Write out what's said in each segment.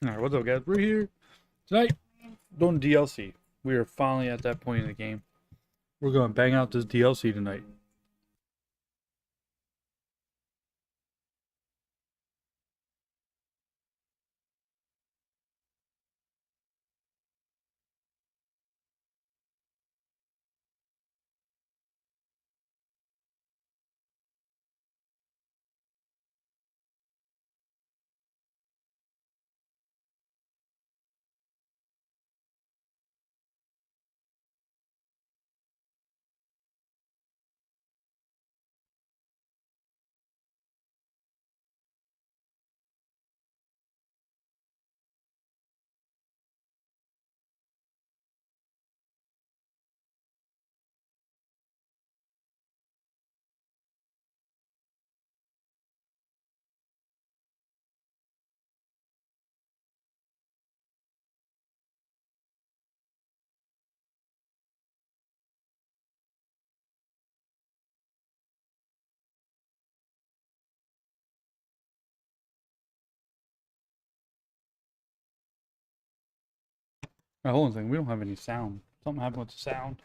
Alright, what's up, guys? We're here tonight doing DLC. We are finally at that point in the game. We're going to bang out this DLC tonight. Now, hold on a second. We don't have any sound. Something happened with the sound.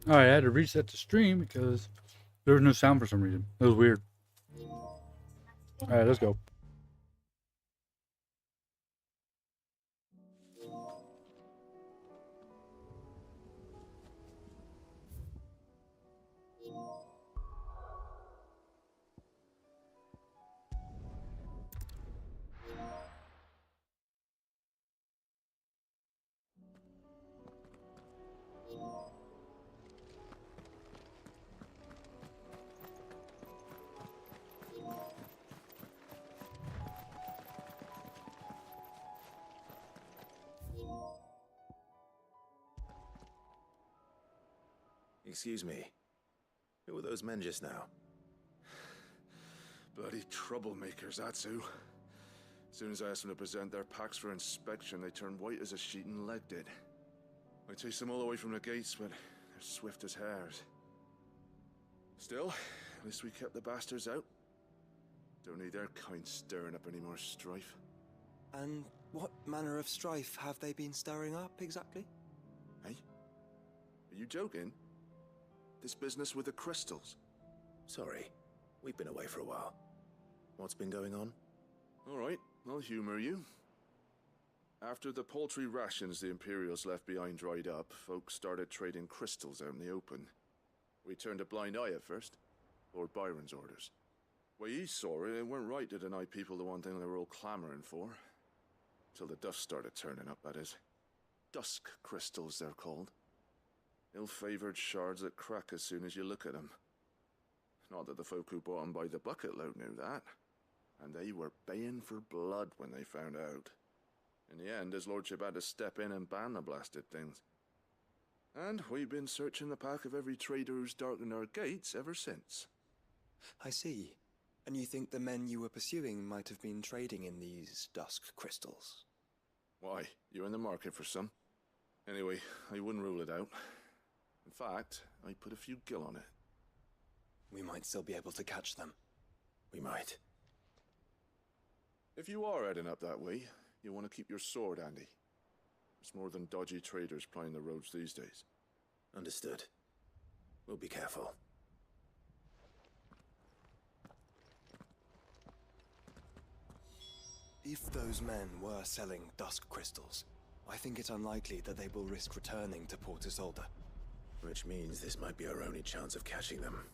Alright, I had to reset the stream because there was no sound for some reason. It was weird. Alright, let's go. Excuse me. Who were those men just now? Bloody troublemakers, that's who. As soon as I asked them to present their packs for inspection, they turned white as a sheet and legged it. I chased them all away from the gates, but they're swift as hares. Still, at least we kept the bastards out. Don't need their kind stirring up any more strife. And what manner of strife have they been stirring up, exactly? Hey? Are you joking? This business with the crystals? Sorry, we've been away for a while. What's been going on? Alright, I'll humor you. After the paltry rations the Imperials left behind dried up, folks started trading crystals out in the open. We turned a blind eye at first. Lord Byron's orders. Way he saw it, it weren't right to deny people the one thing they were all clamoring for. Till the dust started turning up, that is. Dusk crystals, they're called. Ill-favored shards that crack as soon as you look at them. Not that the folk who bought 'em by the bucket load knew that. And they were baying for blood when they found out. In the end, his lordship had to step in and ban the blasted things. And we've been searching the pack of every trader who's darkened our gates ever since. I see. And you think the men you were pursuing might have been trading in these dusk crystals? Why, you're in the market for some. Anyway, I wouldn't rule it out. In fact, I put a few gil on it. We might still be able to catch them. We might. If you are heading up that way, you want to keep your sword handy. There's more than dodgy traders plying the roads these days. Understood. We'll be careful. If those men were selling dusk crystals, I think it unlikely that they will risk returning to Port Isolde. Which means this might be our only chance of catching them.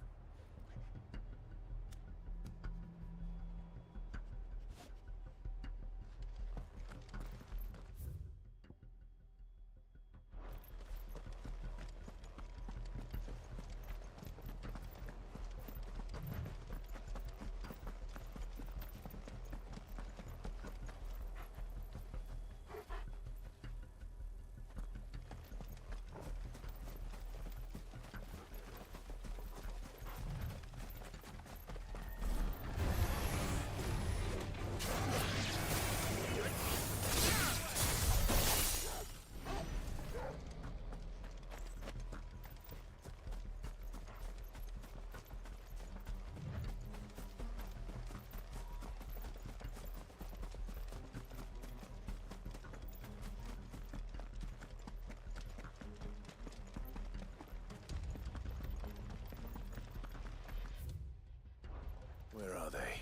Where are they?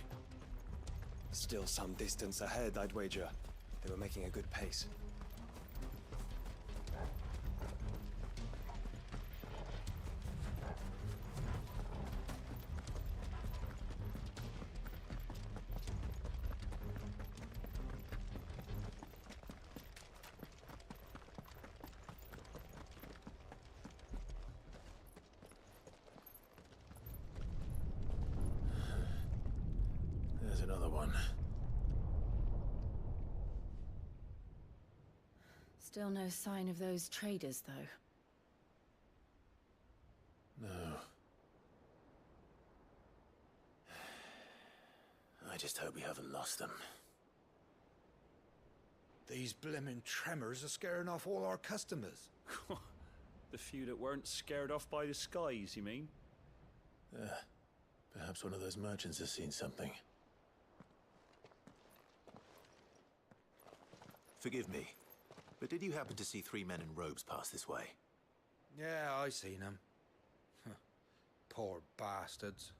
Still some distance ahead, I'd wager. They were making a good pace. There's another one. Still no sign of those traders, though. No. I just hope we haven't lost them. These blimmin' tremors are scaring off all our customers. The few that weren't scared off by the skies, you mean? Perhaps one of those merchants has seen something. Forgive me, but did you happen to see 3 men in robes pass this way? Yeah, I seen them. Poor bastards.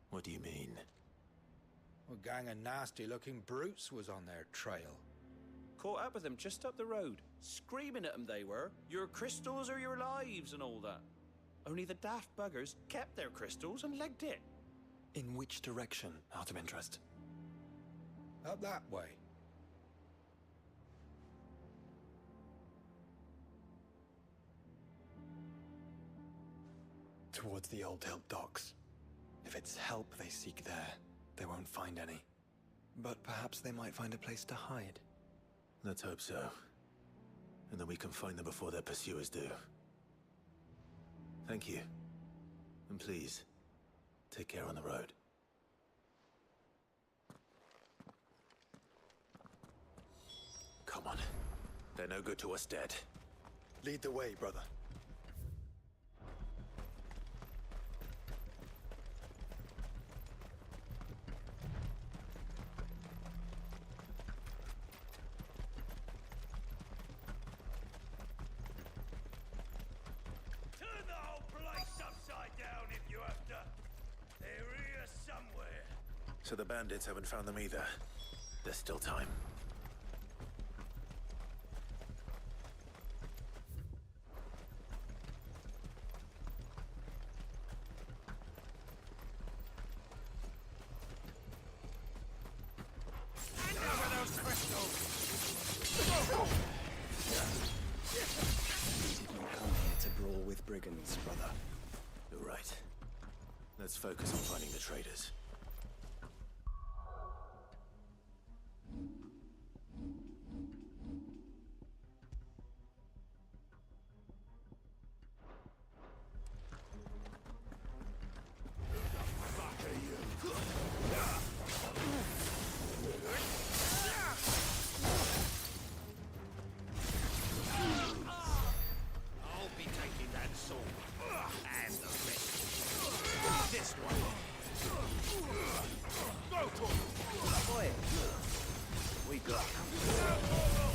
What do you mean? A gang of nasty-looking brutes was on their trail. Caught up with them just up the road. Screaming at them they were. Your crystals or your lives and all that. Only the daft buggers kept their crystals and legged it. In which direction, out of interest? Up that way. Towards the Old Hill docks. If it's help they seek there, they won't find any. But perhaps they might find a place to hide. Let's hope so. And that we can find them before their pursuers do. Thank you. And please, take care on the road. Come on. They're no good to us dead. Lead the way, brother. Turn the whole place upside down if you have to. They're here somewhere. So the bandits haven't found them either. There's still time. Hand over those crystals! We did not come here to brawl with bargains, brother. You're right. Let's focus on finding the traders. I'll be taking that sword and the rest. This one. Go to him. Boy, we got farewell.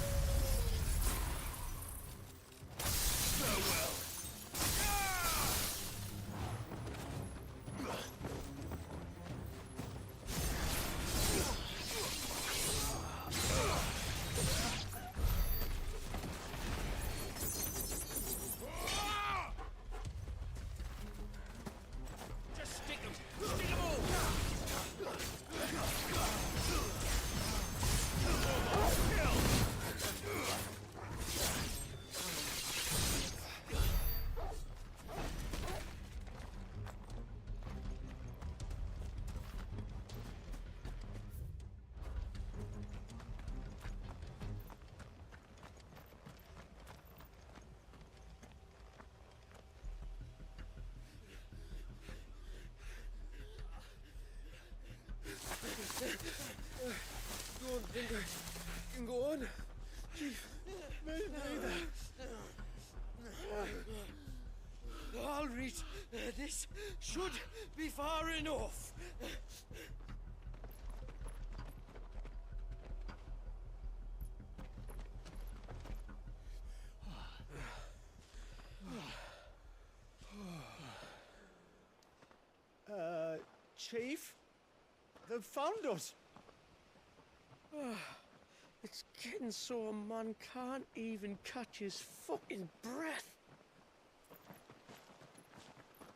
Just stick 'em. Stick 'em all. Go on, Finger. You can go on. Chief, maybe. I'll reach. This should be far enough. Chief? They've found us. It's getting so a man can't even catch his fucking breath.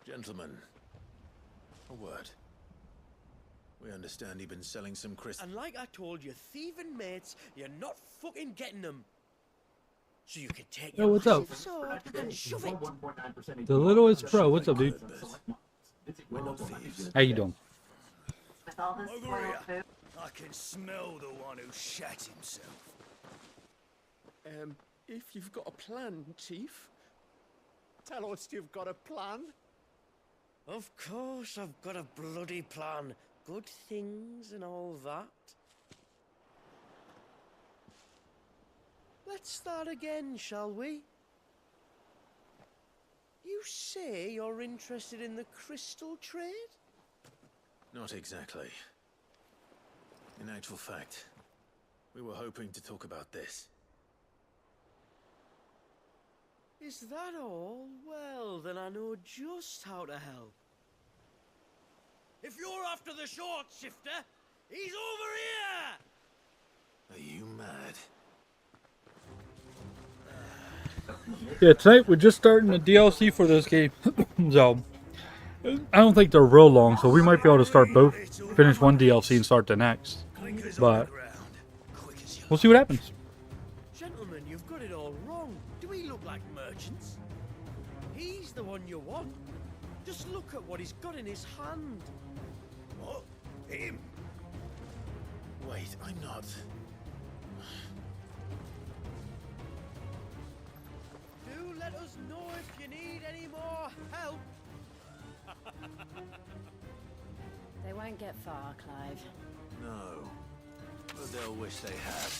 Gentlemen, a word. We understand you've been selling some crystals. And like I told your thieving mates, you're not fucking getting them. So you can take Yo, your what's up? massive sword and shove it. The littlest pro. What's up, dude? We're not thieves. How you doing? Over here. I can smell the one who shat himself. If you've got a plan, Chief, tell us you've got a plan. Of course I've got a bloody plan. Good things and all that. Let's start again, shall we? You say you're interested in the crystal trade? Not exactly. In actual fact, we were hoping to talk about this. Is that all? Well, then I know just how to help. If you're after the short shifter, he's over here! Are you mad? Yeah, tonight we're just starting the DLC for this game. So, I don't think they're real long, so we might be able to start both, finish one DLC and start the next. But, we'll see what happens. Gentlemen, you've got it all wrong. Do we look like merchants? He's the one you want. Just look at what he's got in his hand. What? Him? Wait, I'm not. Do let us know if you need any more help. They won't get far, Clive. No. But they'll wish they had.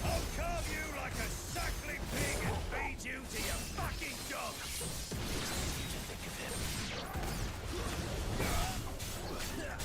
I'll carve you like a suckling pig and feed you to your fucking dog! Get him! Over here!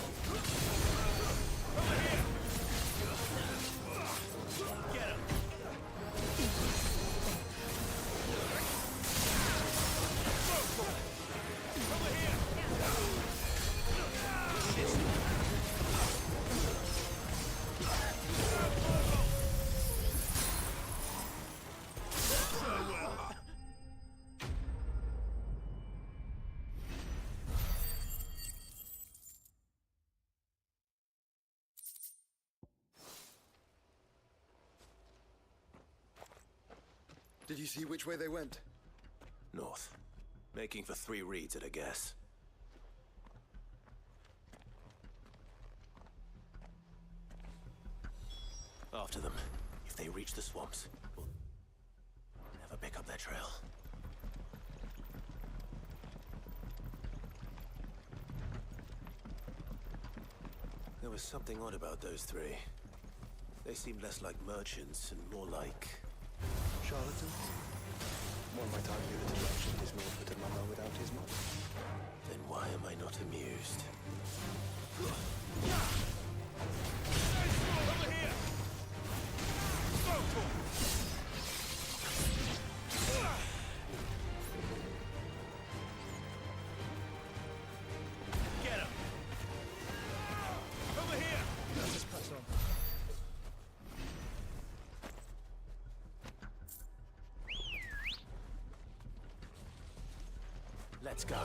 Did you see which way they went? North. Making for 3 reeds at a guess. After them. If they reach the swamps, we'll never pick up their trail. There was something odd about those 3. They seemed less like merchants and more like... Charlatans? One might argue that a merchant is naught but a mummer without his mother. Then why am I not amused? Over here! Get him! Over here! Just press on. Let's go.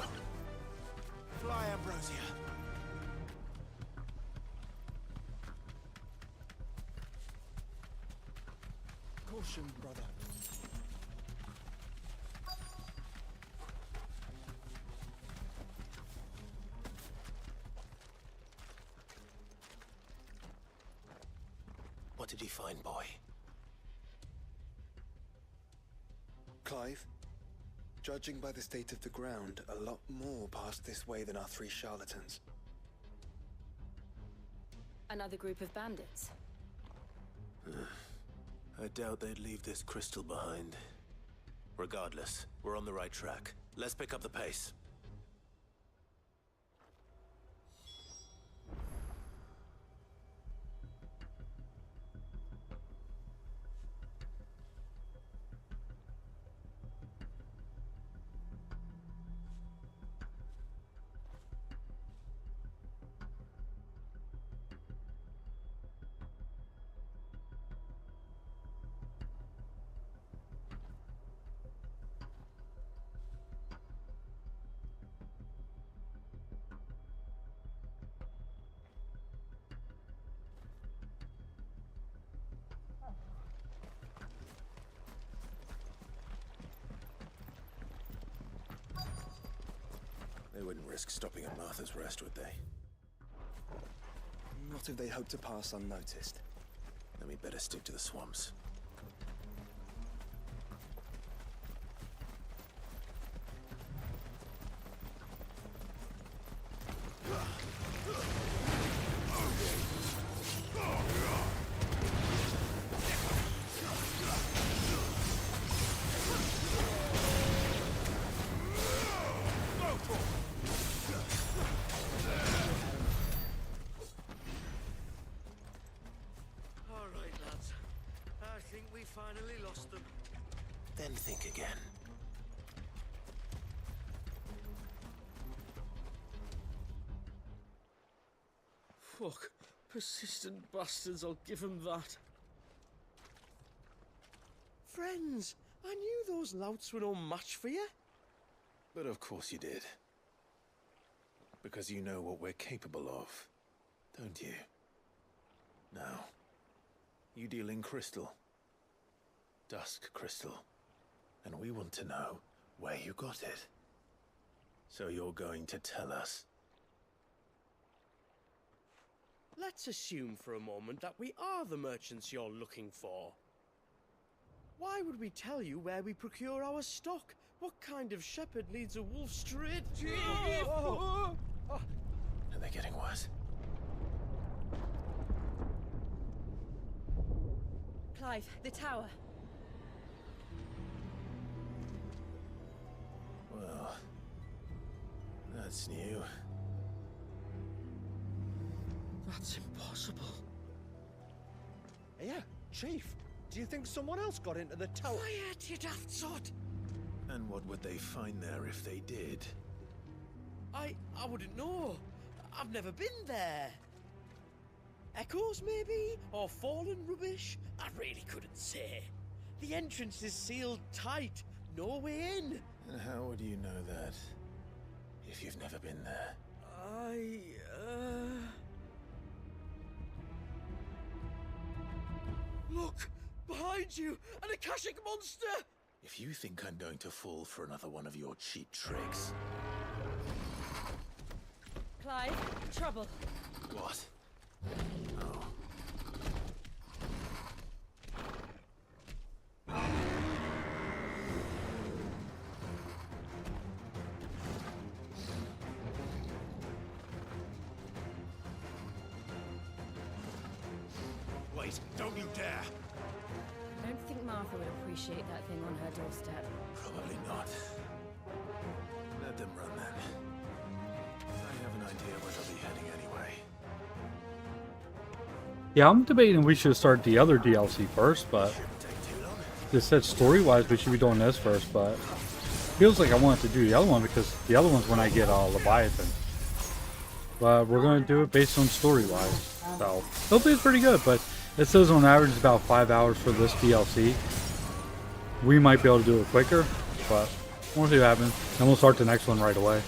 Fly, Ambrosia. Caution, brother. What did he find, boy? Clive, judging by the state of the ground, a lot more passed this way than our 3 charlatans. Another group of bandits. I doubt they'd leave this crystal behind. Regardless, we're on the right track. Let's pick up the pace. They wouldn't risk stopping at Martha's Rest, would they? Not if they hope to pass unnoticed. Then we better stick to the swamps. All right, lads. I think we finally lost them. Then think again. Fuck. Persistent bastards, I'll give them that. Friends, I knew those louts were no match for you. But of course you did. Because you know what we're capable of, don't you? Now, you deal in crystal. Dusk crystal. And we want to know where you got it. So you're going to tell us. Let's assume for a moment that we are the merchants you're looking for. Why would we tell you where we procure our stock? What kind of shepherd leads a wolf straight? Are they getting worse? Clive, the tower. Well, that's new. That's impossible. Yeah, Chief. Do you think someone else got into the tower? Quiet, you daft sod! And what would they find there if they did? I wouldn't know. I've never been there. Echoes, maybe? Or fallen rubbish? I really couldn't say. The entrance is sealed tight. No way in. And how would you know that? If you've never been there? Look! Behind you! An Akashic monster! If you think I'm going to fall for another one of your cheap tricks... Clive, trouble. What? Oh. Wait, don't you dare! I don't think Martha would appreciate that thing on her doorstep. Probably not. Let them run then. I have an idea where they'll be heading anyway. Yeah, I'm debating we should start the other DLC first, but Shouldn't take too long. it said story-wise we should be doing this first, but feels like I wanted to do the other one because the other one's when I get Leviathan. But we're going to do it based on story-wise. So, hopefully it's pretty good, but it says on average it's about 5 hours for this DLC. We might be able to do it quicker, but we'll see what happens. Then we'll start the next one right away.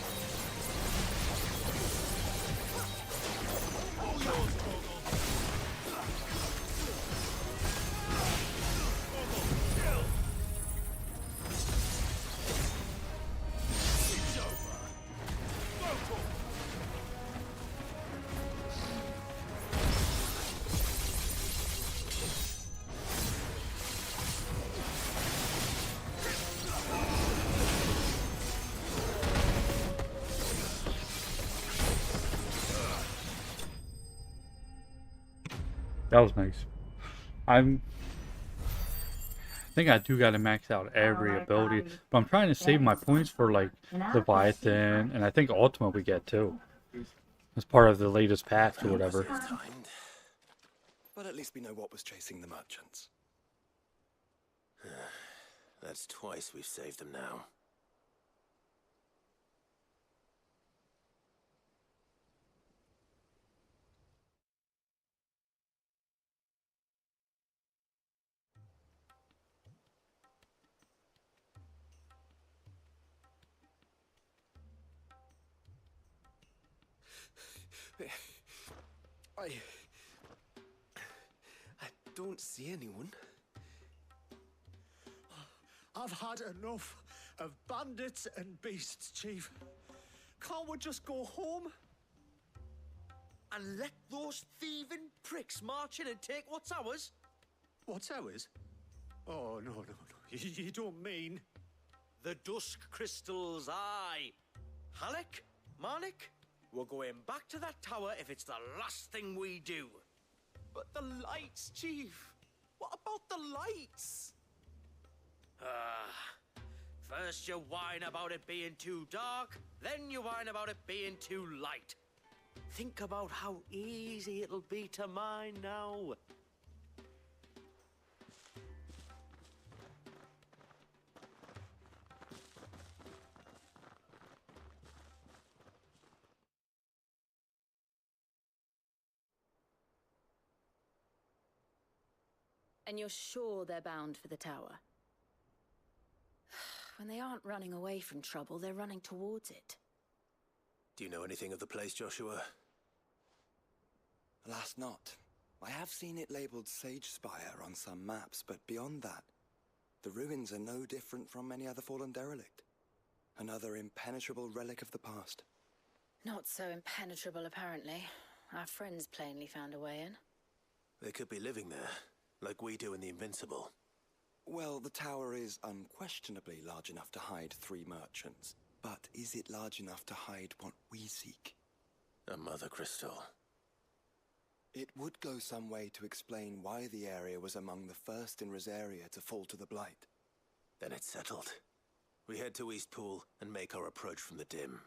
That was nice. I think I do got to max out every ability, but I'm trying to save my points for like Leviathan, and I think Ultima we get too. As part of the latest patch or whatever. Timed. But at least we know what was chasing the merchants. That's twice we've saved them now. I don't see anyone. I've had enough of bandits and beasts, Chief. Can't we just go home? And let those thieving pricks march in and take what's ours? What's ours? Oh, no. You don't mean... The dusk crystals, aye. Halleck, Marnik, we're going back to that tower if it's the last thing we do. But the lights, Chief. What about the lights? First you whine about it being too dark, then you whine about it being too light. Think about how easy it'll be to mine now. And you're sure they're bound for the tower? When they aren't running away from trouble, they're running towards it. Do you know anything of the place, Joshua? Alas not. I have seen it labeled Sage Spire on some maps, but beyond that, the ruins are no different from any other fallen derelict. Another impenetrable relic of the past. Not so impenetrable, apparently. Our friends plainly found a way in. They could be living there, like we do in the Invincible. Well, the tower is unquestionably large enough to hide 3 merchants. But is it large enough to hide what we seek? A mother crystal. It would go some way to explain why the area was among the first in Rosaria to fall to the Blight. Then it's settled. We head to Eastpool and make our approach from the dim.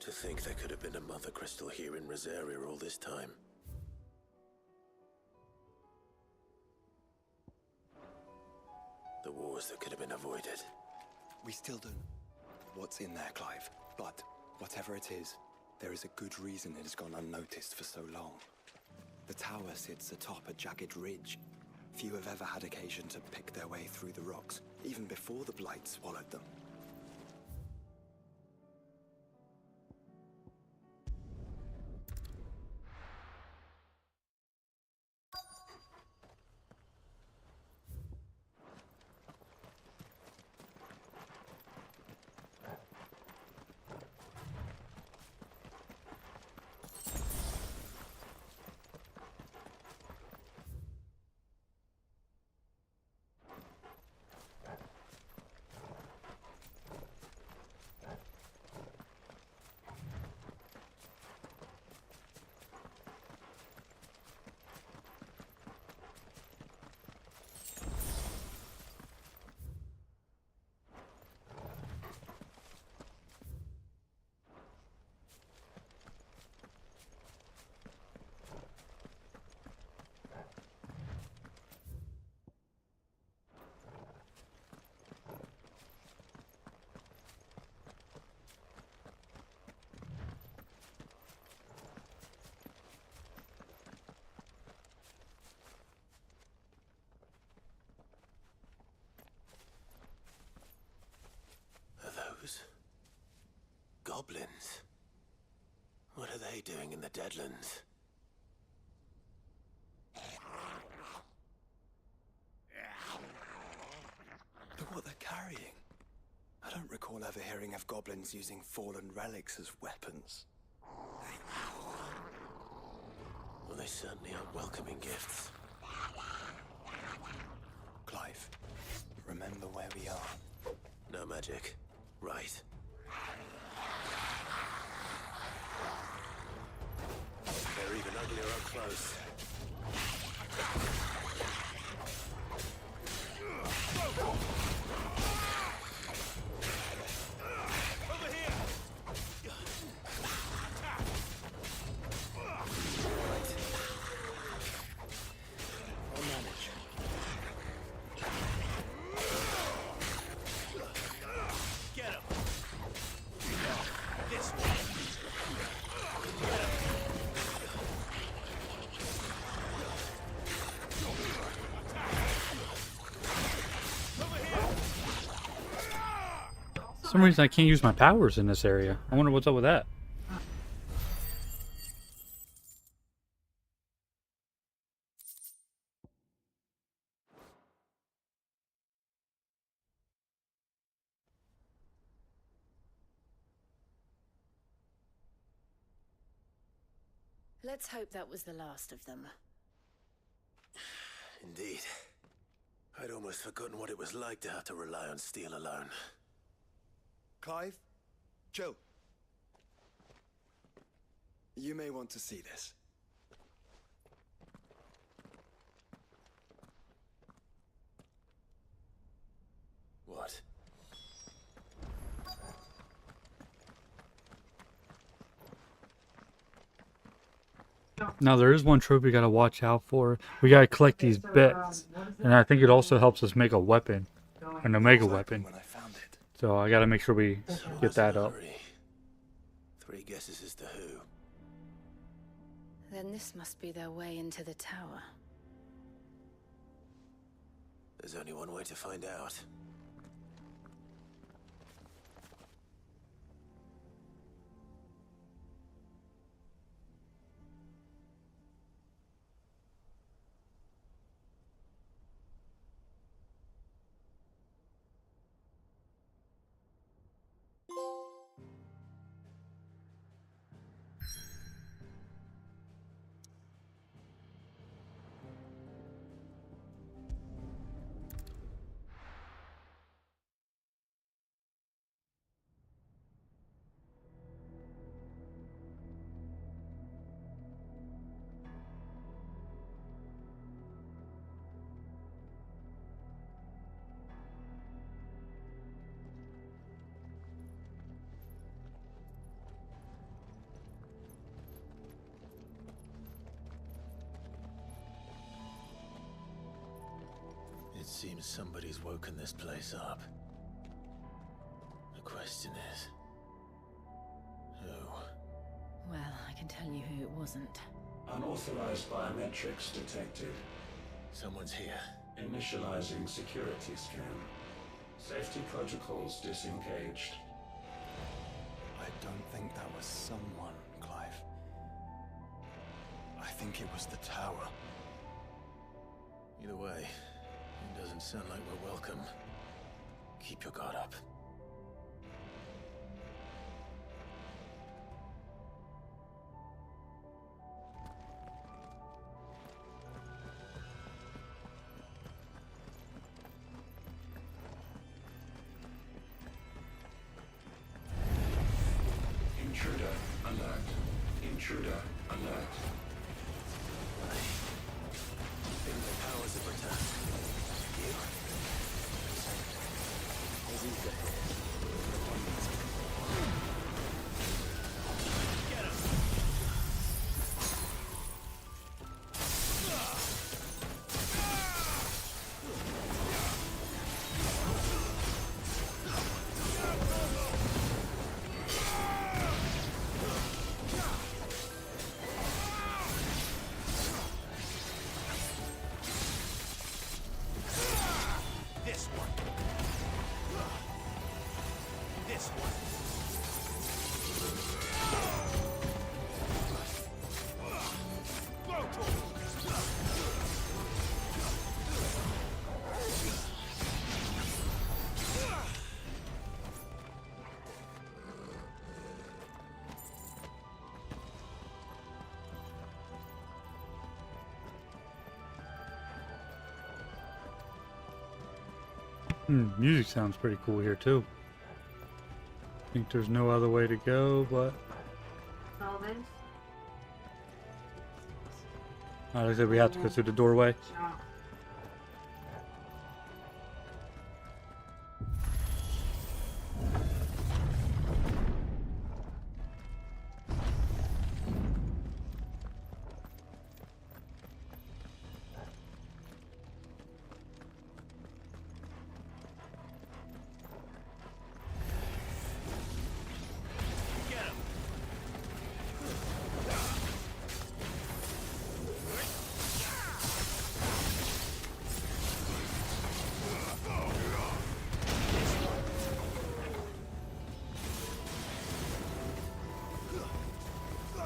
To think there could have been a mother crystal here in Rosaria all this time. The wars that could have been avoided. We still don't know what's in there, Clive. But whatever it is, there is a good reason it has gone unnoticed for so long. The tower sits atop a jagged ridge. Few have ever had occasion to pick their way through the rocks, even before the Blight swallowed them. doing in the Deadlands? Look what they're carrying. I don't recall ever hearing of goblins using fallen relics as weapons. Well, they certainly aren't welcoming gifts. Clive, remember where we are. No magic. Right. They're even uglier up close. Over here! I'll manage. Get him! This way! For some reason I can't use my powers in this area. I wonder what's up with that. Let's hope that was the last of them. Indeed. I'd almost forgotten what it was like to have to rely on steel alone. Clive? Joe? You may want to see this. What? Now there is one trope we gotta watch out for. We gotta collect these bits, and I think it also helps us make a weapon, an omega weapon. When I found it. So I gotta make sure we get that up. Three guesses as to who. Then this must be their way into the tower. There's only one way to find out. It seems somebody's woken this place up. The question is, who? Well, I can tell you who it wasn't. Unauthorized biometrics detected. Someone's here. Initializing security scan. Safety protocols disengaged. I don't think that was someone, Clive. I think it was the tower. Either way, it doesn't sound like we're welcome. Keep your guard up. Intruder alert. Intruder alert. Think the powers have returned. You? This one. This one. Music sounds pretty cool here too. I think there's no other way to go, but like I said, we have to go through the doorway.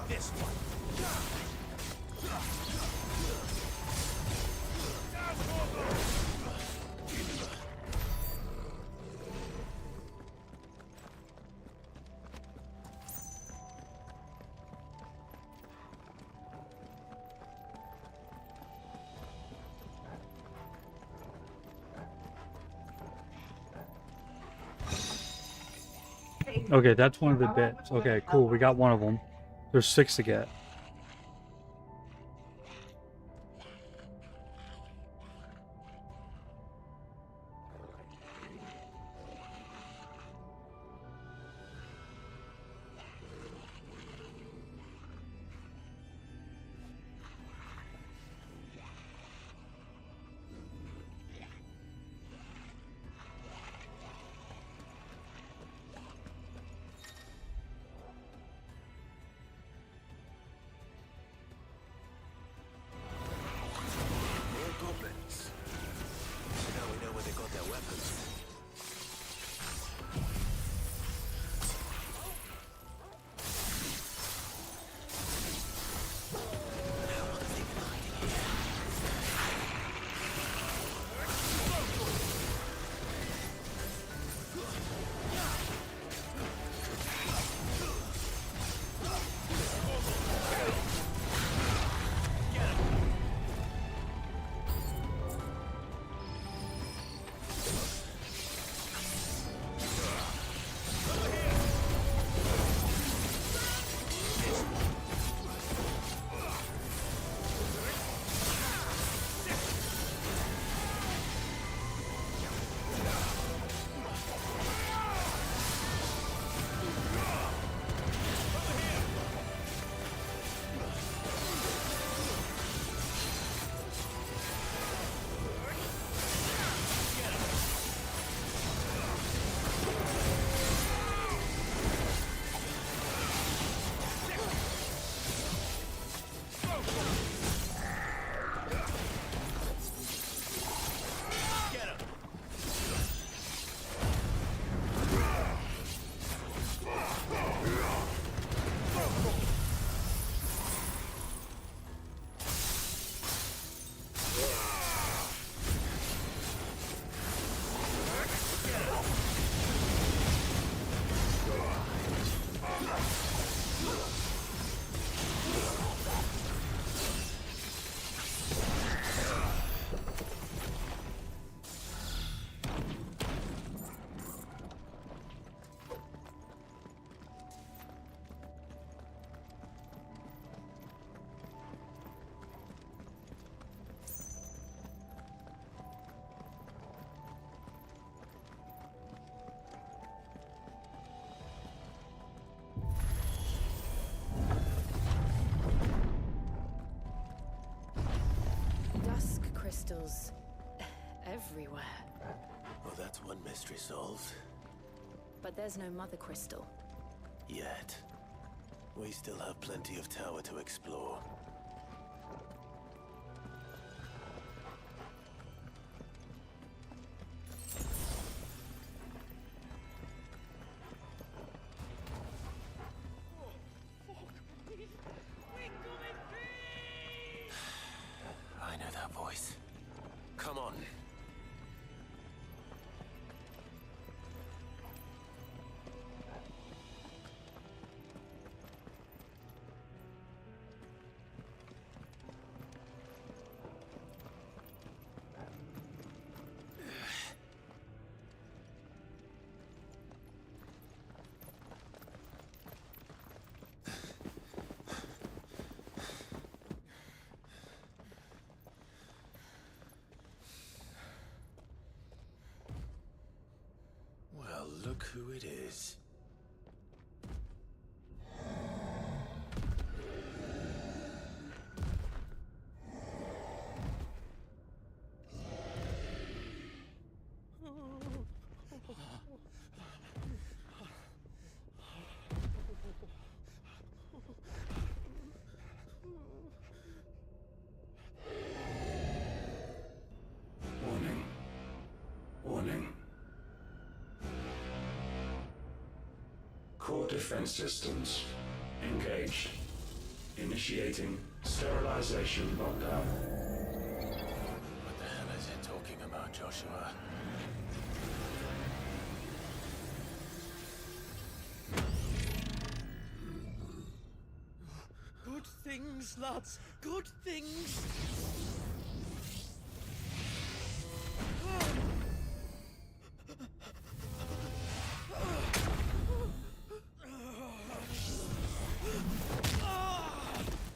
This one. Okay, that's one of the bits. Okay, cool. We got one of them. There's 6 to get. Crystals everywhere. Well, that's one mystery solved. But there's no mother crystal. Yet. We still have plenty of tower to explore. I know that voice. Come on. look who it is. Warning. Warning. Core defense systems engaged. Initiating sterilization lockdown. What the hell is it talking about, Joshua? Good things, lads. Good things.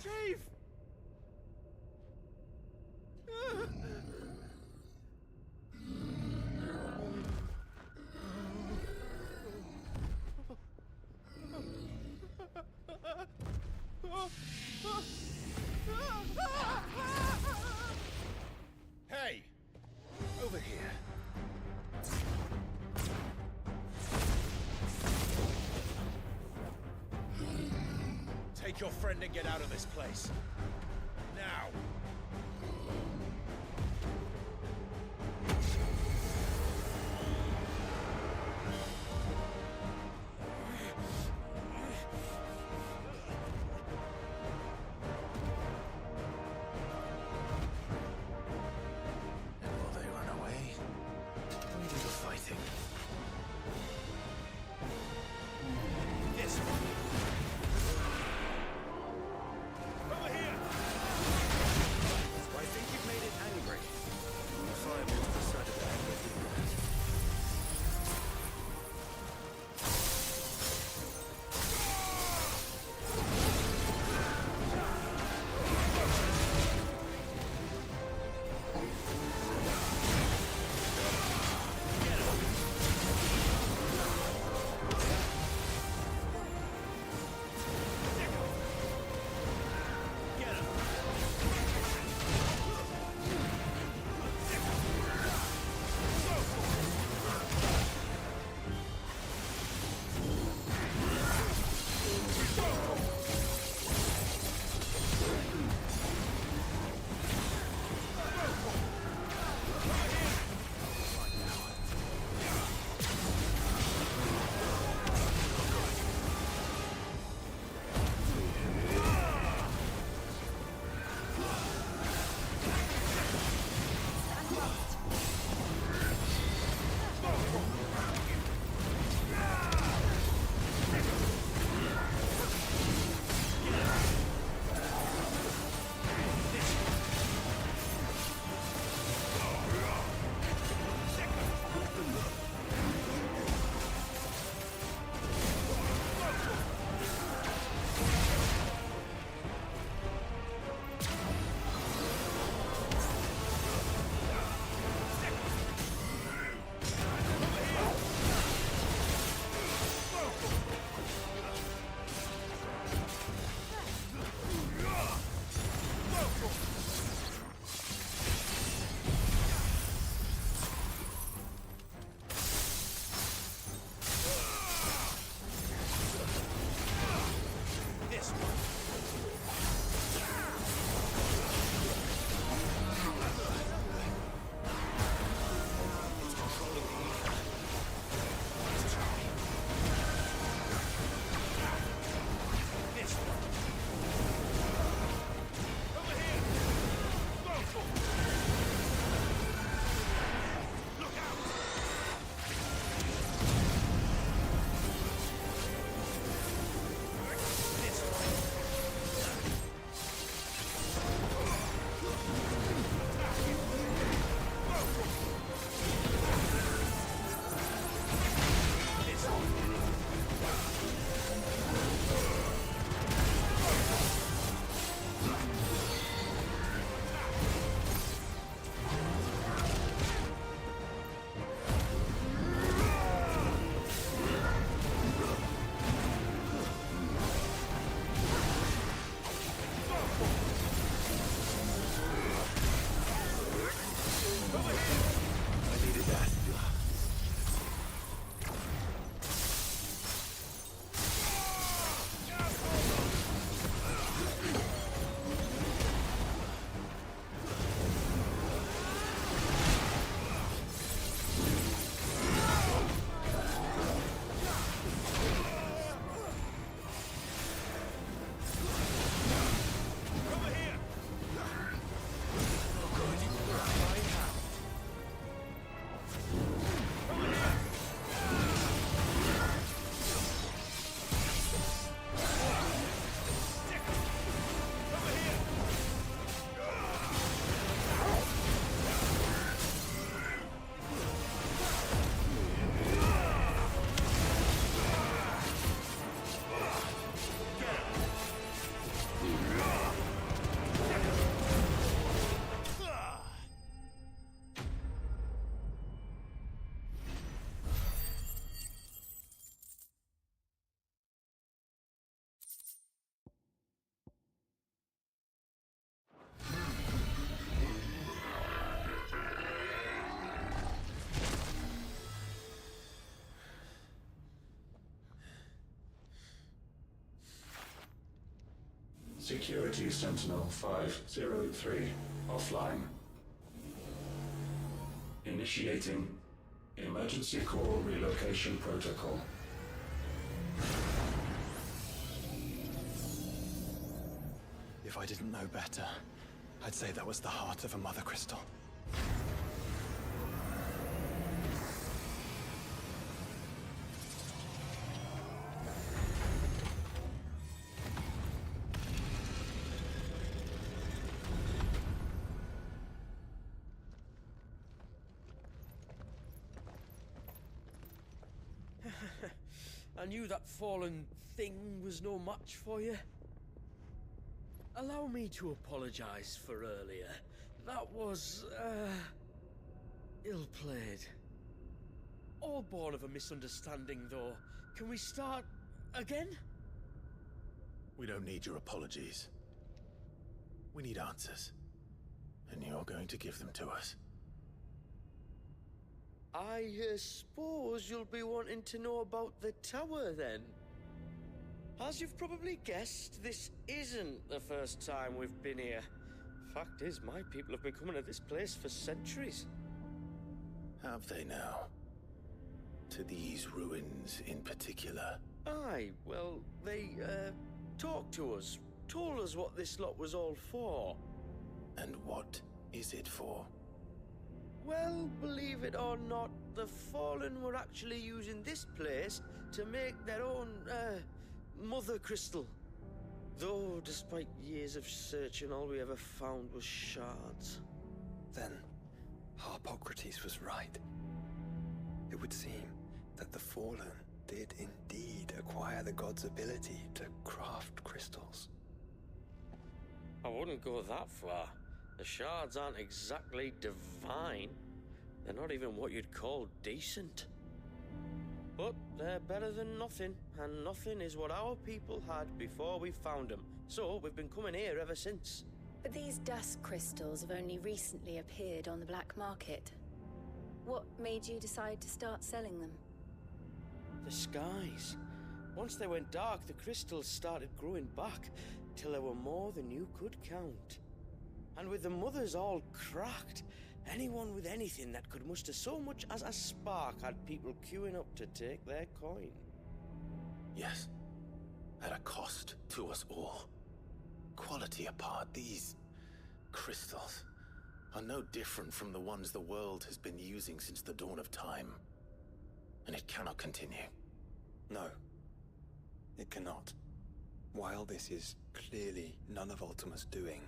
Chief! Hey! Over here. Take your friend and get out of this place. Now! And will they run away? We do the fighting. This one. Over here! Security Sentinel 503 offline. Initiating Emergency Core Relocation Protocol. If I didn't know better, I'd say that was the heart of a Mother Crystal. I knew that fallen thing was no match for you. Allow me to apologize for earlier. That was, ill-played. All born of a misunderstanding, though. Can we start again? We don't need your apologies. We need answers. And you're going to give them to us. I suppose you'll be wanting to know about the tower, then? As you've probably guessed, this isn't the first time we've been here. Fact is, my people have been coming to this place for centuries. Have they now? To these ruins in particular? Aye, well, they, talked to us, told us what this lot was all for. And what is it for? Well, believe it or not, the Fallen were actually using this place to make their own, Mother Crystal. Though, despite years of searching, all we ever found was shards. Then, Harpocrates was right. It would seem that the Fallen did indeed acquire the god's ability to craft crystals. I wouldn't go that far. The shards aren't exactly divine. They're not even what you'd call decent. But they're better than nothing, and nothing is what our people had before we found them. So we've been coming here ever since. But these dust crystals have only recently appeared on the black market. What made you decide to start selling them? The skies. Once they went dark, the crystals started growing back, till there were more than you could count. And with the mothers all cracked, anyone with anything that could muster so much as a spark had people queuing up to take their coin. Yes. At a cost to us all. Quality apart, these crystals are no different from the ones the world has been using since the dawn of time. And it cannot continue. No, it cannot. While this is clearly none of Ultima's doing,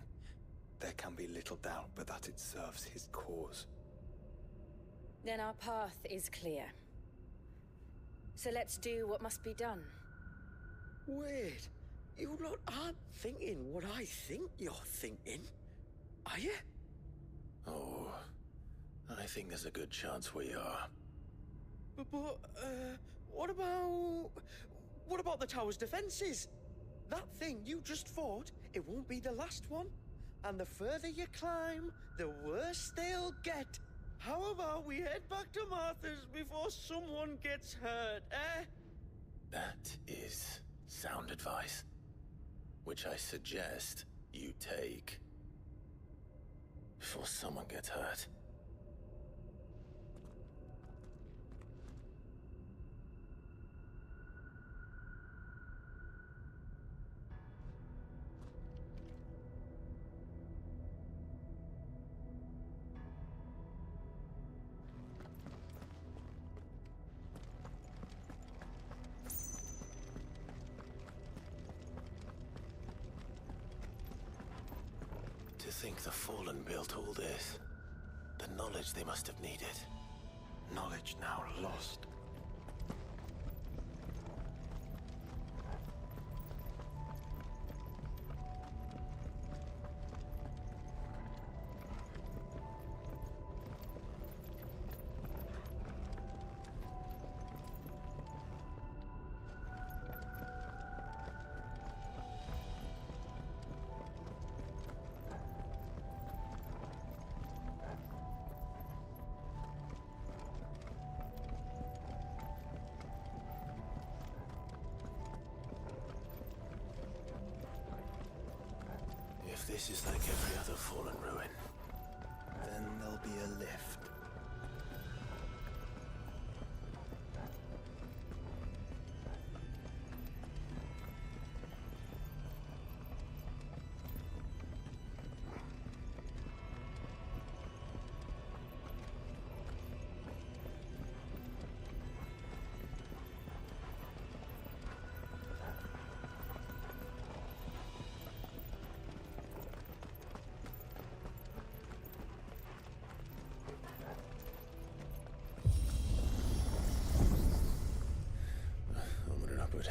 there can be little doubt but that it serves his cause. Then our path is clear. So let's do what must be done. Wait, you lot aren't thinking what I think you're thinking, are you? Oh, I think there's a good chance we are. But what about the tower's defenses? That thing you just fought, it won't be the last one. And the further you climb, the worse they'll get. How about we head back to Martha's before someone gets hurt, eh? That is sound advice, which I suggest you take before someone gets hurt. To think the Fallen built all this. The knowledge they must have needed. Knowledge now lost. If this is like every other fallen ruin, Then there'll be a lift. onward and upward.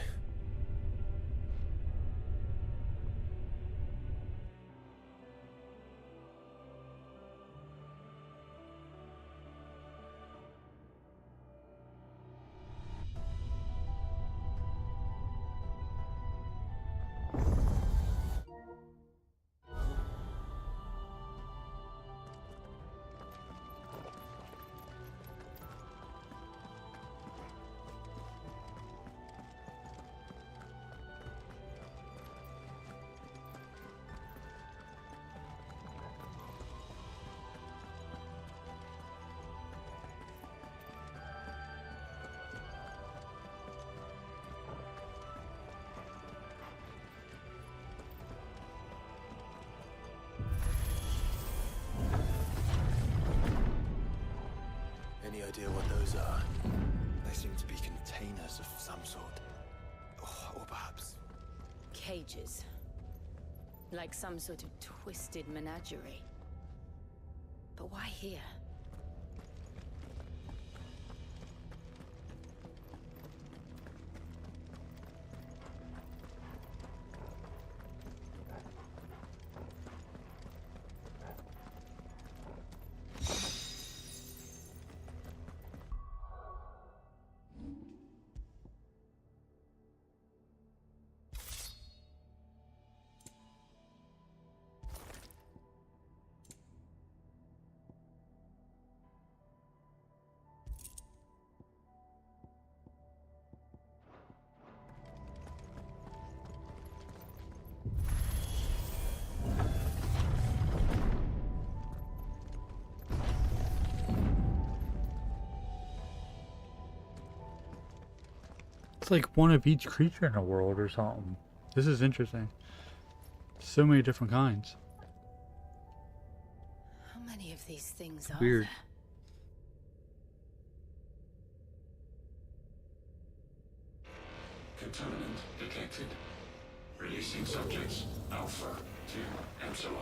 Any idea what those are? They seem to be containers of some sort. Or perhaps Cages. Like some sort of twisted menagerie. But why here? It's like one of each creature in the world or something. This is interesting. So many different kinds. How many of these things are Weird. there? Contaminant detected. Releasing subjects Alpha to Epsilon.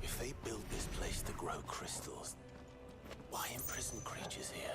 If they built this place to grow crystals, why imprison creatures here?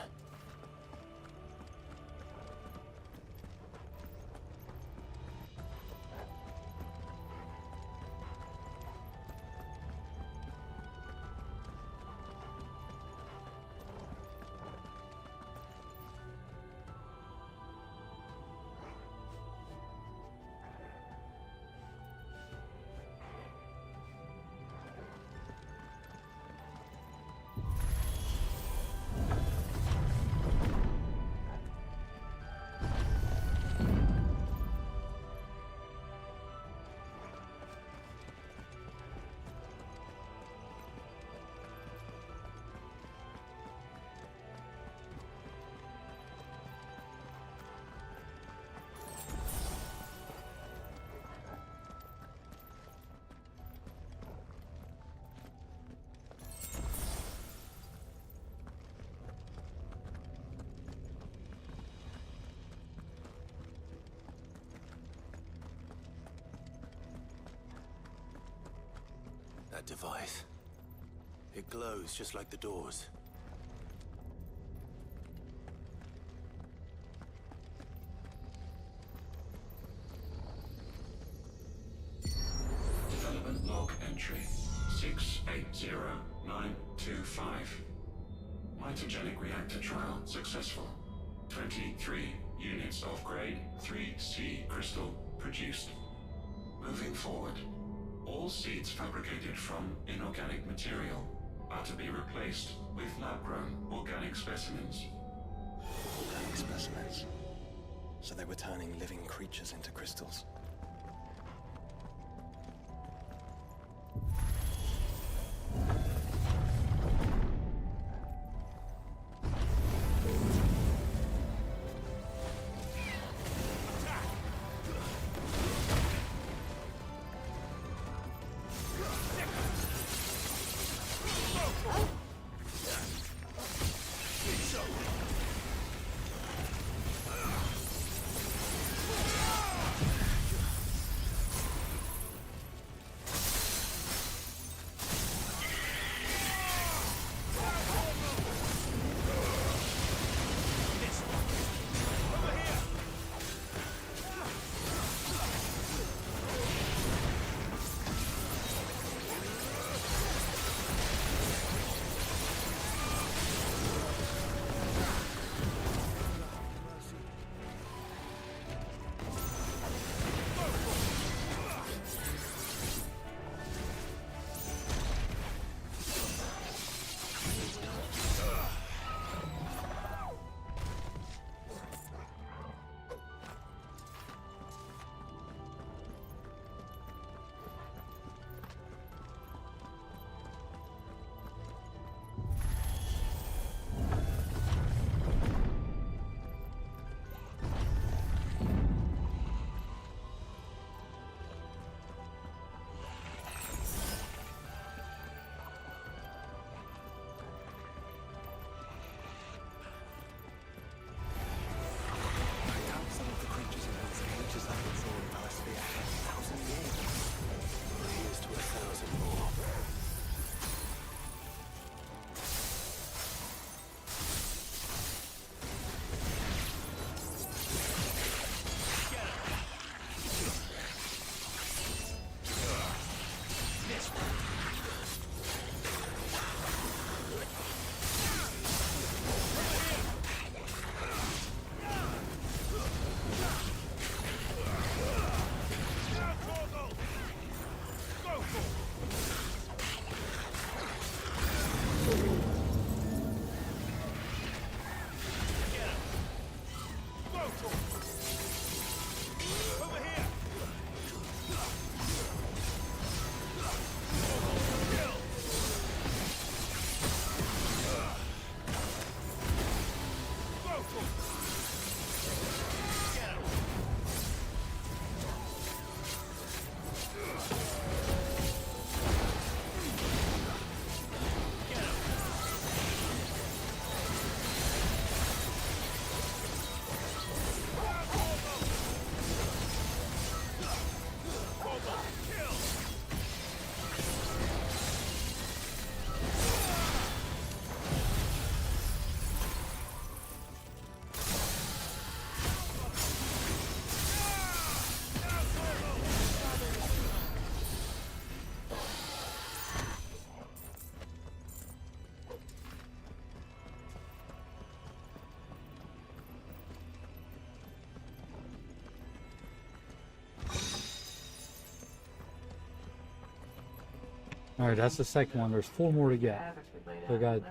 that device? It glows just like the doors. Development log entry 680925. Mitogenic reactor trial successful. 23 units of grade 3C crystal produced. Moving forward, all seeds fabricated from inorganic material are to be replaced with lab-grown organic specimens. Organic specimens. So they were turning living creatures into crystals. Alright, that's the second one. There's 4 more to get. So I got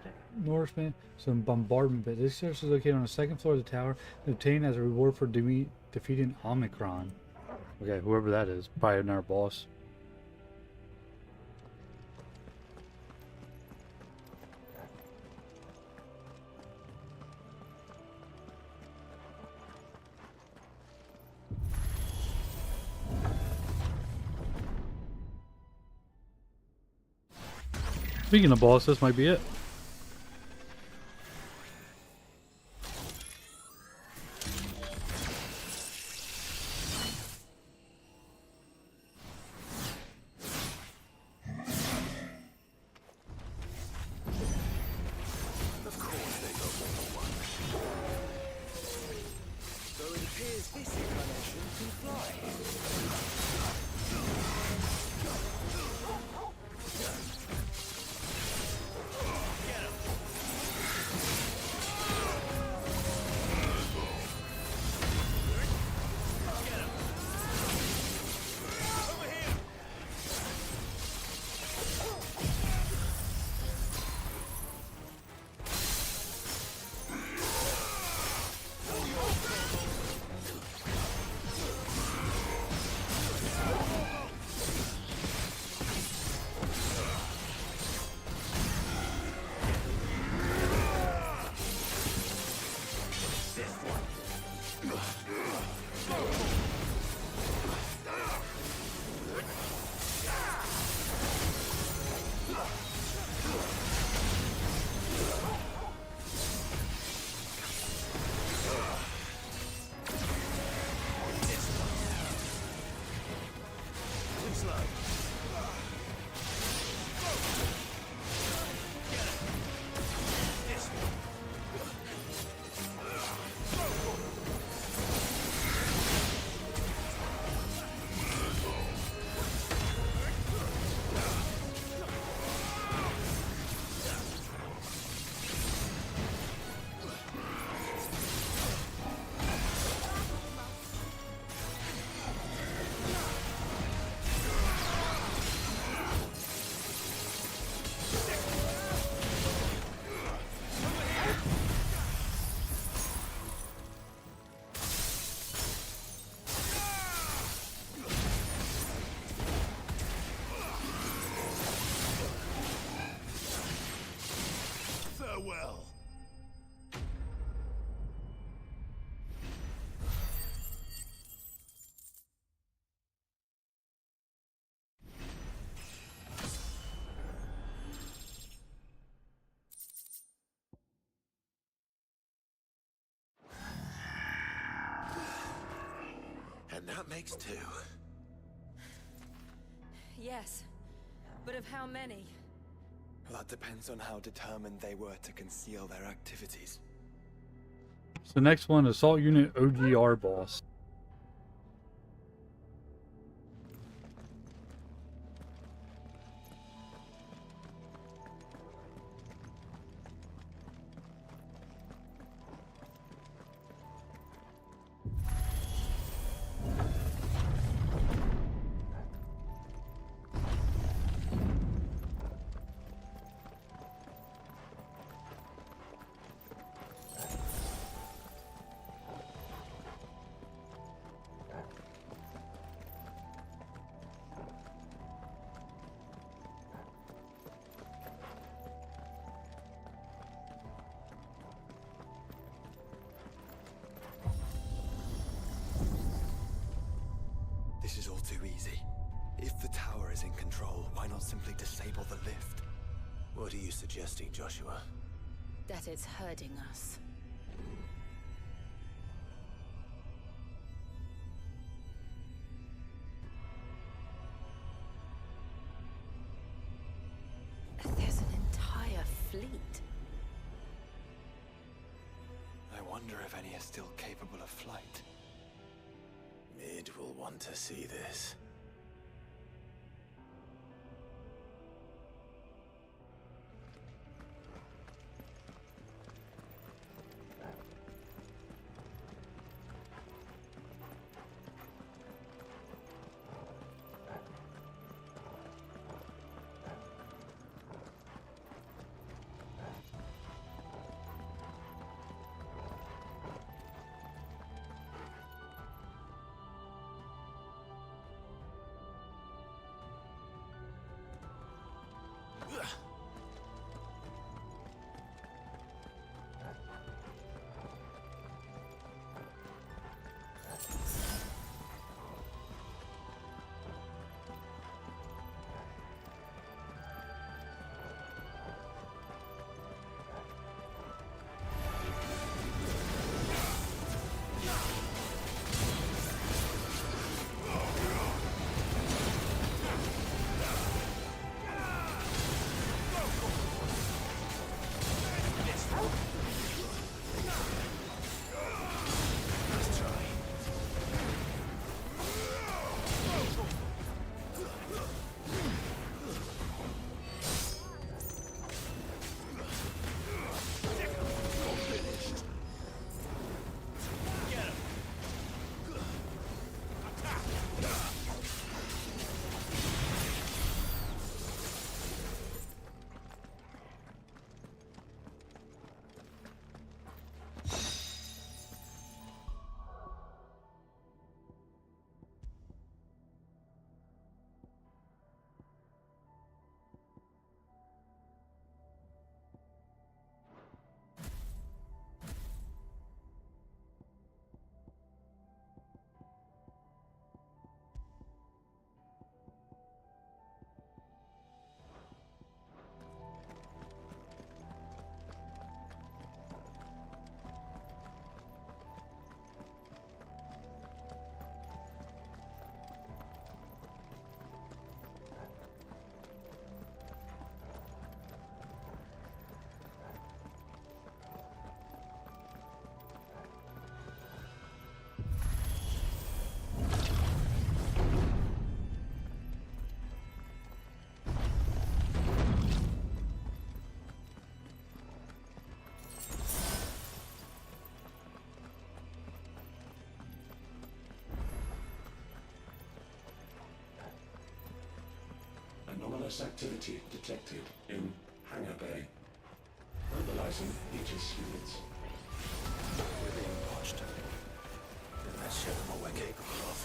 Norseman, some bombardment bits. This source is located on the second floor of the tower, obtained as a reward for defeating Omicron. Okay, whoever that is. Probably another boss. Speaking of boss, this might be it. appears this incarnation can fly. Farewell. And that makes 2. Yes, but of how many? That depends on how determined they were to conceal their activities. So next one, Assault Unit OGR boss. This is all too easy. If the tower is in control, why not simply disable the lift? What are you suggesting, Joshua? That it's hurting us. There's an entire fleet. I wonder if any are still capable of flight. Mid will want to see this. anomalous activity detected in Hangar Bay. Mobilizing Aegis units. We're being watched. And let's show them what we're capable of.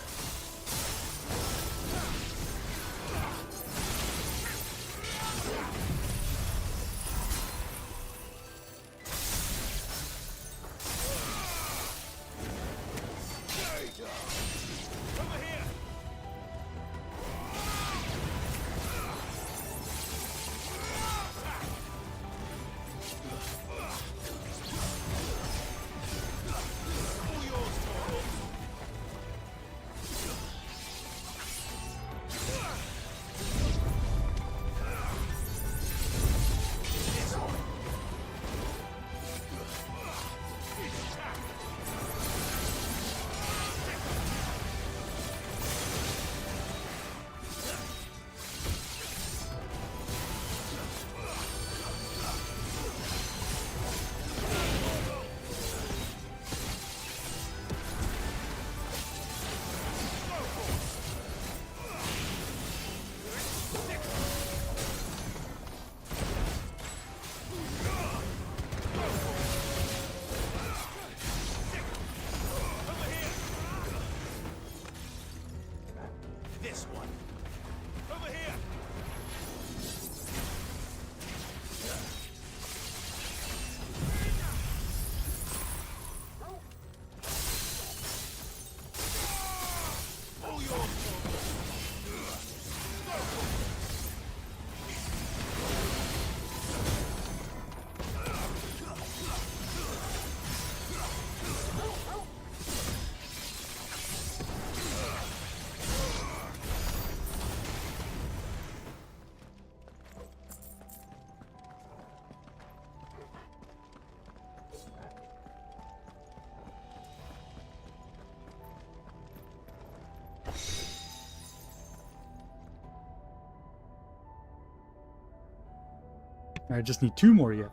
Over here! This one. Over here! All yours, I just need 2 more yet.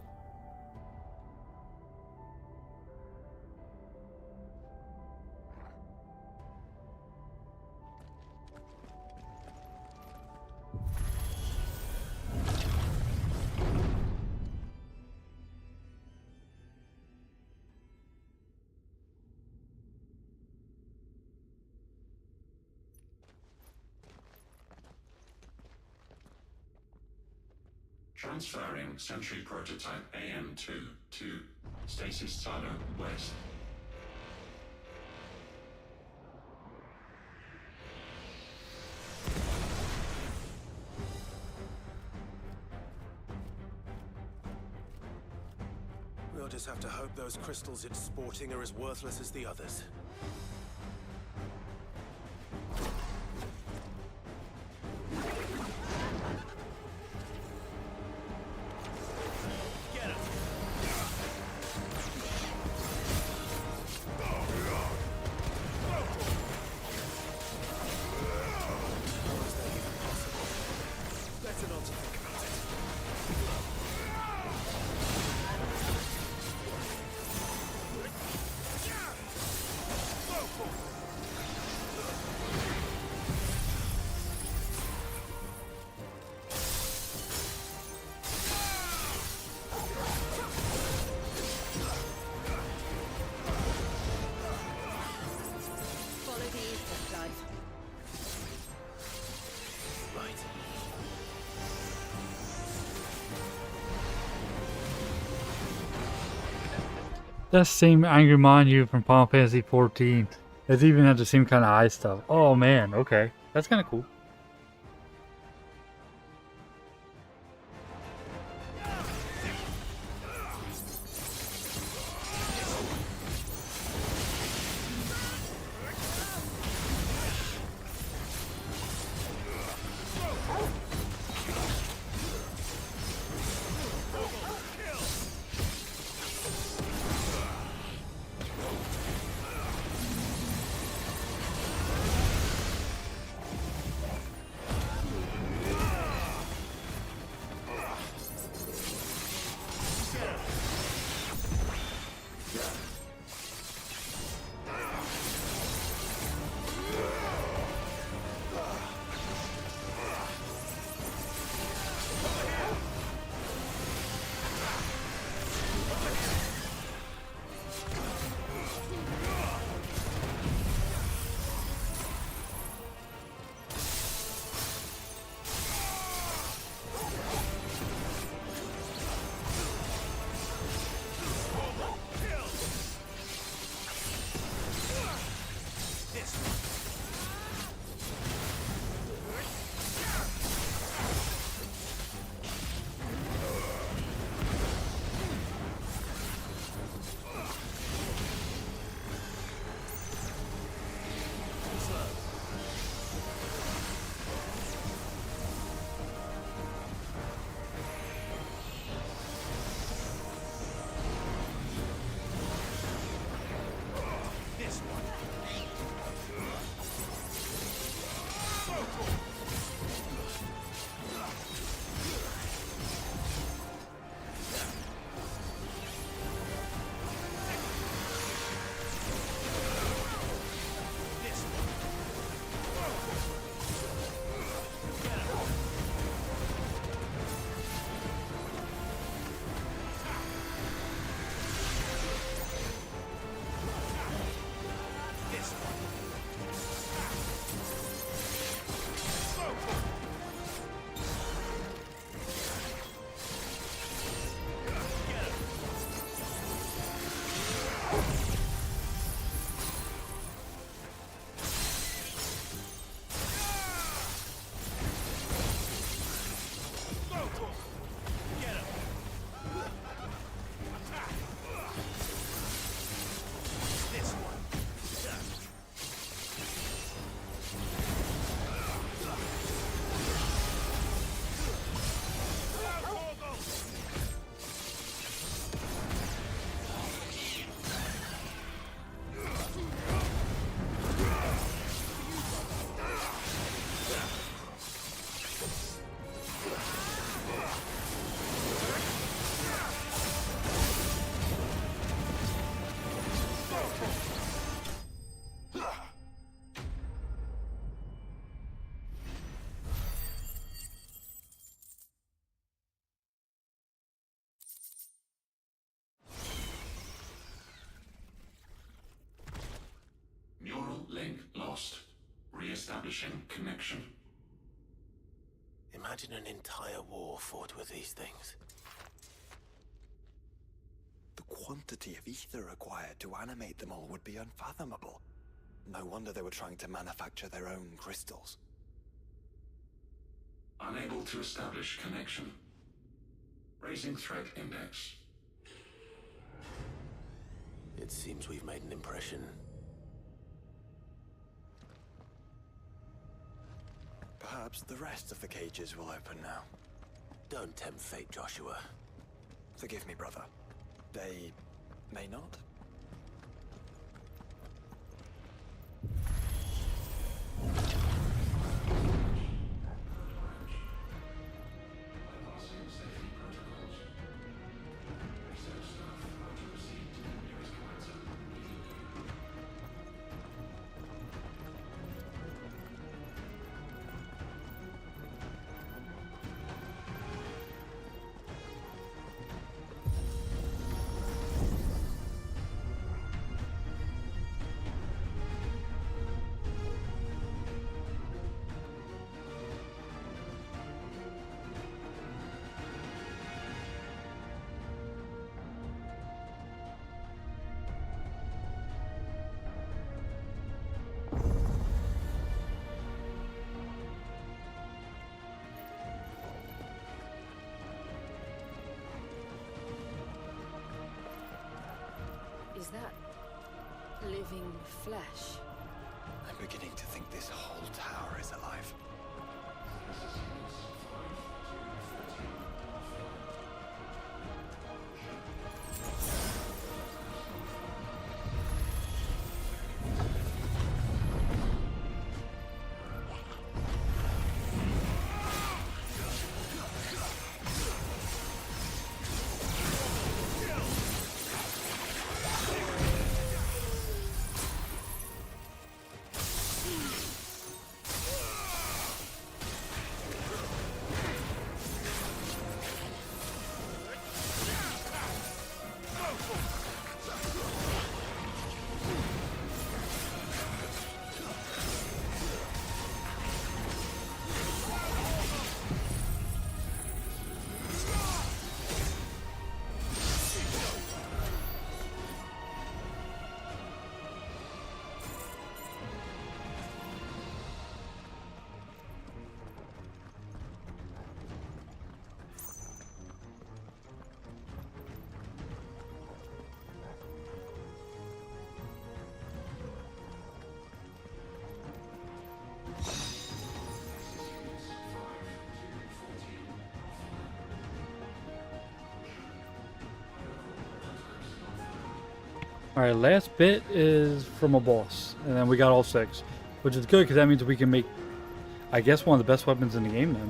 Transferring Sentry Prototype AM2 to Stasis Silo West. We'll just have to hope those crystals it's sporting are as worthless as the others. That same Angry Manu from Final Fantasy 14. It even had the same kind of eye stuff. Oh man, okay. That's kind of cool. link lost. Re-establishing connection. Imagine an entire war fought with these things. The quantity of ether required to animate them all would be unfathomable. No wonder they were trying to manufacture their own crystals. Unable to establish connection. Raising threat index. It seems we've made an impression. Perhaps the rest of the cages will open now. Don't tempt fate, Joshua. Forgive me, brother. They may not? Bypassing safety protocols. Reset staff about to proceed to the nearest command center immediately. Is that living flesh? I'm beginning to think this whole tower is alive. All right, last bit is from a boss, and then we got all 6, which is good because that means we can make, I guess, one of the best weapons in the game then.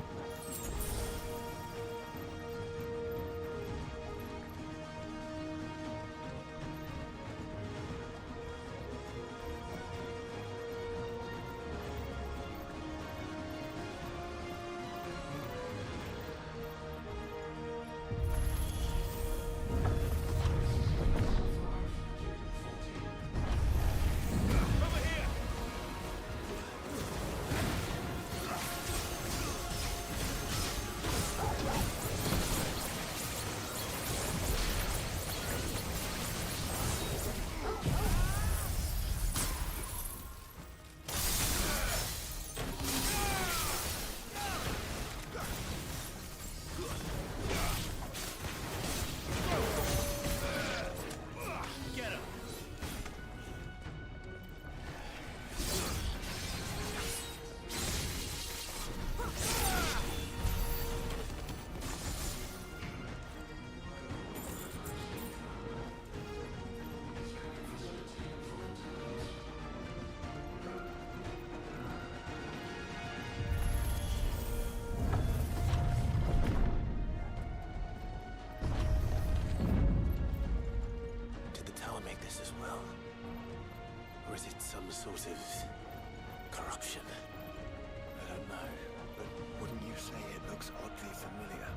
Or is it some sort of corruption? I don't know, but wouldn't you say it looks oddly familiar?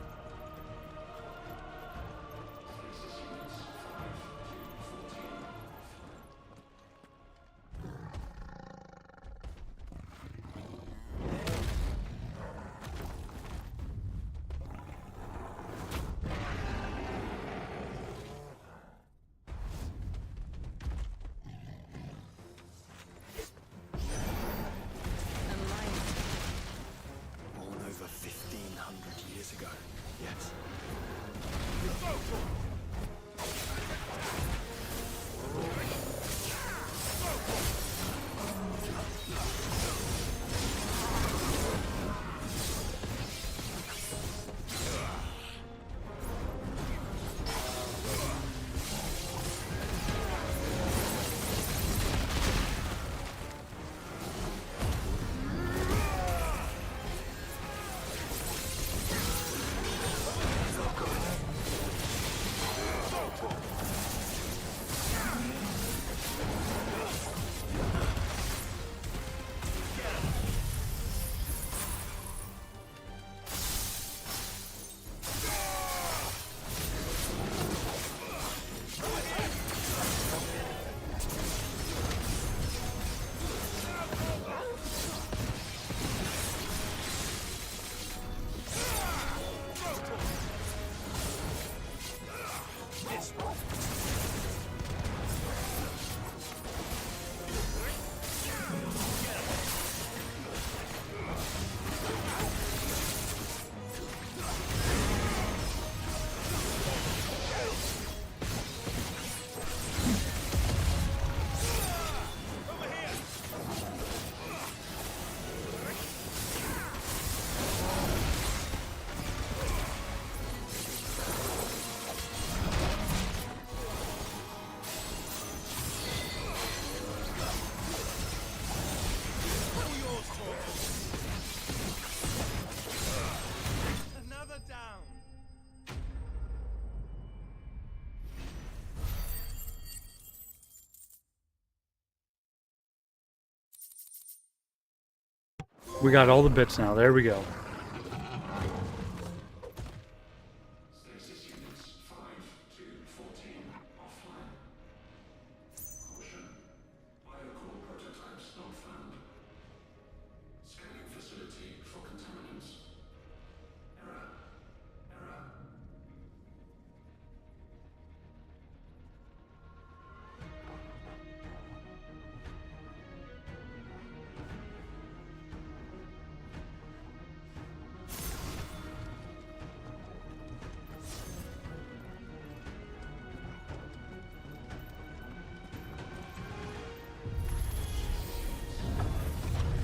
We got all the bits now. There we go. Stasis units 5 to 14 offline. Caution. Biocore prototypes not found. Scanning facility for contaminants. Error. Error.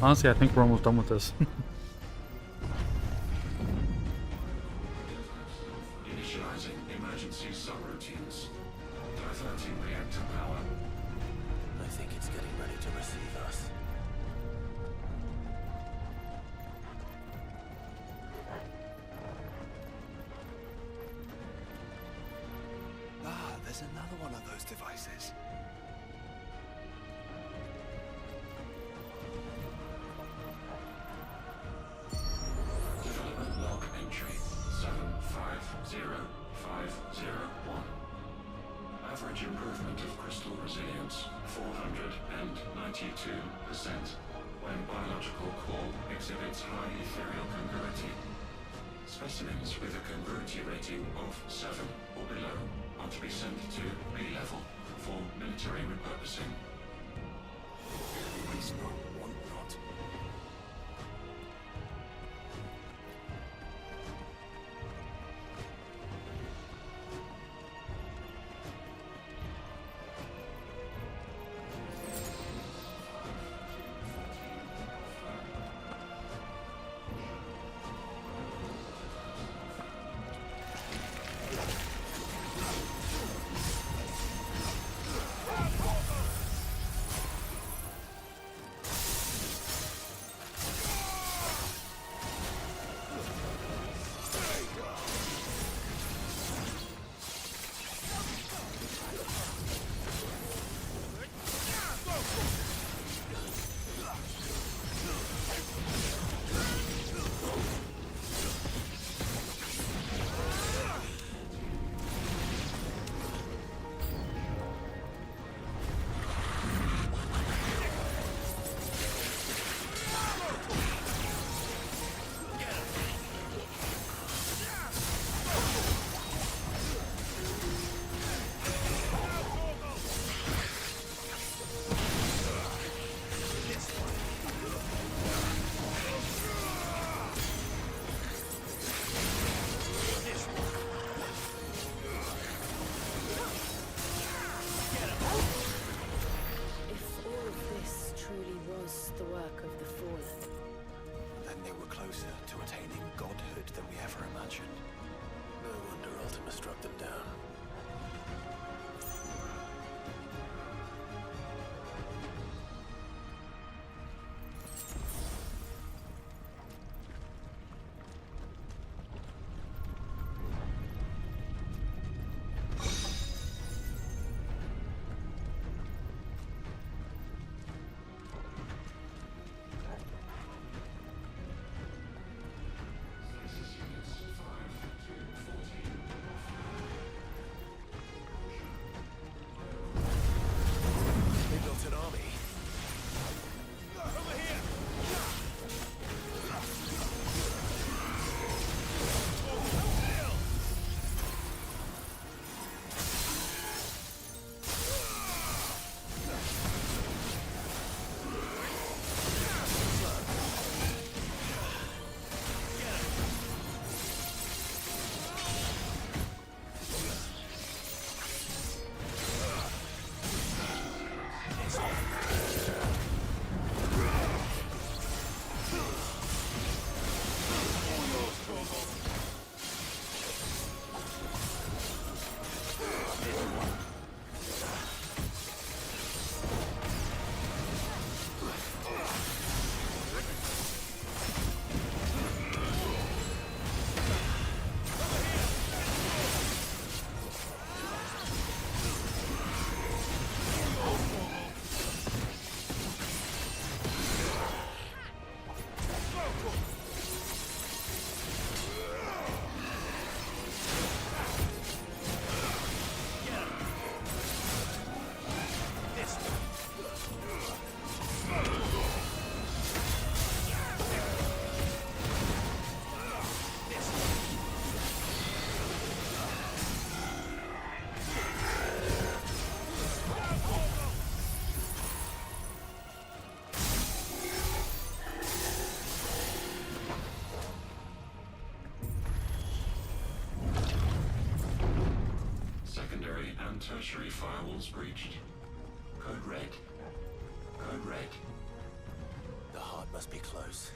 Honestly, I think we're almost done with this. Initializing emergency subroutines. Diverting reactor power. I think it's getting ready to receive us. Ah, there's another one of those devices. Development log entry 750501. Average improvement of crystal resilience 492% when biological core exhibits high ethereal congruity. Specimens with a congruity rating of 7 or below are to be sent to B level for military repurposing. Waste not, want not. If all of this truly was the work of the Fallen, Then they were closer to attaining godhood than we ever imagined. No wonder Ultima struck them down. Stasis units 5 to 14 offline. tertiary firewalls breached. Code red. Code red. The heart must be close.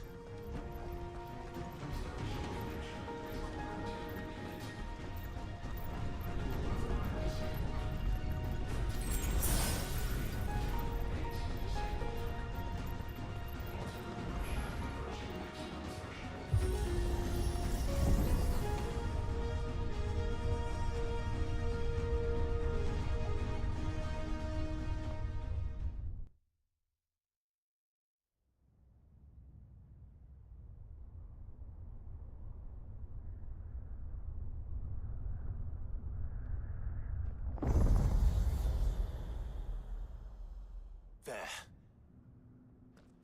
There.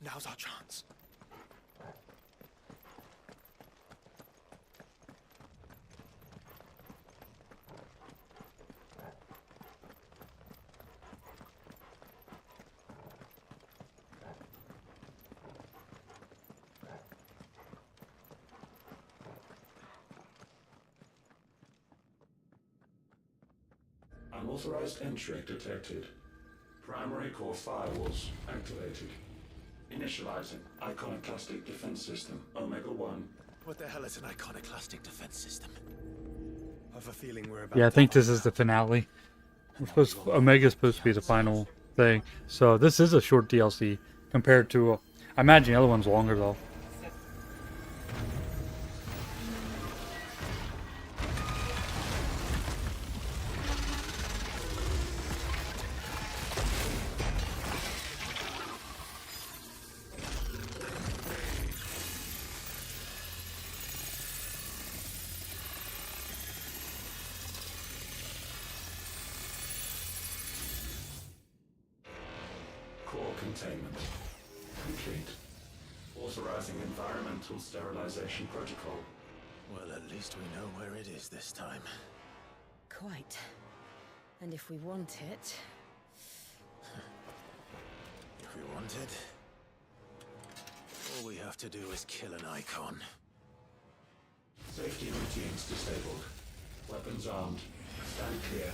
Now's our chance. Unauthorized entry detected. Primary core firewalls activated. Initializing iconoclastic defense system Omega-1. What the hell is an iconoclastic defense system? I've a feeling we're about Yeah, I think this is the finale. Omega's supposed to be the final thing. So this is a short DLC compared to... I imagine the other one's longer though. Core containment complete. Authorizing environmental sterilization protocol. Well, at least we know where it is this time. Quite. And if we want it... If we want it, all we have to do is kill an icon. Safety routines disabled. Weapons armed. Stand clear.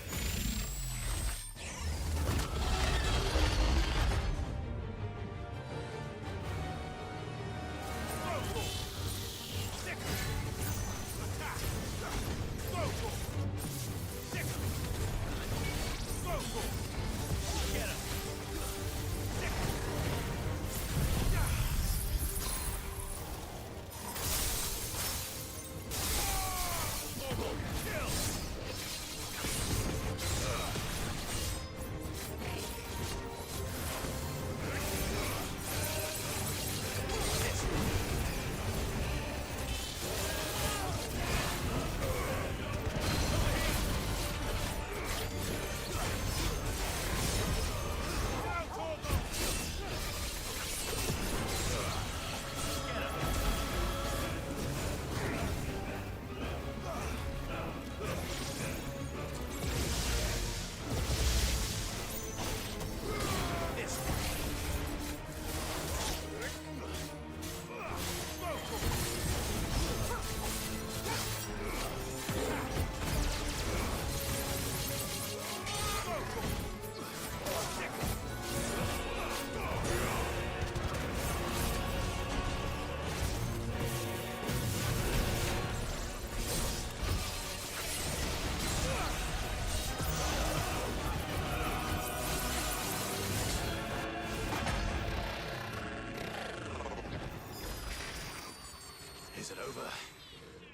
Is it over?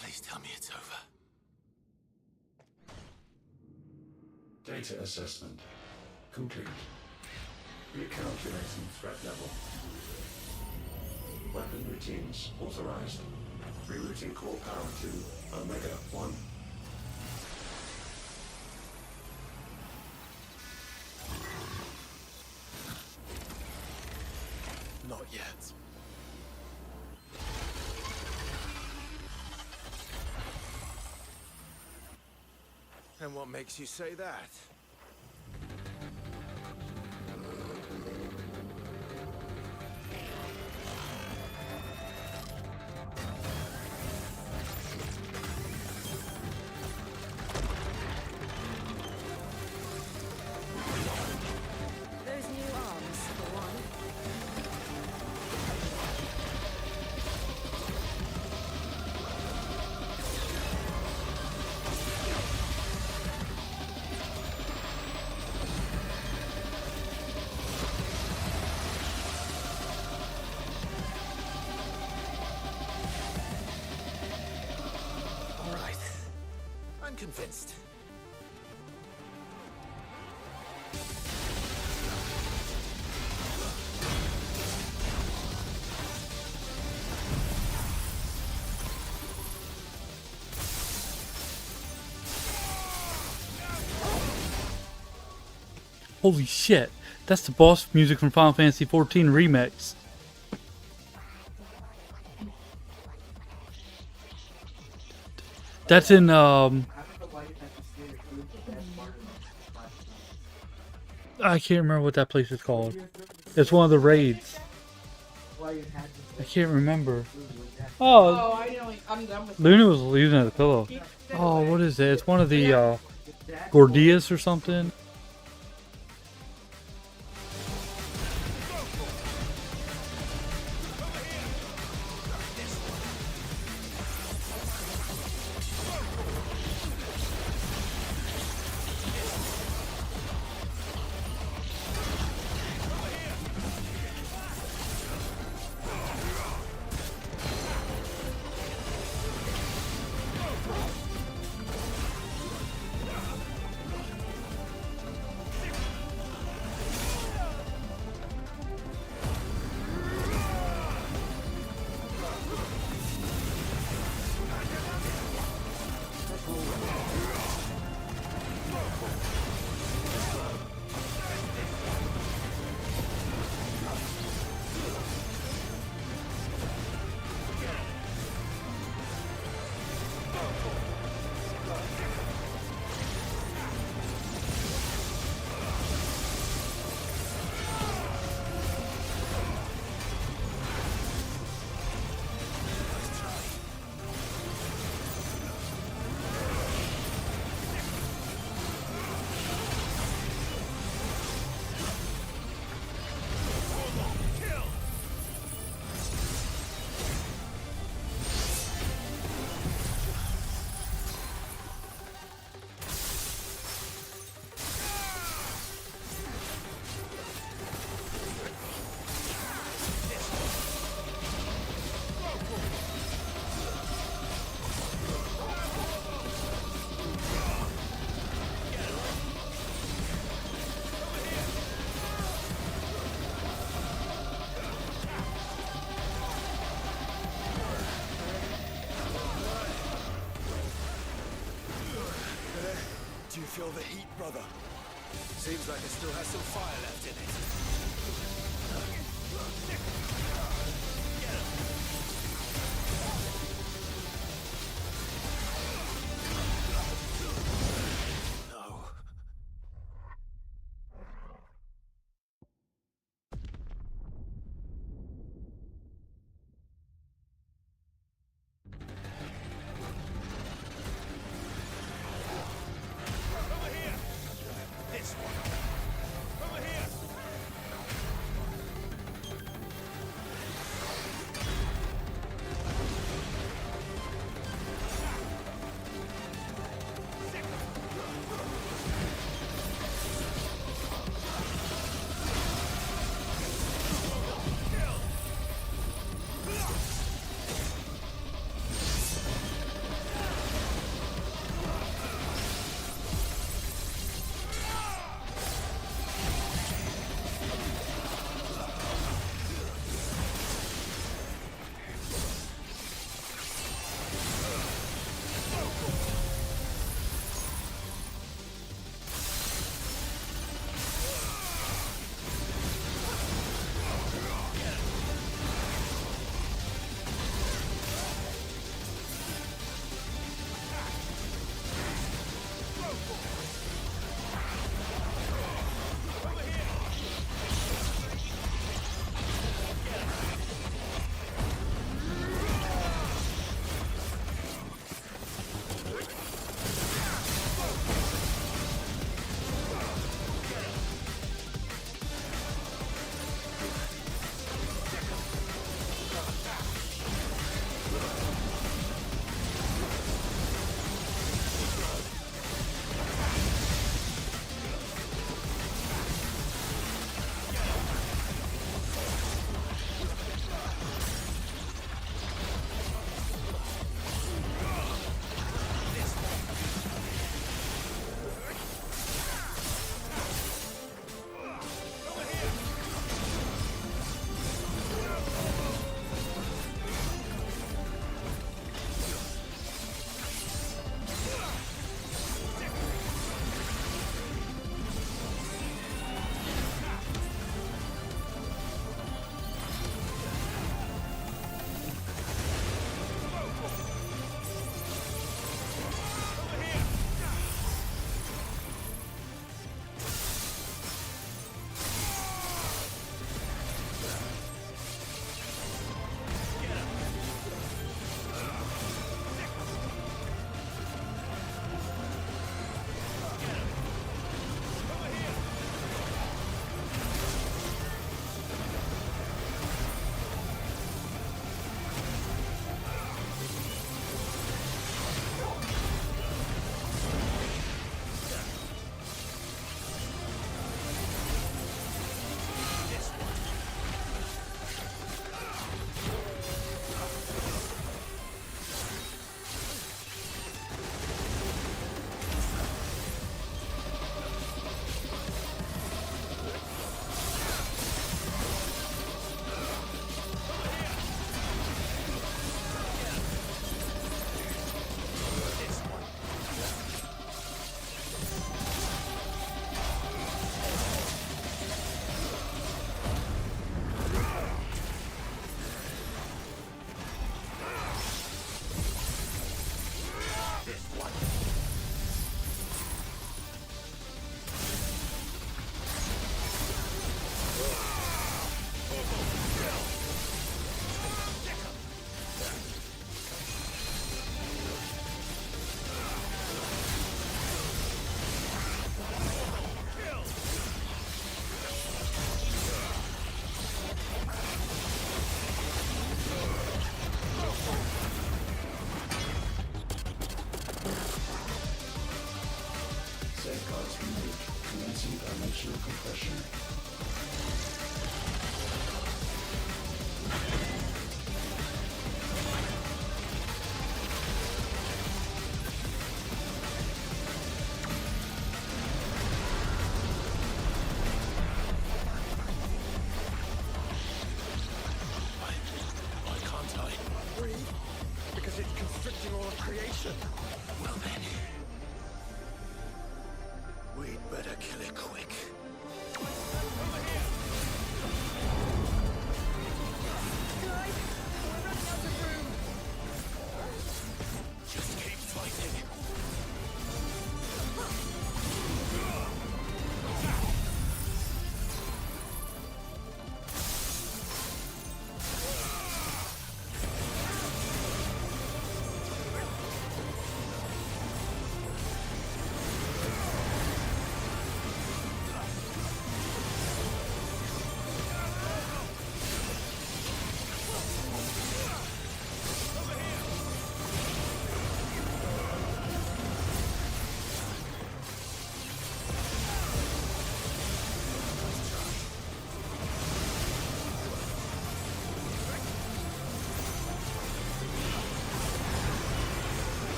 Please tell me it's over. Data assessment complete. Recalculating threat level. Weapon routines authorized. Rerouting core power to Omega-1. Not yet. And what makes you say that? convinced. Holy shit. That's the boss music from Final Fantasy XIV Remix. That's in, I can't remember what that place is called. It's one of the raids. I can't remember. Oh, I know. I'm done with Luna was using it as a pillow. Oh, what is it? It's one of the, Gordias or something. Do you feel the heat, brother? Seems like it still has some fire left in it. No.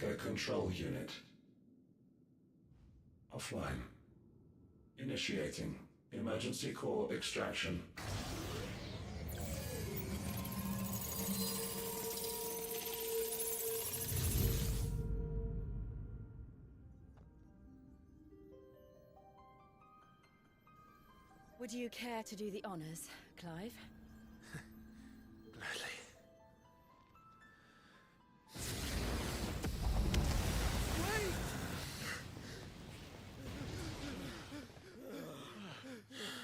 Tracker Control Unit. Offline. Initiating emergency core extraction. Would you care to do the honors, Clive? Gladly.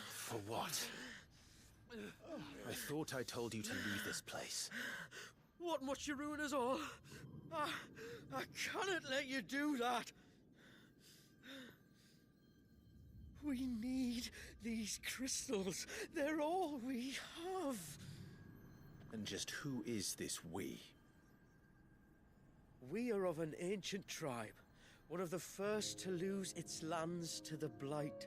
For what? I thought I told you to leave this place. What must you ruin us all? I cannot let you do that. We need these crystals. They're all we have. And just who is this we? We are of an ancient tribe, one of the first to lose its lands to the Blight.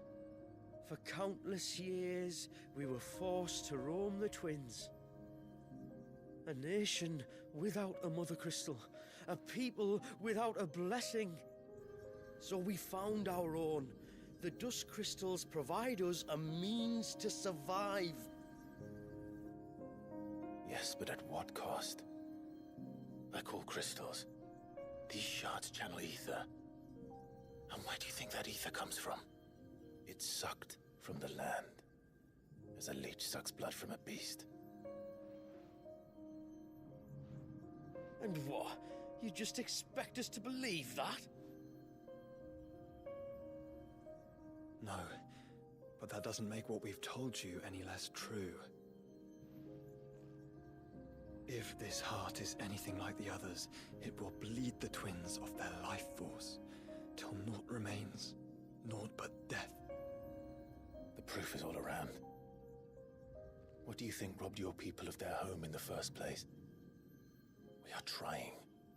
For countless years, we were forced to roam the Twins. A nation without a mother crystal, a people without a blessing. So we found our own. The dust crystals provide us a means to survive. Yes, but at what cost? Like all crystals, these shards channel ether. And where do you think that ether comes from? It's sucked from the land, as a leech sucks blood from a beast. And what? You just expect us to believe that? No, but that doesn't make what we've told you any less true. If this heart is anything like the others, it will bleed the twins of their life force, till naught remains, naught but death. The proof is all around. What do you think robbed your people of their home in the first place? We are trying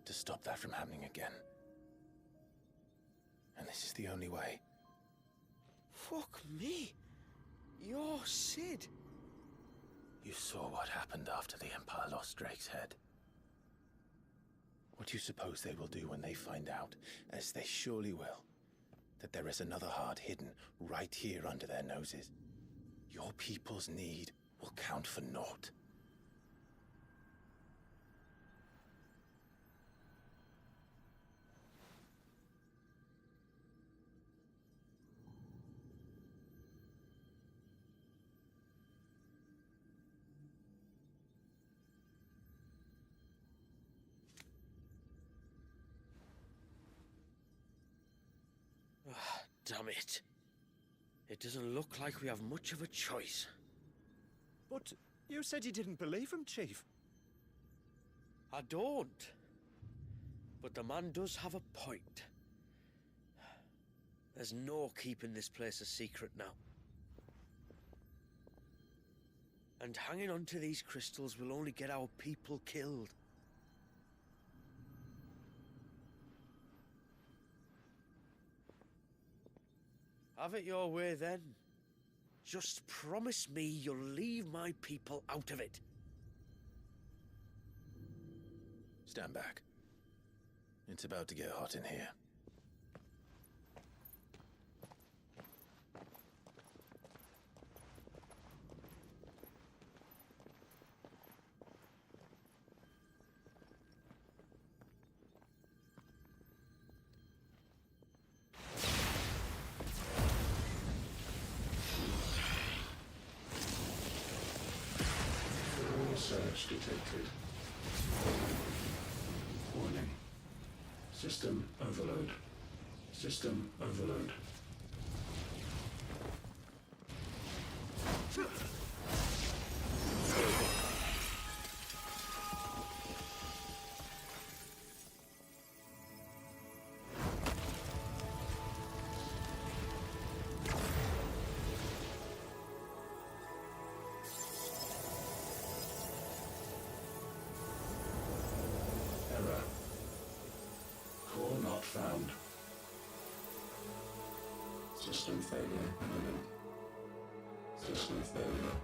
to stop that from happening again. And this is the only way. Fuck me. You're Sid. You saw what happened after the Empire lost Drake's head. What do you suppose they will do when they find out, as they surely will, that there is another heart hidden right here under their noses? Your people's need will count for naught. Damn it. It doesn't look like we have much of a choice. But you said you didn't believe him, Chief. I don't. But the man does have a point. There's no keeping this place a secret now. And hanging on to these crystals will only get our people killed. Have it your way, then. Just promise me you'll leave my people out of it. Stand back. It's about to get hot in here. Surge detected. Warning. System overload. System overload. Error. Core not found. System failure imminent. System failure.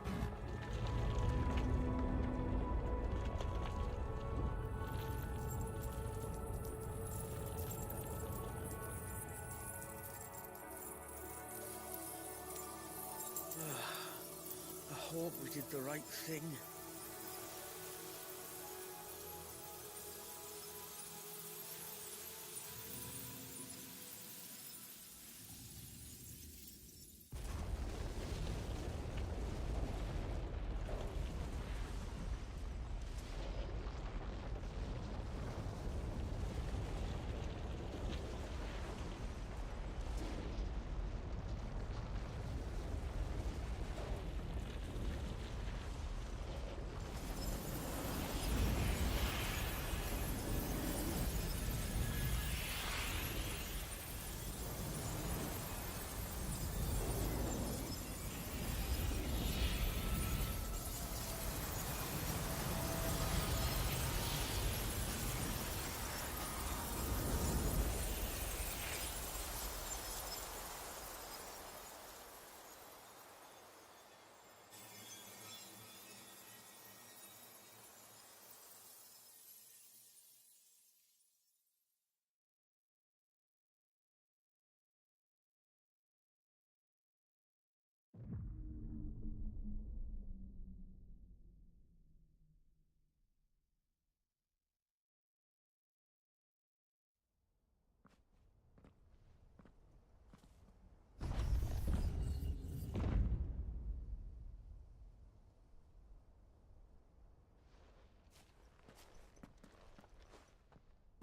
hope we did the right thing.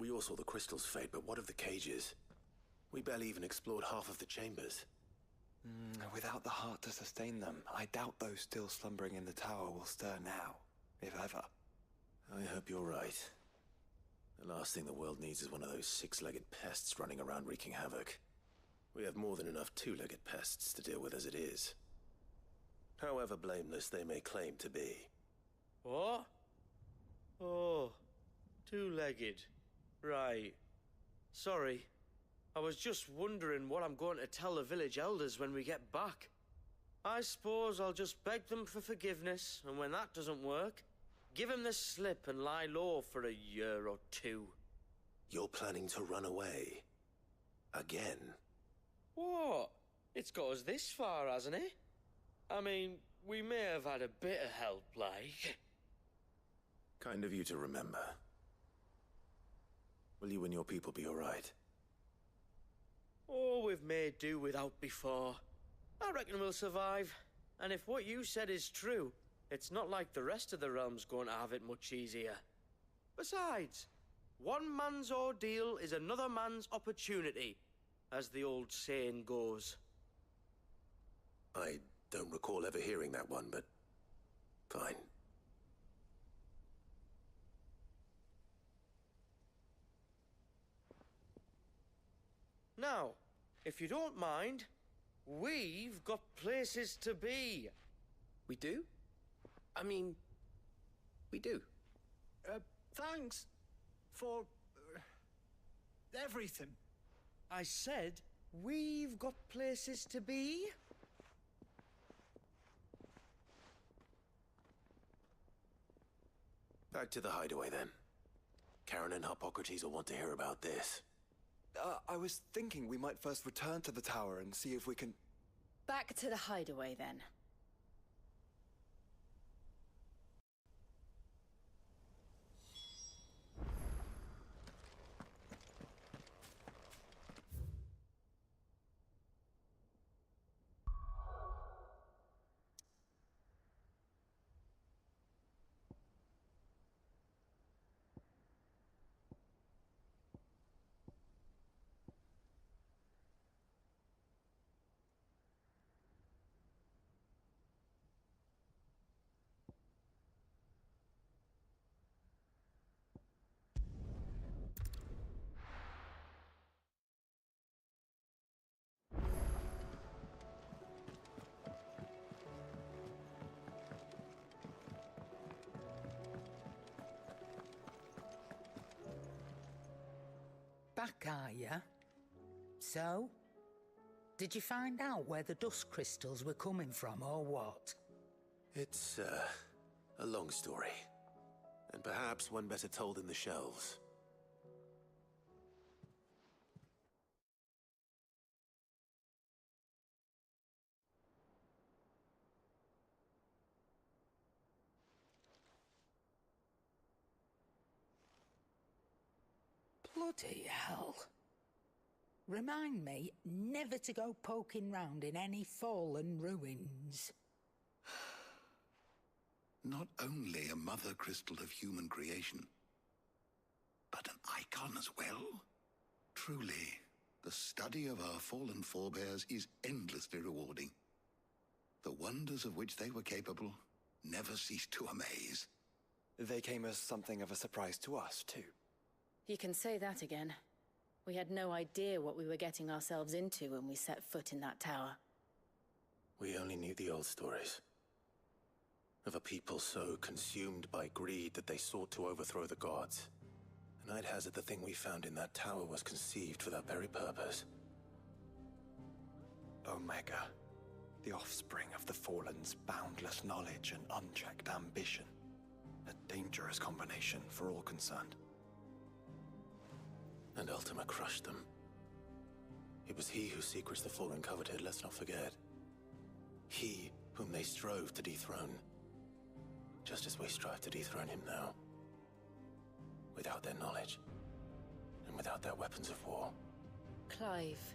We all saw the crystals fade, but what of the cages? We barely even explored half of the chambers. Without the heart to sustain them, I doubt those still slumbering in the tower will stir now, if ever. I hope you're right. The last thing the world needs is one of those six-legged pests running around wreaking havoc. We have more than enough two-legged pests to deal with as it is. However blameless they may claim to be. What? Oh, two-legged. Right. Sorry. I was just wondering what I'm going to tell the village elders when we get back. I suppose I'll just beg them for forgiveness, and when that doesn't work, give them the slip and lie low for a year or two. You're planning to run away? Again? What? It's got us this far, hasn't it? I mean, we may have had a bit of help, like. Kind of you to remember. Will you and your people be alright? Oh, we've made do without before. I reckon we'll survive. And if what you said is true, it's not like the rest of the realm's going to have it much easier. Besides, one man's ordeal is another man's opportunity, as the old saying goes. I don't recall ever hearing that one, but fine. Now, if you don't mind, we've got places to be. We do? I mean, we do. Thanks for everything. I said, we've got places to be. Back to the hideaway, then. Karen and Hippocrates will want to hear about this. I was thinking we might first return to the tower and see if we can... Back to the hideaway, then. Back, are ya? So? Did you find out where the dust crystals were coming from, or what? It's, a long story. And perhaps one better told in the shelves. Bloody hell. Remind me never to go poking round in any fallen ruins. Not only a mother crystal of human creation, but an icon as well. Truly, the study of our fallen forebears is endlessly rewarding. The wonders of which they were capable never cease to amaze. They came as something of a surprise to us, too. You can say that again. We had no idea what we were getting ourselves into when we set foot in that tower. We only knew the old stories. Of a people so consumed by greed that they sought to overthrow the gods. And I'd hazard the thing we found in that tower was conceived for that very purpose. Omega, the offspring of the Fallen's boundless knowledge and unchecked ambition. A dangerous combination for all concerned. And Ultima crushed them. It was he whose secrets the Fallen coveted, let's not forget. He whom they strove to dethrone. Just as we strive to dethrone him now. Without their knowledge. And without their weapons of war. Clive.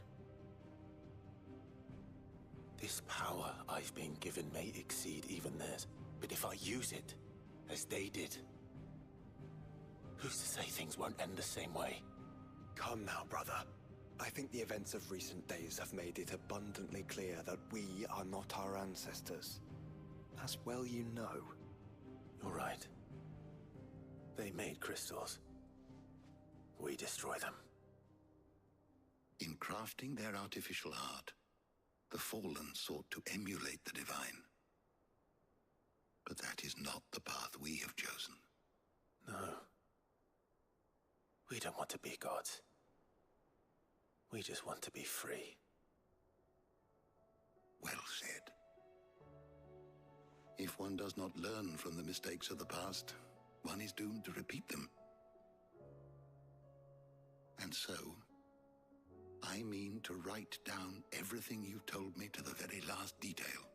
This power I've been given may exceed even theirs. But if I use it, as they did, who's to say things won't end the same way? Come now, brother. I think the events of recent days have made it abundantly clear that we are not our ancestors. As well you know. You're right. They made crystals. We destroy them. In crafting their artificial art, the Fallen sought to emulate the divine. But that is not the path we have chosen. No. We don't want to be gods. We just want to be free. Well said. If one does not learn from the mistakes of the past, one is doomed to repeat them. And so, I mean to write down everything you've told me to the very last detail,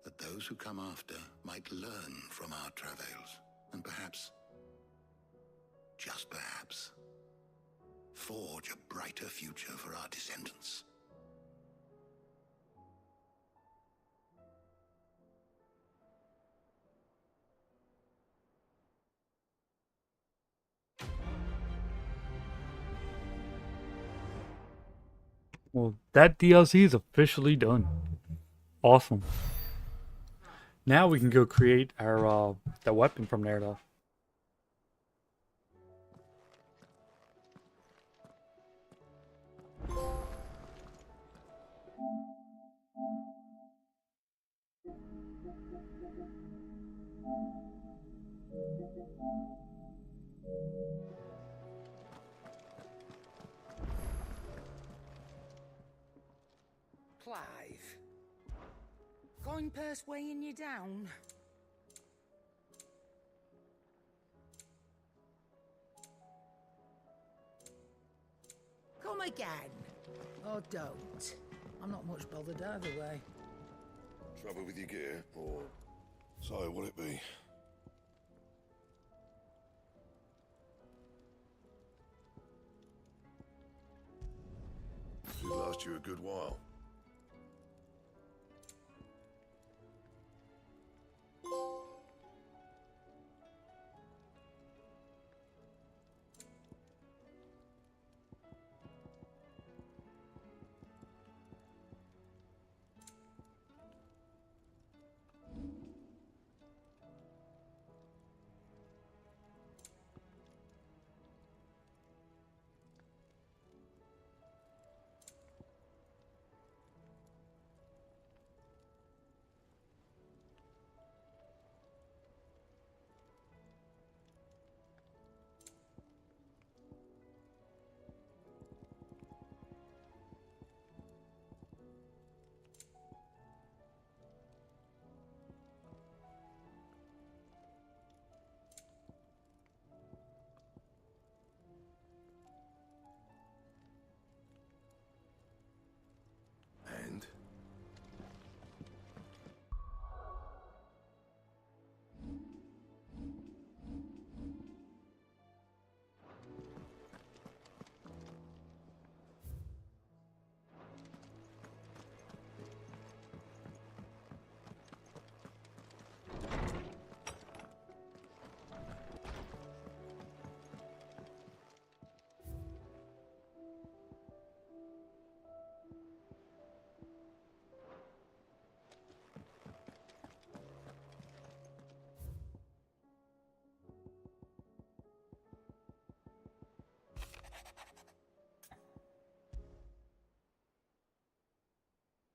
that those who come after might learn from our travails, and perhaps, just perhaps, forge a brighter future for our descendants. Well, that DLC is officially done. Awesome. Now we can go create our the weapon from there though. Clive. Going purse weighing you down? Come again. Or don't. I'm not much bothered either way. Trouble with your gear, or so will it be? Should last you a good while.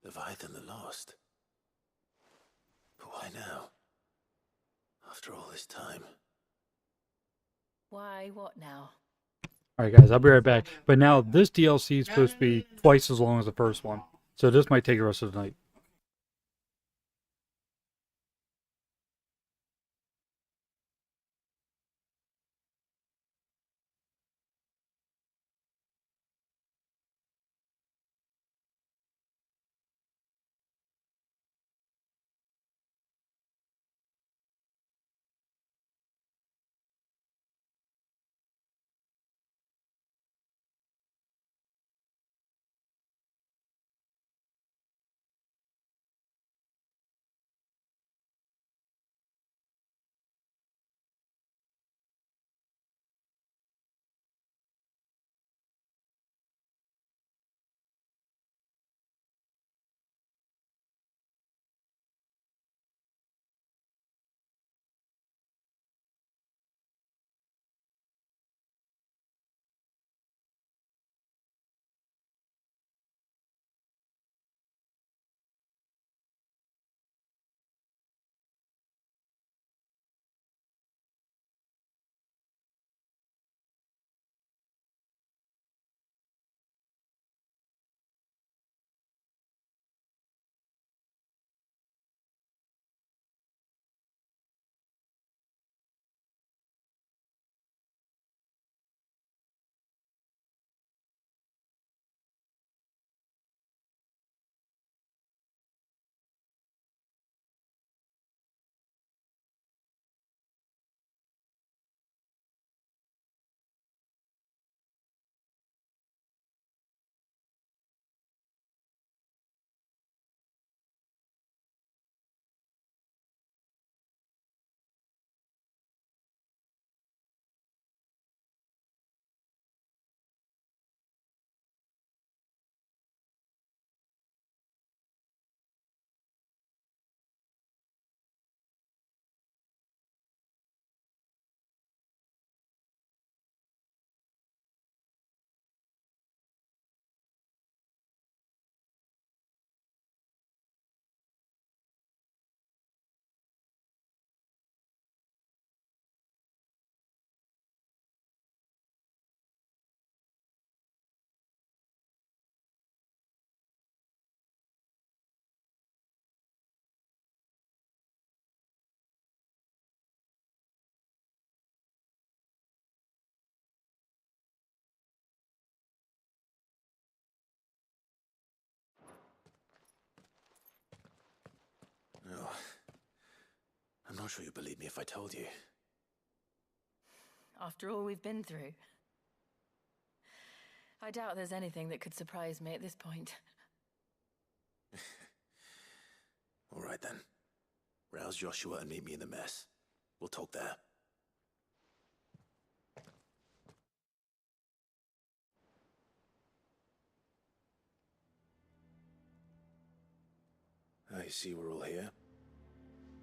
Leviathan the Lost. But why now? After all this time. Why, what now? Alright guys, I'll be right back. But now this DLC is supposed to be twice as long as the first one. So this might take the rest of the night. No. I'm not sure you believe me if I told you. After all we've been through. I doubt there's anything that could surprise me at this point. All right then. Rouse Joshua and meet me in the mess. We'll talk there. I see we're all here.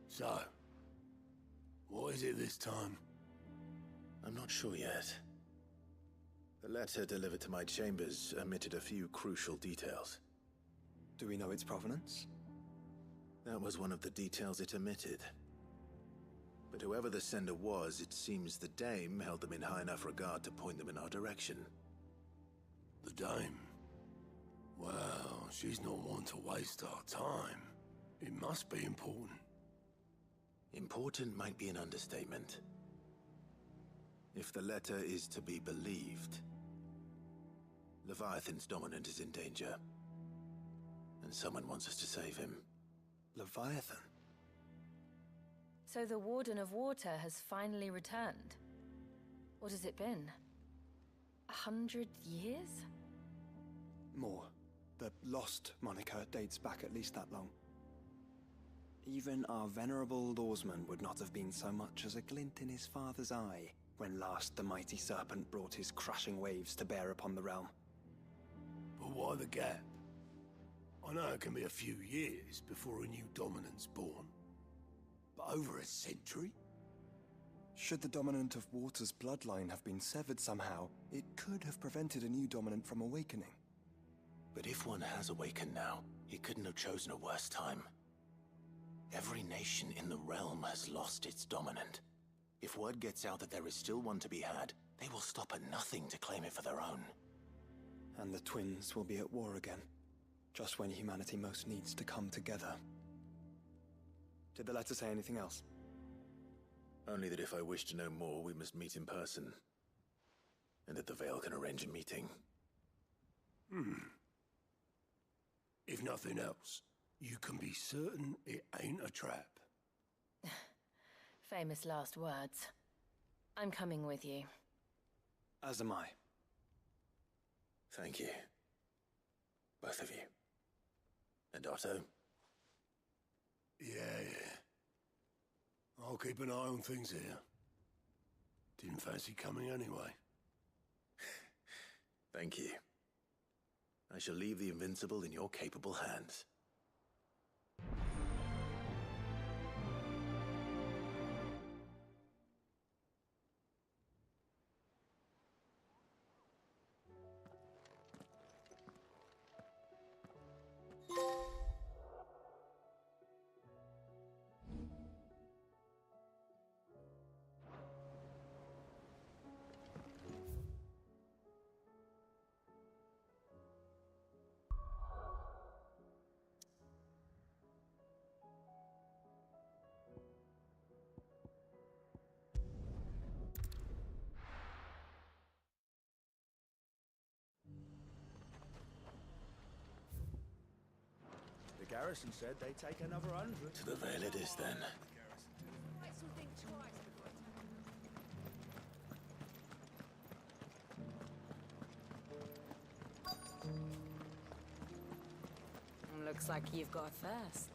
So, what is it this time? I'm not sure yet. The letter delivered to my chambers omitted a few crucial details. Do we know its provenance? That was one of the details it omitted. But whoever the sender was, it seems the dame held them in high enough regard to point them in our direction. The dame? Well, she's not one to waste our time. It must be important. Important might be an understatement. If the letter is to be believed, Leviathan's dominant is in danger. And someone wants us to save him. Leviathan? So the Warden of Water has finally returned. What has it been? 100 years? More. The Lost moniker dates back at least that long. Even our venerable lawsman would not have been so much as a glint in his father's eye when last the mighty serpent brought his crushing waves to bear upon the realm. But why the gap? I know it can be a few years before a new dominant's born. But over a century? Should the dominant of Water's bloodline have been severed somehow, it could have prevented a new dominant from awakening. But if one has awakened now, he couldn't have chosen a worse time. Every nation in the realm has lost its dominant. If word gets out that there is still one to be had, they will stop at nothing to claim it for their own. And the twins will be at war again, just when humanity most needs to come together. Did the letter say anything else? Only that if I wish to know more, we must meet in person. And that the Vale can arrange a meeting. If nothing else, you can be certain it ain't a trap. Famous last words. I'm coming with you. As am I. Thank you. Both of you. And Otto? Yeah. I'll keep an eye on things here. Didn't fancy coming anyway. Thank you. I shall leave the Invincible in your capable hands. The garrison said they'd take another 100. To the Vale it is, then. Looks like you've got a thirst.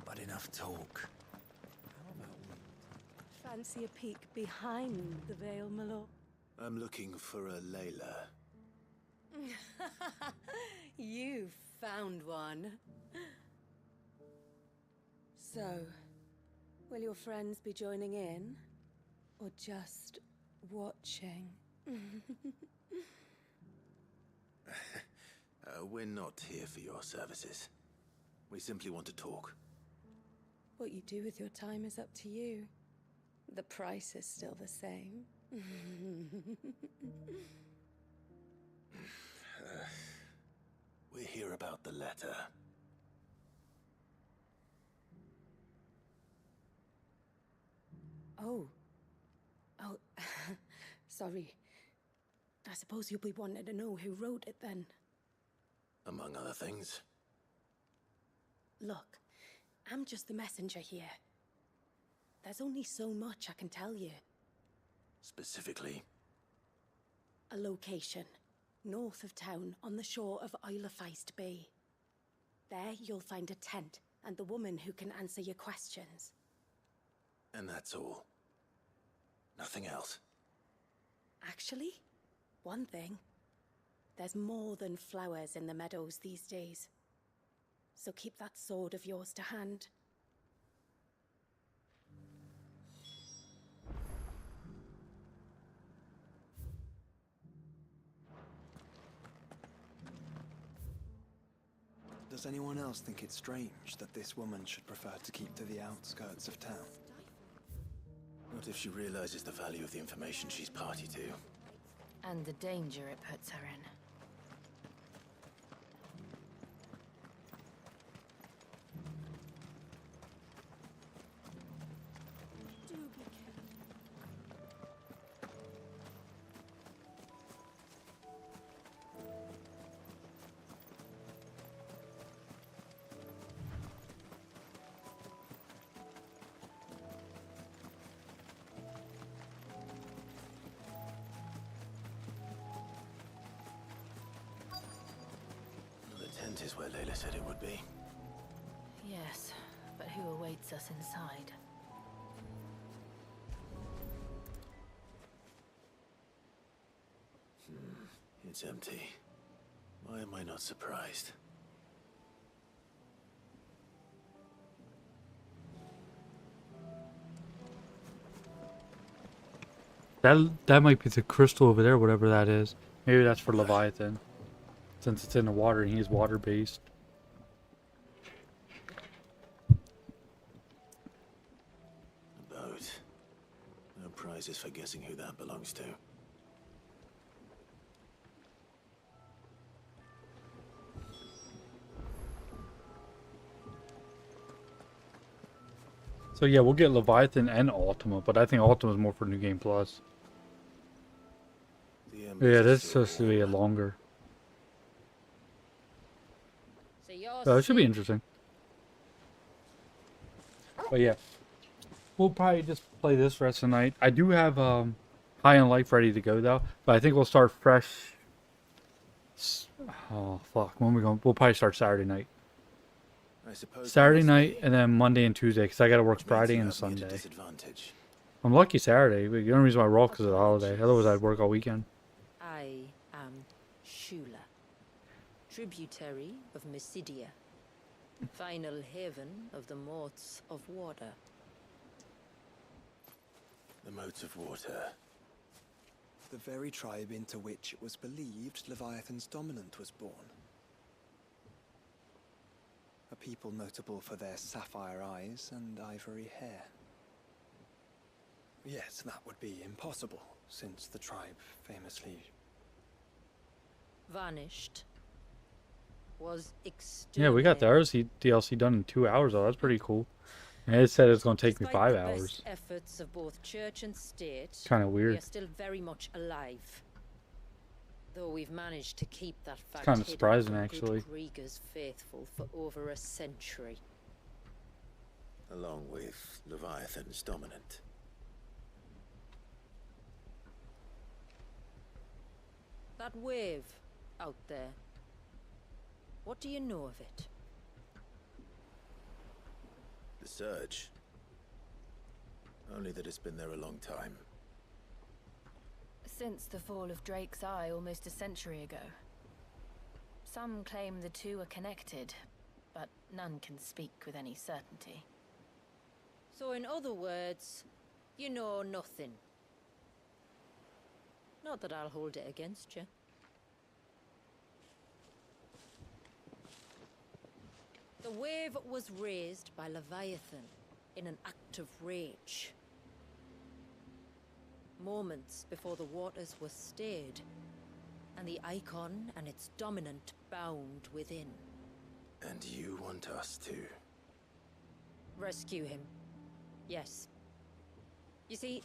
But enough talk. Fancy a peek behind the veil, my lord? I'm looking for a Layla. You found one. So, will your friends be joining in? Or just watching? We're not here for your services. We simply want to talk. What you do with your time is up to you. The price is still the same. We're here about the letter. Oh. Sorry. I suppose you'll be wanting to know who wrote it then. Among other things. Look, I'm just the messenger here. There's only so much I can tell you. Specifically? A location, north of town, on the shore of Isle of Feist Bay. There you'll find a tent, and the woman who can answer your questions. And that's all? Nothing else? Actually, one thing. There's more than flowers in the meadows these days. So keep that sword of yours to hand. Does anyone else think it's strange that this woman should prefer to keep to the outskirts of town? What if she realizes the value of the information she's party to? And the danger it puts her in. Do be careful. The tent is where Layla said it would be. Yes, but who awaits us inside? It's empty. Why am I not surprised? That might be the crystal over there, whatever that is. Maybe that's for Leviathan. Since it's in the water and he's water based. A boat. No prizes for guessing who that belongs to. So yeah, we'll get Leviathan and Ultima, but I think Ultima is more for New Game Plus. Yeah, this is supposed to be a longer. So it should be interesting. But yeah, we'll probably just play this rest of the night. I do have High on Life ready to go though, but I think we'll start fresh. Oh fuck, when we going? We'll probably start Saturday night. Saturday night and then Monday and Tuesday because I got to work Friday and Sunday. I'm lucky Saturday. But the only reason why we're off because of the holiday. Otherwise, I'd work all weekend. I am Shula, tributary of Mysidia, final haven of the Moats of Water. The Moats of Water. The very tribe into which it was believed Leviathan's dominant was born. A people notable for their sapphire eyes and ivory hair. Yet that would be impossible, since the tribe famously vanished. Was exterminated. Yeah, we got the RC DLC done in 2 hours though. That's pretty cool. And it said it's going to take me 5 hours. Despite the best efforts of both church and state, kind of weird. We are still very much alive. Though we've managed to keep that fact kind of surprising, hidden actually. from Krieger's faithful for over a century. Along with Leviathan's dominant. That wave out there. What do you know of it? The surge. Only that it's been there a long time. Since the fall of Drake's Eye almost a century ago. Some claim the two are connected, but none can speak with any certainty. So in other words, you know nothing. Not that I'll hold it against you. The wave was raised by Leviathan in an act of rage. Moments before the waters were stayed, and the icon and its dominant bound within. And you want us to rescue him? Yes. You see,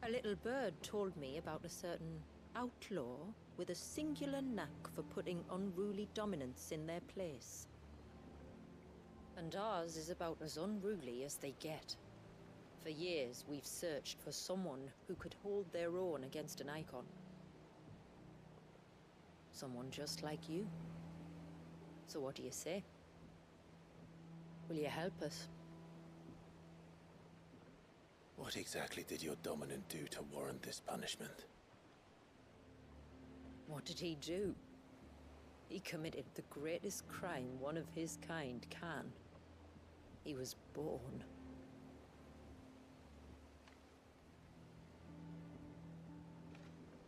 a little bird told me about a certain outlaw with a singular knack for putting unruly dominants in their place. And ours is about as unruly as they get. For years, we've searched for someone who could hold their own against an icon. Someone just like you. So what do you say? Will you help us? What exactly did your dominant do to warrant this punishment? What did he do? He committed the greatest crime one of his kind can. He was born.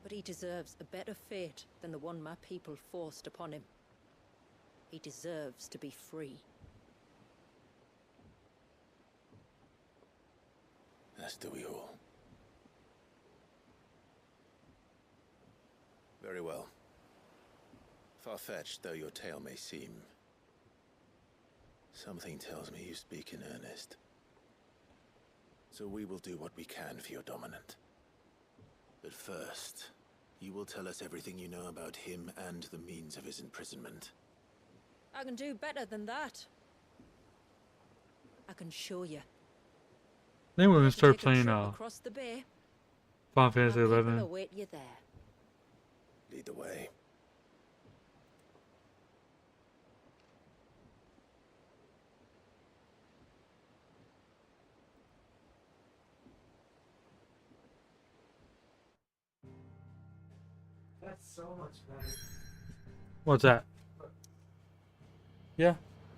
But he deserves a better fate than the one my people forced upon him. He deserves to be free. As do we all. Very well. Far-fetched though your tale may seem, something tells me you speak in earnest. So we will do what we can for your dominant. But first, you will tell us everything you know about him and the means of his imprisonment. I can do better than that. I can show you. I think we're gonna start Take a playing trip across the bay. Final Fantasy My people 11. await you there. Lead the way. That's so much better. What's that? Yeah,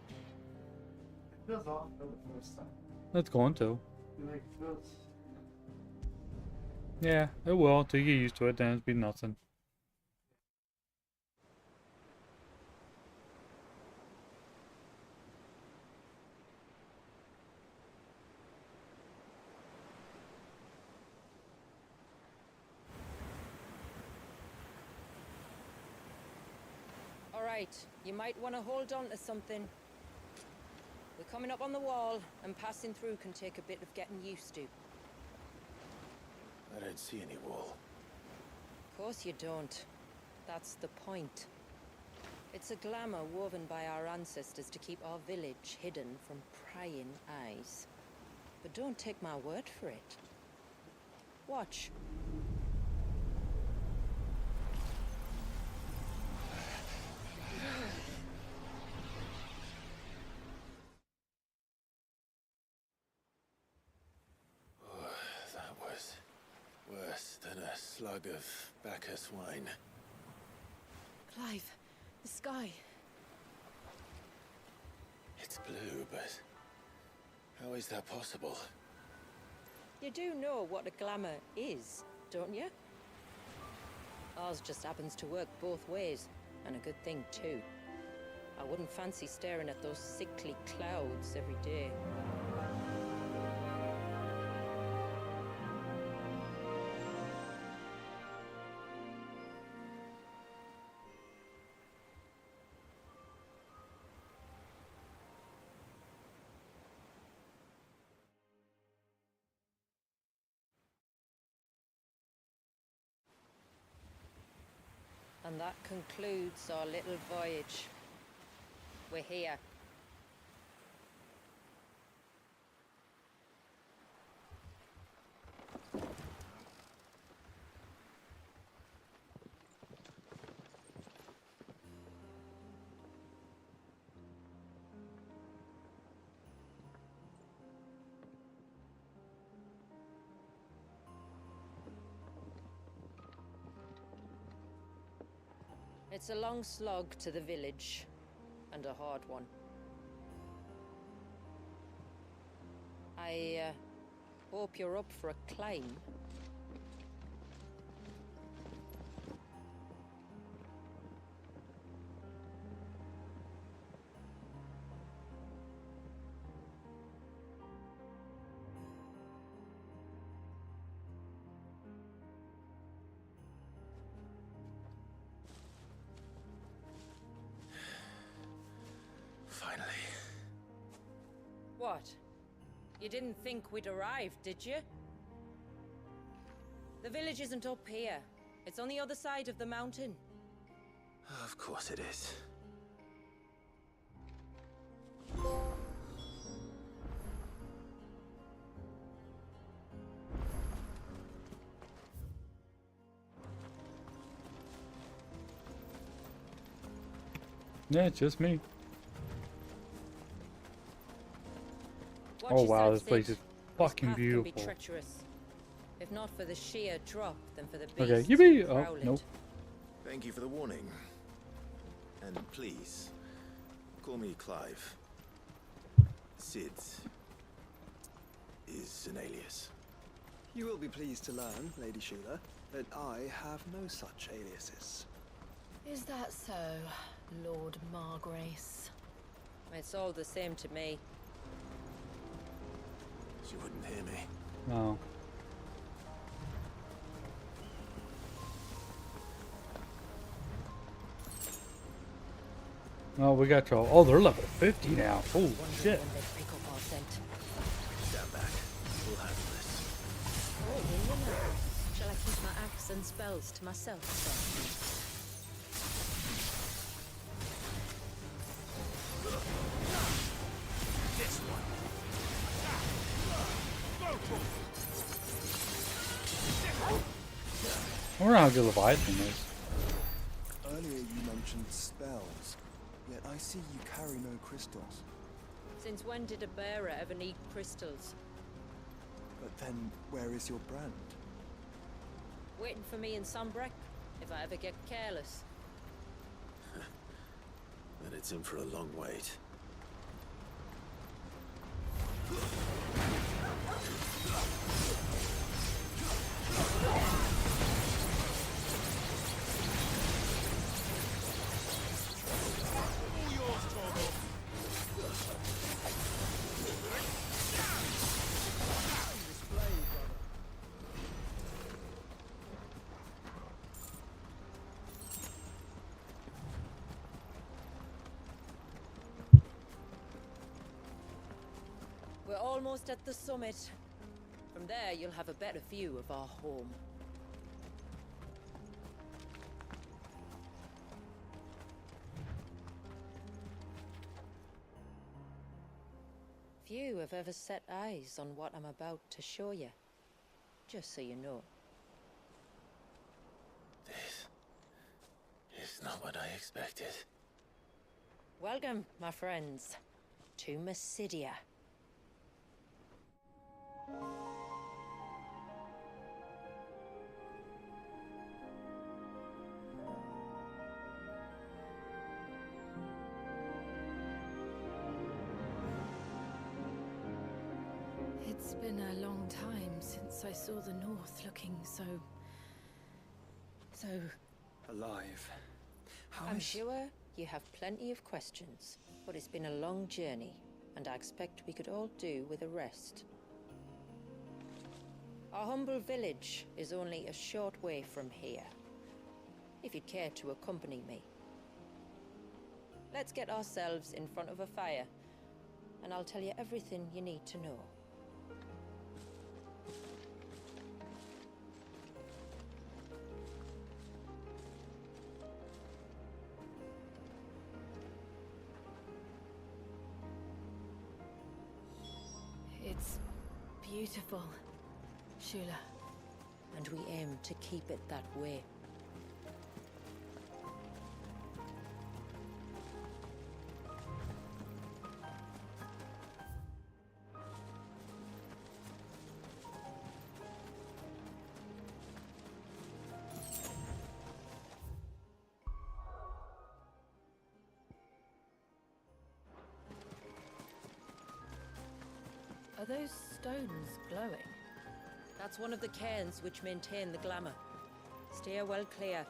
It feels off for the first time. it's going to. Like, feels... Yeah, it will until you get used to it. Then it'll be nothing. right. You might want to hold on to something. We're coming up on the wall, and passing through can take a bit of getting used to. I don't see any wall. Of course you don't. That's the point. It's a glamour woven by our ancestors to keep our village hidden from prying eyes. But don't take my word for it. Watch. That was worse than a slug of Bacchus wine. Clive, the sky. It's blue, but how is that possible? You do know what a glamour is, don't you? Ours just happens to work both ways, and a good thing too. I wouldn't fancy staring at those sickly clouds every day. And that concludes our little voyage. We're here. It's a long slog to the village, and a hard one. I hope you're up for a climb. Finally. What? You didn't think we'd arrived, did you? The village isn't up here. It's on the other side of the mountain. Of course it is. Yeah, it's just me. Watch Oh wow, yourself, this place Sid. is fucking Path can beautiful. be treacherous. If not for the sheer drop, then for the Okay, beast yippee! Oh, prowling. nope. Thank you for the warning. And please, call me Clive. Sid is an alias. You will be pleased to learn, Lady Shula, that I have no such aliases. Is that so, Lord Margrace? It's all the same to me. She wouldn't hear me. No. Oh, we got y'all. Oh, they're level 50 now. Holy shit. When they pick up our scent. Stand back. We'll handle this. Oh, will you now? Shall I keep my axe and spells to myself, then? This one. I wonder how good Leviathan is. Earlier you mentioned spells, yet I see you carry no crystals. Since when did a bearer ever need crystals? But then, where is your brand? Waiting for me in Sunbreck, if I ever get careless. Then it's in for a long wait. We're almost at the summit. From there, you'll have a better view of our home. Few have ever set eyes on what I'm about to show you. Just so you know. This is not what I expected. Welcome, my friends, to Mysidia. It's been a long time since I saw the North looking so Alive. I'm sure you have plenty of questions, but it's been a long journey, and I expect we could all do with a rest. Our humble village is only a short way from here, if you'd care to accompany me. Let's get ourselves in front of a fire, and I'll tell you everything you need to know. It's beautiful, Shula. And we aim to keep it that way. Are those stones glowing? That's one of the cairns which maintain the glamour. Steer well clear.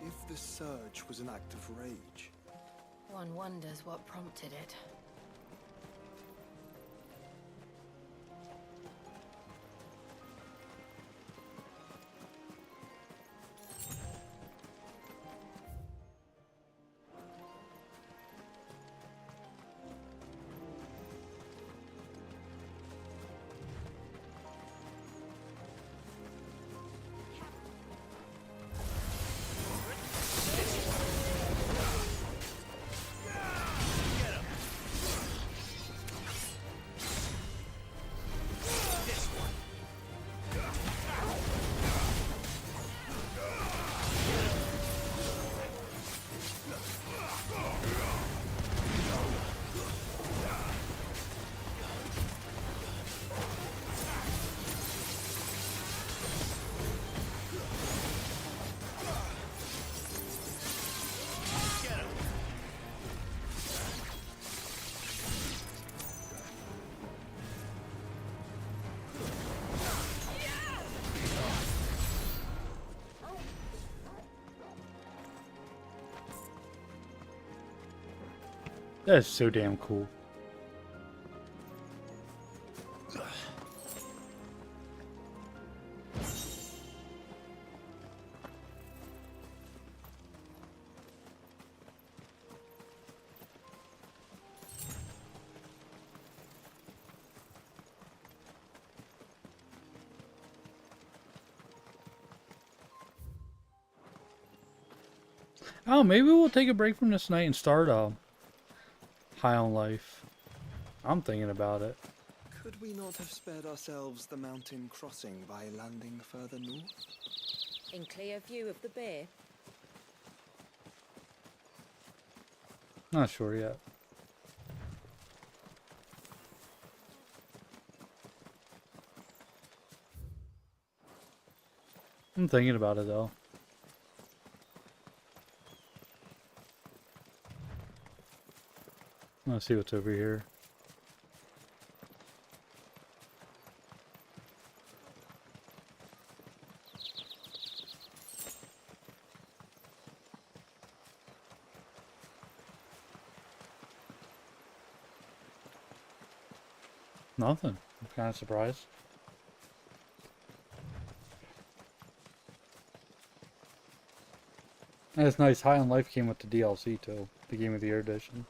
If the surge was an act of rage, One wonders what prompted it. That is so damn cool. Oh, maybe we'll take a break from this night and start High on Life. I'm thinking about it. could we not have spared ourselves the mountain crossing by landing further north? In clear view of the bay. Not sure yet. I'm thinking about it though. Let's see what's over here. Nothing. I'm kind of surprised. And it's nice. High on Life came with the DLC too. The Game of the Year edition.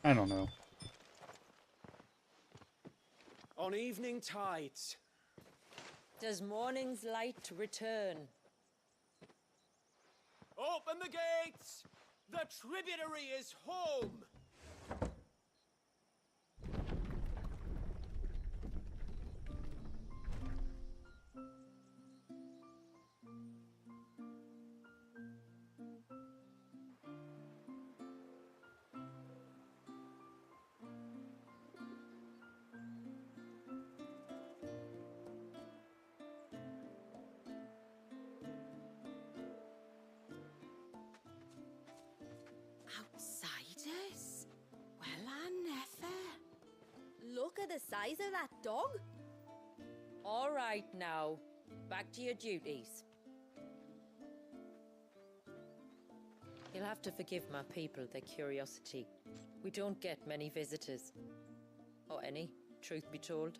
I don't know. On evening tides. Does morning's light return? Open the gates! The tributary is home! Outsiders? Well, I never. Look at the size of that dog. All right now, back to your duties. You'll have to forgive my people their curiosity. We don't get many visitors. Or any, truth be told.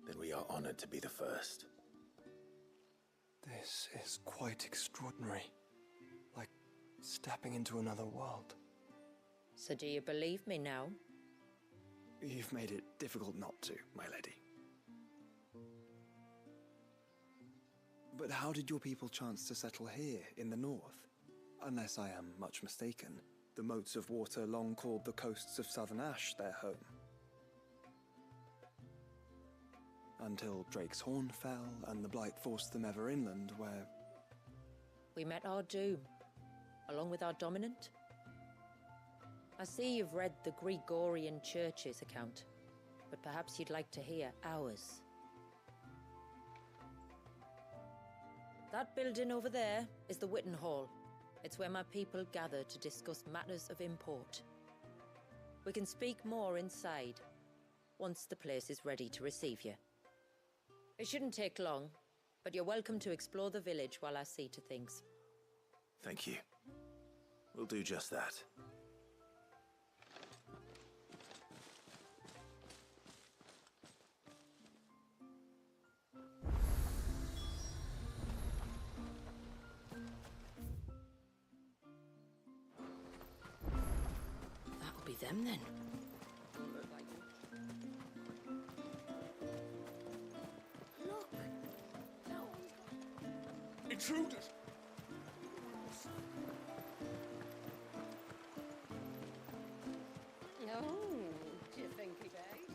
Then we are honored to be the first. This is quite extraordinary. Like stepping into another world. So do you believe me now? You've made it difficult not to, my lady. But how did your people chance to settle here in the north? Unless I am much mistaken, the moats of water long called the coasts of southern Ash their home. Until Drake's Horn fell and the Blight forced them ever inland, where... We met our doom, along with our dominant. I see you've read the Gregorian Church's account, but perhaps you'd like to hear ours. That building over there is the Witten Hall. It's where my people gather to discuss matters of import. We can speak more inside, once the place is ready to receive you. It shouldn't take long, but you're welcome to explore the village while I see to things. Thank you. We'll do just that. That'll be them then. Intruders! Oh, do you think he may?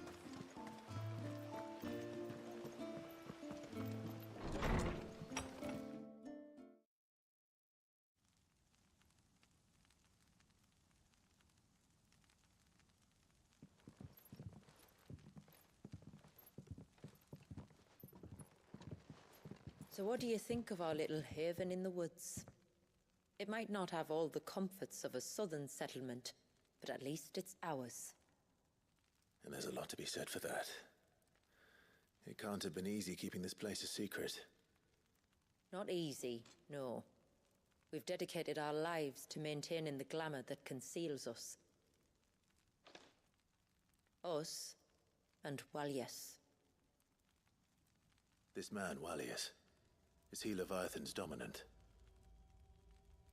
So what do you think of our little haven in the woods? It might not have all the comforts of a southern settlement, but at least it's ours. And there's a lot to be said for that. It can't have been easy keeping this place a secret. Not easy, no. We've dedicated our lives to maintaining the glamour that conceals us. Us and Walyas. This man, Walyas, is he Leviathan's dominant?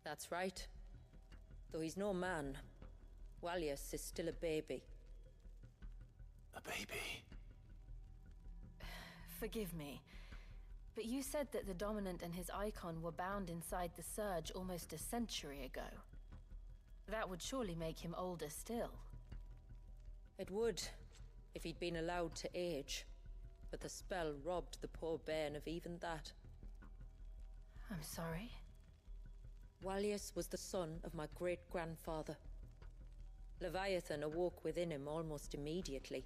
That's right. Though he's no man, Walyas is still a baby. A baby? Forgive me, but you said that the Dominant and his icon were bound inside the Surge almost a century ago. That would surely make him older still. It would, if he'd been allowed to age. But the spell robbed the poor bairn of even that. I'm sorry. Walyas was the son of my great-grandfather. Leviathan awoke within him almost immediately.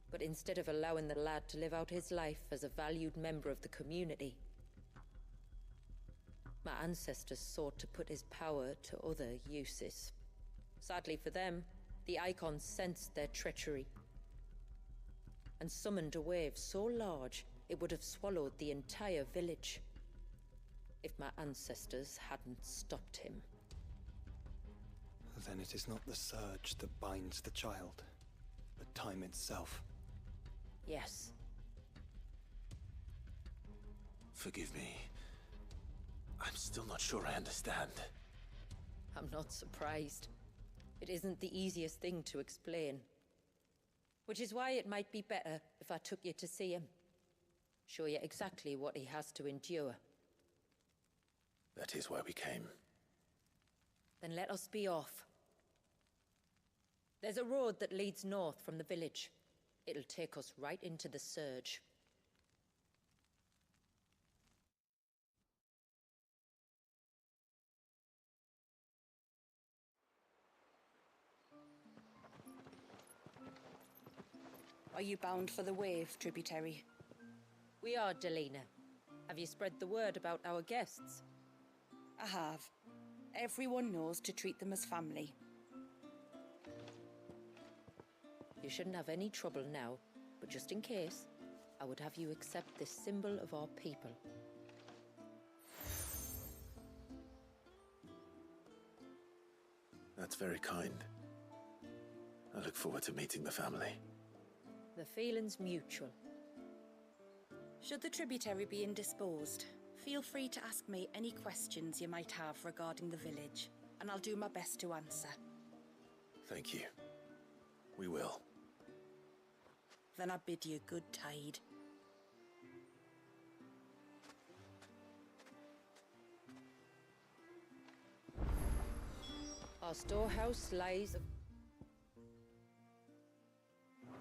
But instead of allowing the lad to live out his life as a valued member of the community, My ancestors sought to put his power to other uses. Sadly for them, the Icons sensed their treachery and summoned a wave so large it would have swallowed the entire village if my ancestors hadn't stopped him. Then it is not the surge that binds the child, but time itself. Yes. Forgive me. I'm still not sure I understand. I'm not surprised. It isn't the easiest thing to explain. Which is why it might be better if I took you to see him. Show you exactly what he has to endure. That is why we came. Then let us be off. There's a road that leads north from the village. It'll take us right into the surge. Are you bound for the wave, tributary? We are, Delina. Have you spread the word about our guests? I have. Everyone knows to treat them as family. You shouldn't have any trouble now, but just in case, I would have you accept this symbol of our people. That's very kind. I look forward to meeting the family. The feeling's mutual. Should the tributary be indisposed, feel free to ask me any questions you might have regarding the village, and I'll do my best to answer. Thank you. We will. Then I bid you good tide. Our storehouse lies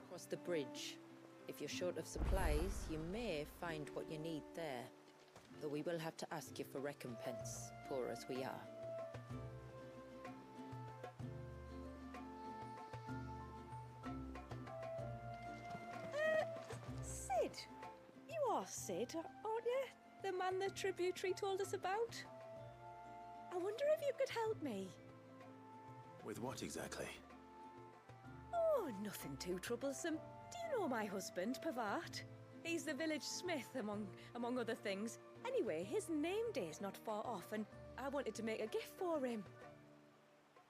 across the bridge. If you're short of supplies, you may find what you need there. Though we will have to ask you for recompense, poor as we are. Sid! You are Sid, aren't you? The man the tributary told us about? I wonder if you could help me. With what exactly? Oh, nothing too troublesome. Do you know my husband, Pavat? He's the village smith, among other things. Anyway, his name day's not far off, and I wanted to make a gift for him.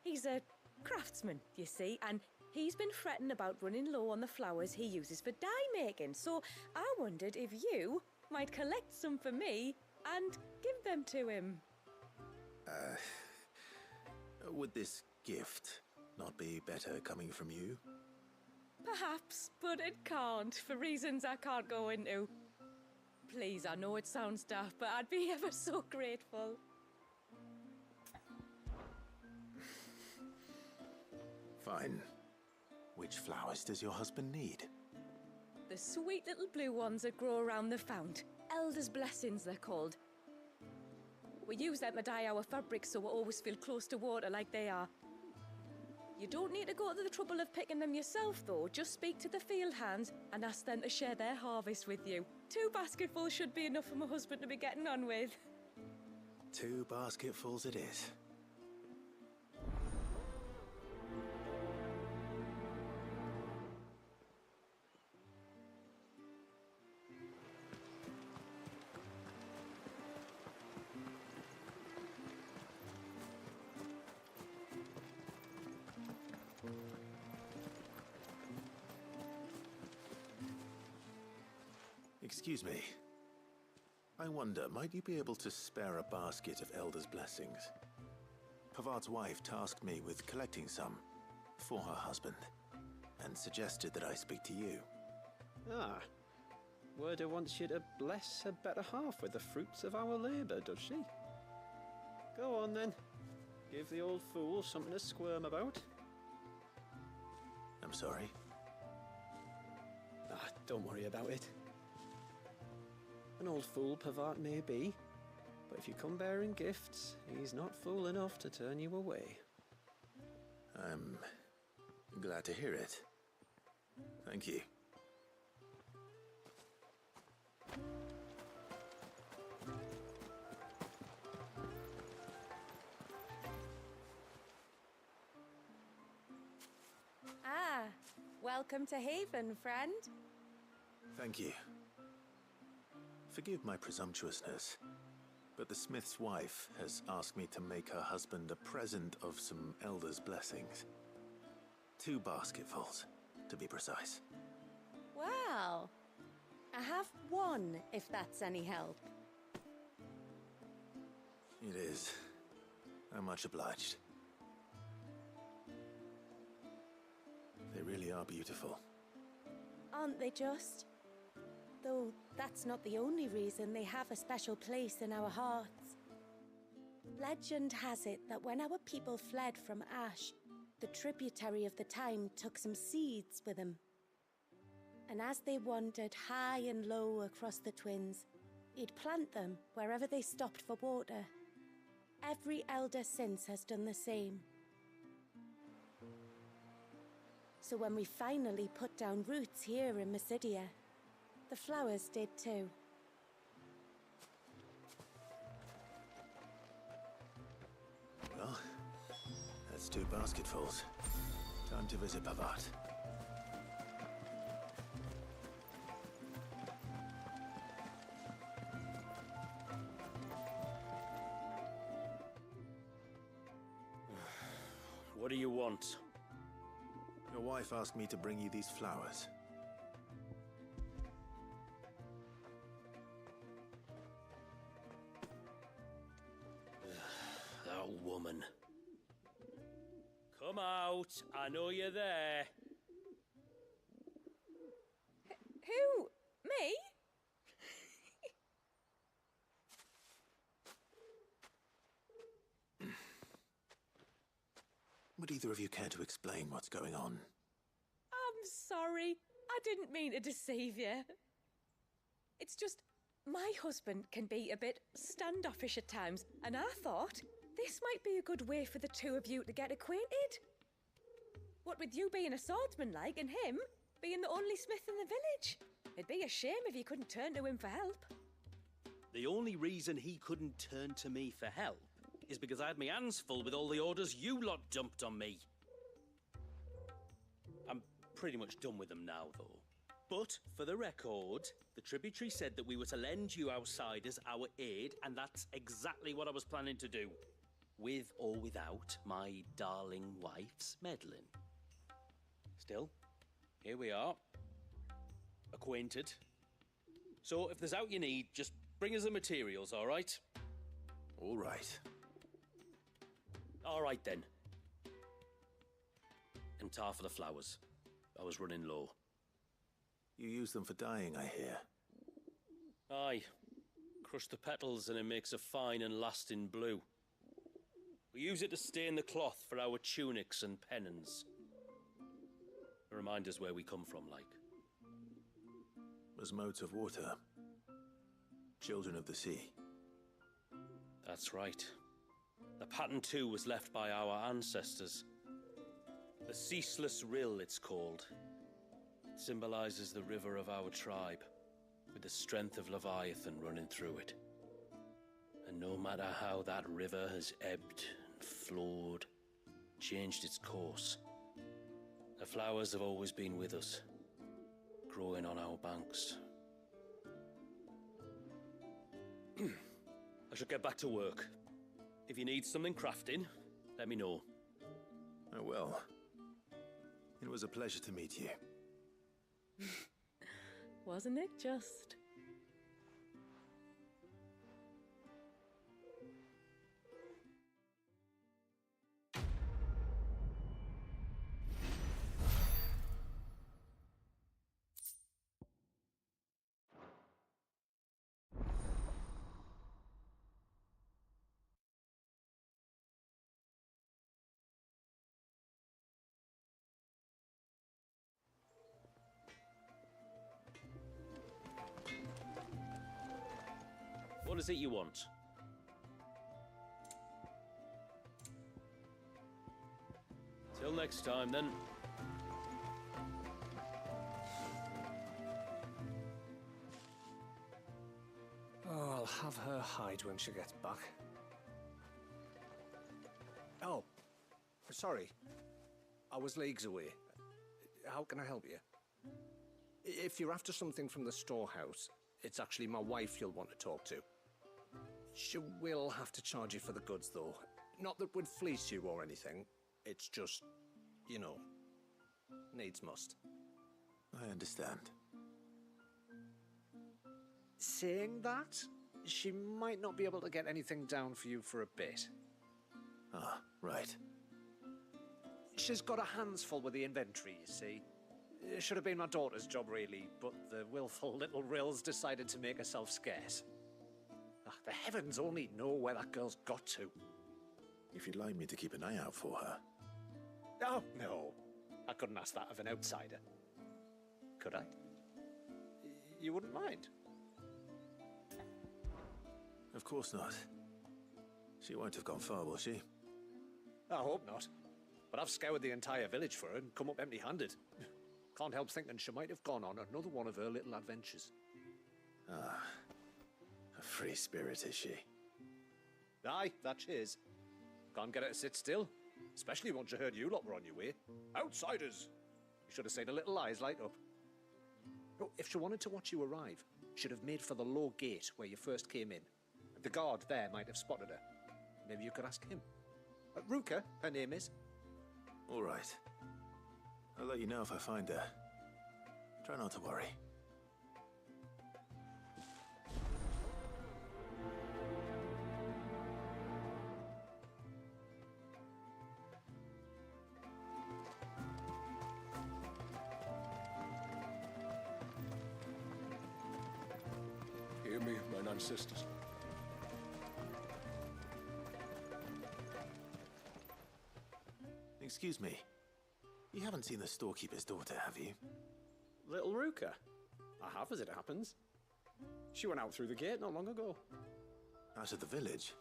He's a craftsman, you see, and he's been fretting about running low on the flowers he uses for dye making, so I wondered if you might collect some for me and give them to him. Would this gift not be better coming from you? Perhaps, but it can't, for reasons I can't go into. Please, I know it sounds daft, but I'd be ever so grateful. Fine. Which flowers does your husband need? The sweet little blue ones that grow around the fount. Elder's blessings, they're called. We use them to dye our fabrics so we always feel close to water like they are. You don't need to go to the trouble of picking them yourself, though. Just speak to the field hands and ask them to share their harvest with you. 2 basketfuls should be enough for my husband to be getting on with. 2 basketfuls it is. Excuse me. I wonder, might you be able to spare a basket of Elder's blessings? Pavart's wife tasked me with collecting some for her husband, and suggested that I speak to you. Ah. Werda wants you to bless her better half with the fruits of our labour, does she? Go on then. Give the old fool something to squirm about. I'm sorry. Ah, don't worry about it. An old fool Pavart may be, but if you come bearing gifts, he's not fool enough to turn you away. I'm glad to hear it. Thank you. Ah, welcome to Haven, friend. Thank you. Forgive my presumptuousness, but the smith's wife has asked me to make her husband a present of some elder's blessings. 2 basketfuls, to be precise. Well, I have one, if that's any help. It is. I'm much obliged. They really are beautiful. Aren't they just? Though that's not the only reason they have a special place in our hearts. Legend has it that when our people fled from Ash, the tributary of the Tyne took some seeds with them. And as they wandered high and low across the Twins, he'd plant them wherever they stopped for water. Every elder since has done the same. So when we finally put down roots here in Mysidia, the flowers did too. Well, that's 2 basketfuls. Time to visit Pavat. What do you want? Your wife asked me to bring you these flowers. That woman. Come out. I know you're there. Who? Me? Would either of you care to explain what's going on? I'm sorry. I didn't mean to deceive you. It's just, my husband can be a bit standoffish at times, and I thought this might be a good way for the 2 of you to get acquainted. What with you being a swordsman like, and him being the only smith in the village. It'd be a shame if you couldn't turn to him for help. The only reason he couldn't turn to me for help is because I had my hands full with all the orders you lot dumped on me. I'm pretty much done with them now, though. But, for the record, the tributary said that we were to lend you outsiders our aid, and that's exactly what I was planning to do. With or without my darling wife's meddling. Still, here we are. Acquainted. So, if there's out you need, just bring us the materials, all right? All right. All right, then. And tar for the flowers. I was running low. You use them for dyeing, I hear. Aye. Crush the petals and it makes a fine and lasting blue. We use it to stain the cloth for our tunics and pennons. Remind us where we come from, like. As modes of water. Children of the sea. That's right. The pattern too was left by our ancestors. The Ceaseless Rill, it's called. It symbolizes the river of our tribe, with the strength of Leviathan running through it. And no matter how that river has ebbed and flowed, changed its course, the flowers have always been with us, growing on our banks. I should get back to work. If you need something crafting, let me know. Oh, well. It was a pleasure to meet you. Wasn't it just? What is it you want? Till next time, then. Oh, I'll have her hide when she gets back. Oh, sorry. I was leagues away. how can I help you? If you're after something from the storehouse, it's actually my wife you'll want to talk to. She will have to charge you for the goods, though. Not that we'd fleece you or anything. It's just, you know, needs must. I understand. Saying that, she might not be able to get anything down for you for a bit. Ah, right. She's got her hands full with the inventory, you see. It should have been my daughter's job, really, but the willful little Rills decided to make herself scarce. The heavens only know where that girl's got to. If you'd like me to keep an eye out for her. Oh, no. I couldn't ask that of an outsider. Could I? You wouldn't mind? Of course not. She won't have gone far, will she? I hope not. But I've scoured the entire village for her and come up empty-handed. Can't help thinking she might have gone on another one of her little adventures. Ah, a free spirit is she? Aye, that she is. Can't get her to sit still, especially once you heard you lot were on your way. Outsiders! You should have seen her little eyes light up. Oh, if she wanted to watch you arrive, she'd have made for the low gate where you first came in. The guard there might have spotted her. Maybe you could ask him. Ruka, her name is. All right. I'll let you know if I find her. Try not to worry. Hear me, mine ancestors. Excuse me. You haven't seen the storekeeper's daughter, have you? Little Ruka? I have, as it happens. She went out through the gate not long ago. Out of the village?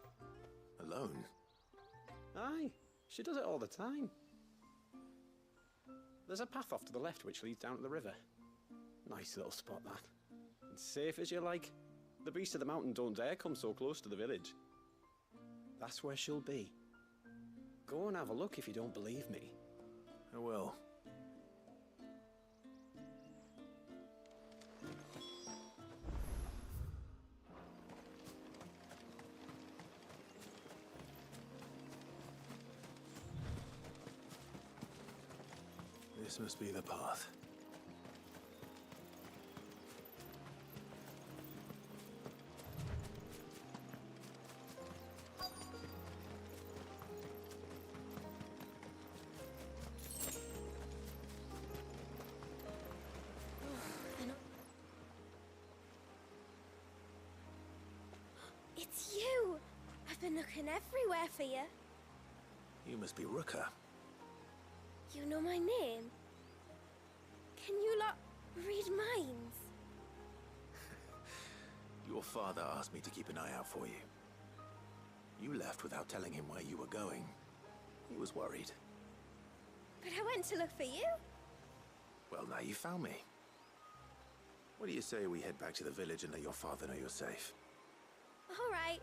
Alone? Aye, she does it all the time. There's a path off to the left which leads down to the river. Nice little spot, that. And safe as you like. The beasts of the mountain don't dare come so close to the village. That's where she'll be. Go and have a look if you don't believe me. I will. This must be the path. It's you! I've been looking everywhere for you. You must be Ruka. You know my name? Can you lot read minds? Your father asked me to keep an eye out for you. You left without telling him where you were going. He was worried. But I went to look for you. Well, now you found me. What do you say we head back to the village and let your father know you're safe? All right.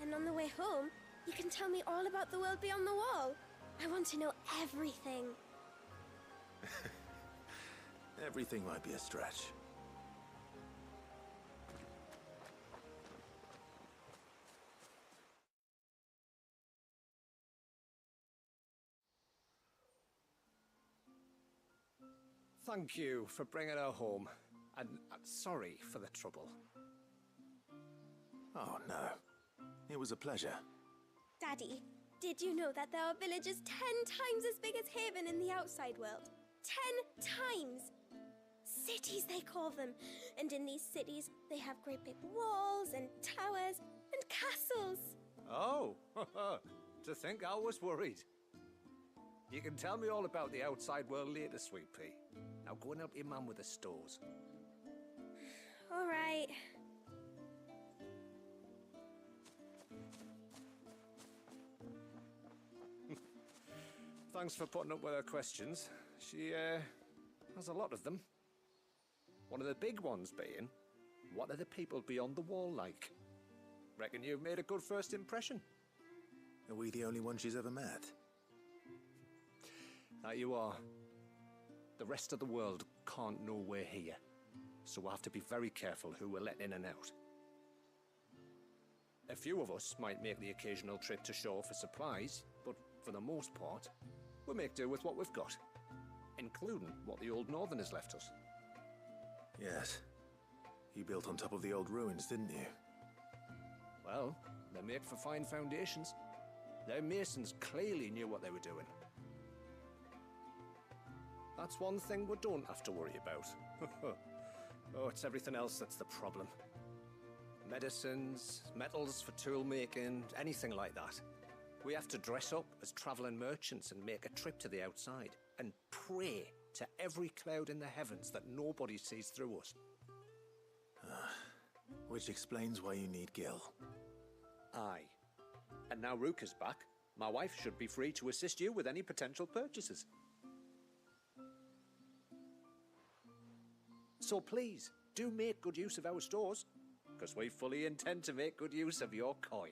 And on the way home, you can tell me all about the world beyond the wall. I want to know everything. Everything might be a stretch. Thank you for bringing her home. And sorry for the trouble. Oh, no. It was a pleasure. Daddy, did you know that there are villages 10 times as big as Haven in the outside world? 10 times! Cities, they call them. And in these cities, they have great big walls and towers and castles. Oh, to think I was worried. You can tell me all about the outside world later, Sweet Pea. Now go and help your mum with the stores. All right. Thanks for putting up with her questions. She, has a lot of them. One of the big ones being, what are the people beyond the wall like? Reckon you've made a good first impression. Are we the only one she's ever met? That you are. The rest of the world can't know we're here, so we'll have to be very careful who we're letting in and out. A few of us might make the occasional trip to shore for supplies, but for the most part, we make do with what we've got, including what the old Northerners left us. Yes. You built on top of the old ruins, didn't you? Well, they make for fine foundations. Their masons clearly knew what they were doing. That's one thing we don't have to worry about. Oh, it's everything else that's the problem. Medicines, metals for tool making, anything like that. We have to dress up as traveling merchants and make a trip to the outside and pray to every cloud in the heavens that nobody sees through us. Which explains why you need Gil. Aye. And now Rook is back, my wife should be free to assist you with any potential purchases. So please, do make good use of our stores, because we fully intend to make good use of your coin.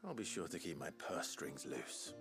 I'll be sure to keep my purse strings loose.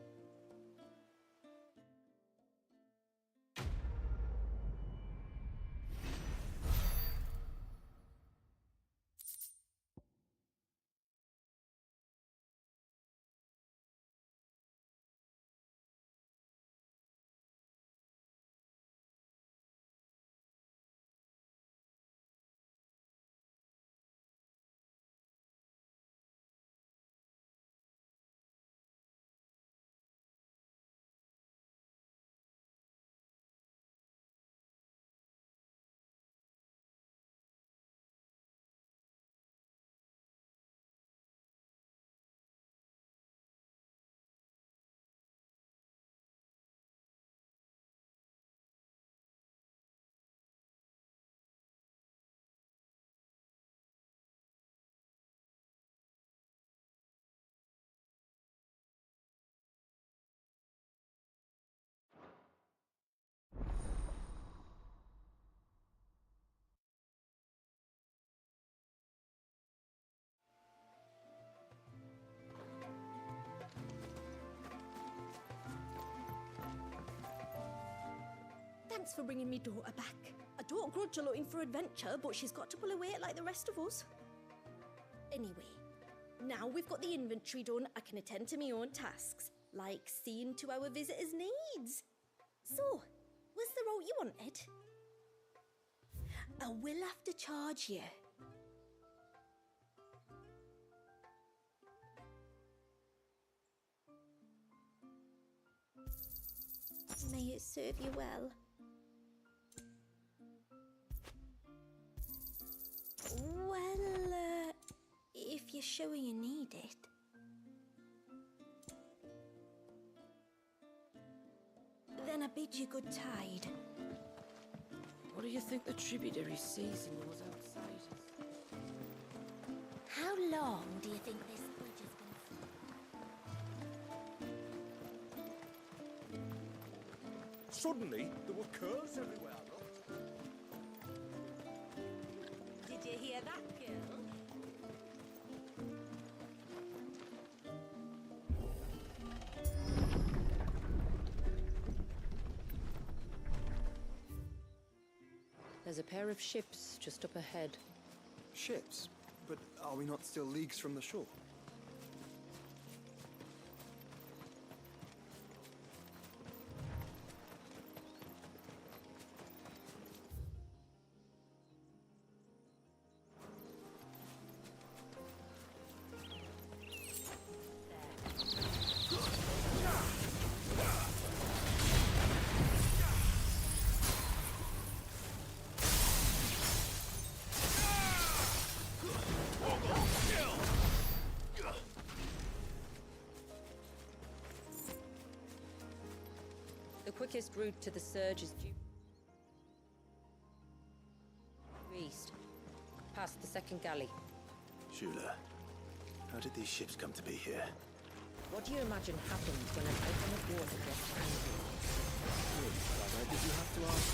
Thanks for bringing me daughter back. I don't grudge her looking for adventure, but she's got to pull her weight like the rest of us. Anyway, now we've got the inventory done, I can attend to my own tasks, like seeing to our visitors' needs. So, was the route you wanted? I will have to charge you. May it serve you well. Well, if you're sure you need it. Then I bid you good tide. What do you think the tributary sees in those outsiders? How long do you think this bridge has been Suddenly, there were curls everywhere, look. Did you hear that, girl? There's a pair of ships just up ahead. Ships? But are we not still leagues from the shore? The quickest route to the surge is due east, past the second galley. Shula, how did these ships come to be here? What do you imagine happens when an item of water gets angry? Really, brother, did you have to ask?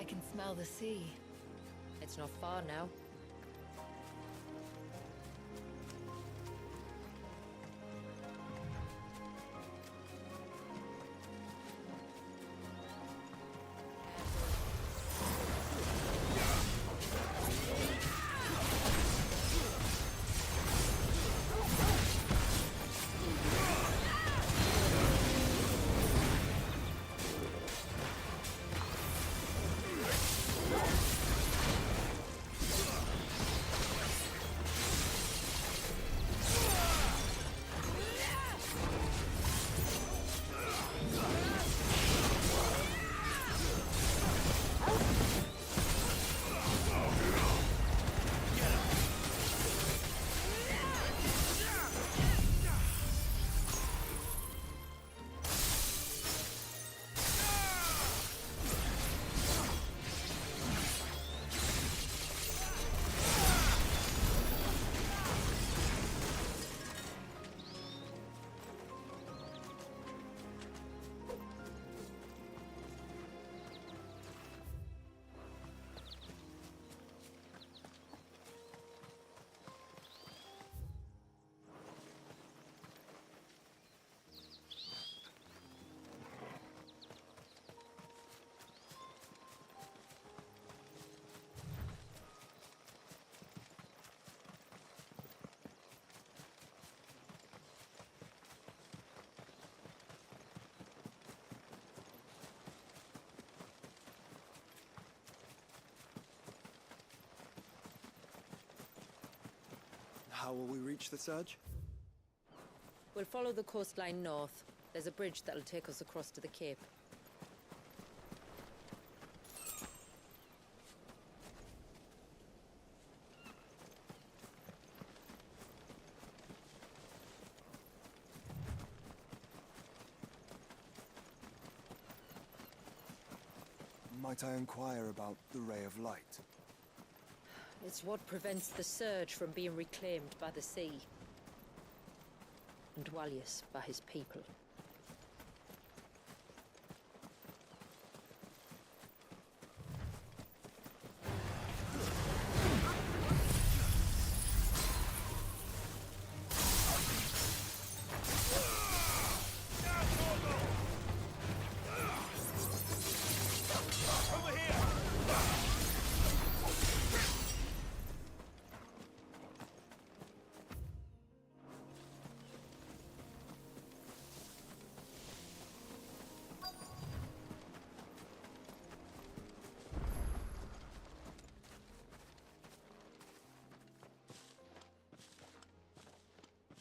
can smell the sea. It's not far now. How will we reach the surge? We'll follow the coastline north. There's a bridge that'll take us across to the cape. Might I inquire about the ray of light? It's what prevents the surge from being reclaimed by the sea. And Wallius by his people.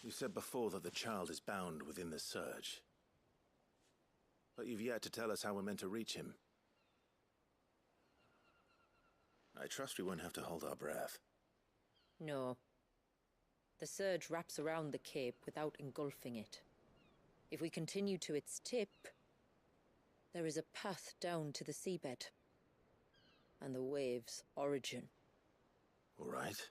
You said before that the child is bound within the surge. But you've yet to tell us how we're meant to reach him. I trust we won't have to hold our breath. No. The surge wraps around the cape without engulfing it. If we continue to its tip, there is a path down to the seabed. And the wave's origin. All right.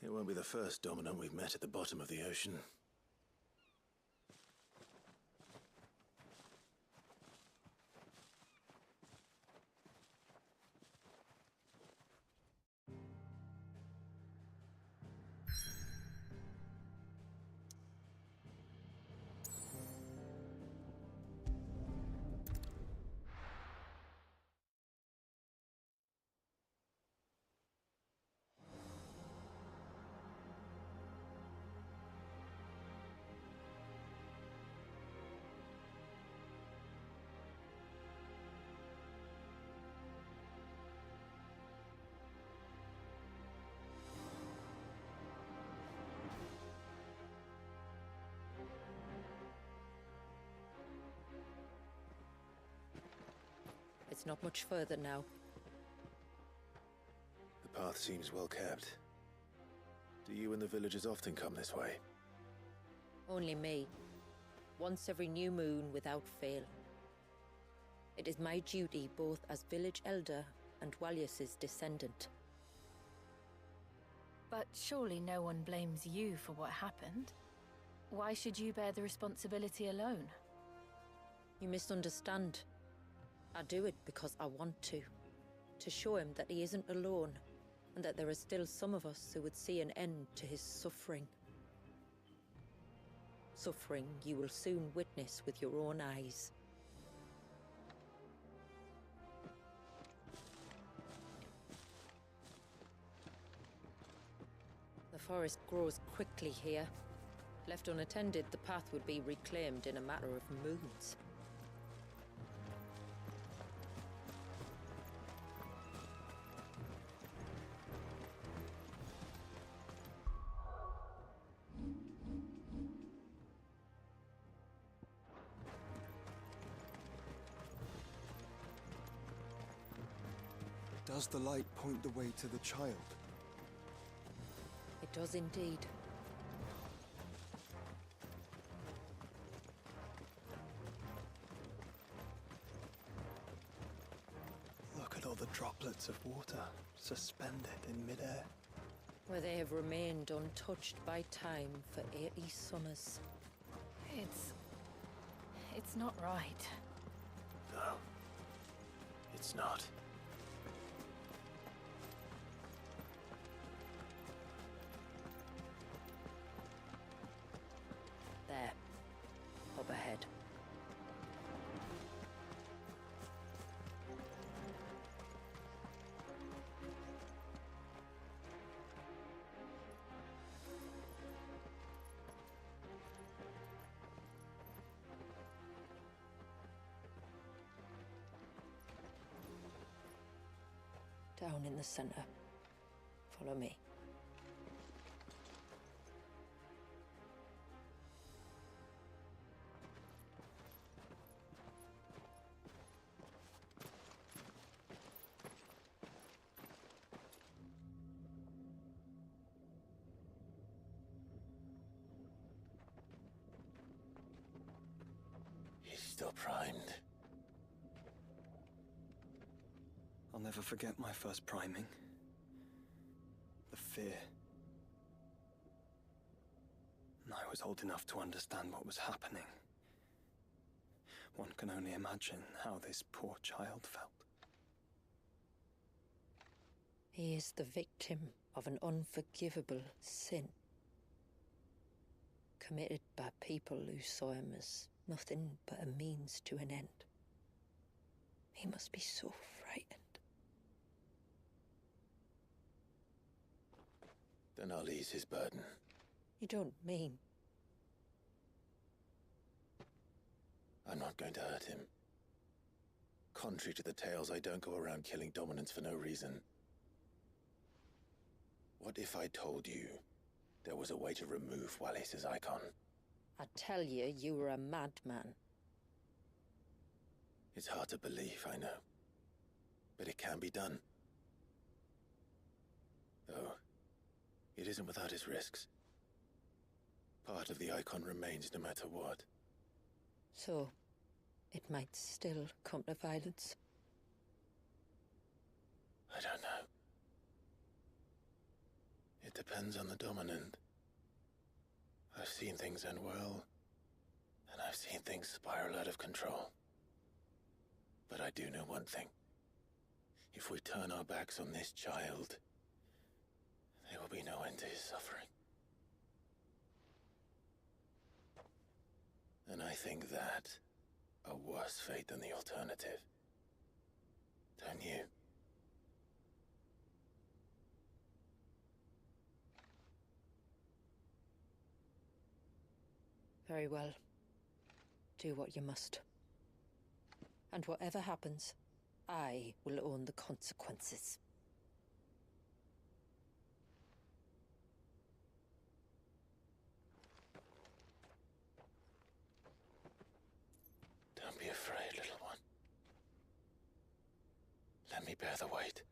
It won't be the first dominant we've met at the bottom of the ocean. It's not much further now. The path seems well kept. Do you and the villagers often come this way? Only me. Once every new moon without fail. It is my duty both as village elder and Wallius's descendant. But surely no one blames you for what happened. Why should you bear the responsibility alone? You misunderstand. I do it because I want to show him that he isn't alone, and that there are still some of us who would see an end to his suffering. Suffering you will soon witness with your own eyes. The forest grows quickly here. Left unattended, the path would be reclaimed in a matter of moons. Does the light point the way to the child? It does indeed. Look at all the droplets of water suspended in midair. Where they have remained untouched by time for 80 summers. It's not right. No, it's not. There. Up ahead. Down in the center. Follow me. He's still primed. I'll never forget my first priming. The fear. And I was old enough to understand what was happening. One can only imagine how this poor child felt. He is the victim of an unforgivable sin. Committed by people who saw him as nothing but a means to an end. He must be so frightened. Then I'll ease his burden. You don't mean? I'm not going to hurt him. Contrary to the tales, I don't go around killing dominants for no reason. What if I told you there was a way to remove Wallace's icon? I tell you, you were a madman. It's hard to believe, I know. But it can be done. Though, it isn't without its risks. Part of the icon remains no matter what. So, it might still come to violence. I don't know. It depends on the dominant. I've seen things end well, and I've seen things spiral out of control. But I do know one thing. If we turn our backs on this child, there will be no end to his suffering. And I think that a worse fate than the alternative. Don't you? Very well. Do what you must. And whatever happens, I will own the consequences. Don't be afraid, little one. Let me bear the weight.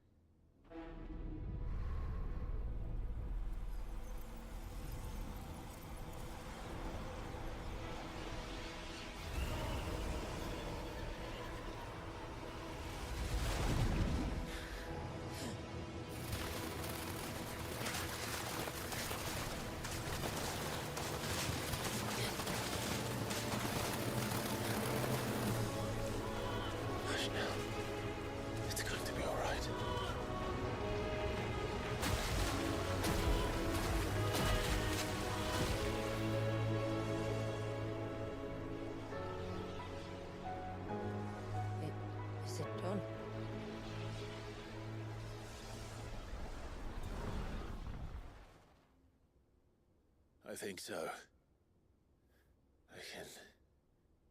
Hush now. I think so. I can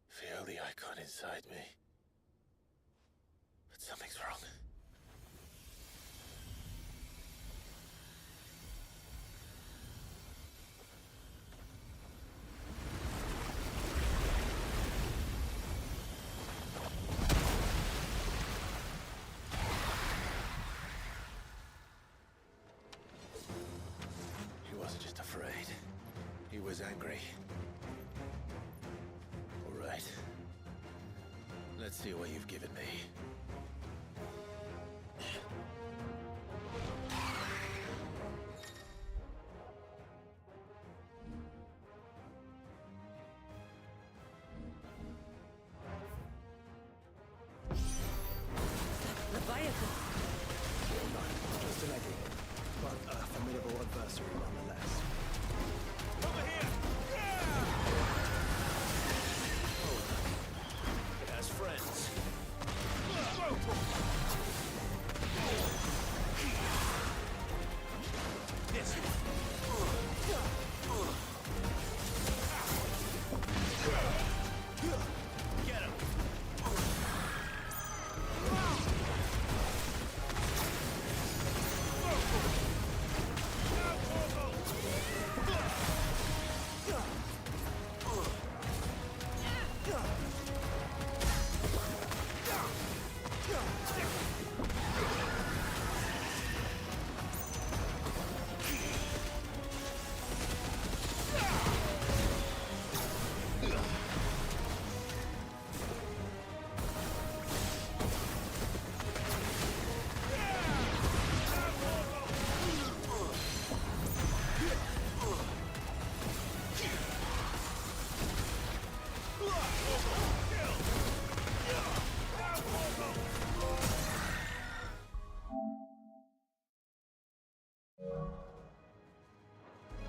feel the icon inside me. But something's wrong. He wasn't just afraid. He was angry. All right. Let's see what you've given me. Leviathan! No, just an eggie, but a formidable adversary nonetheless. Over here! It has friends. This Get him!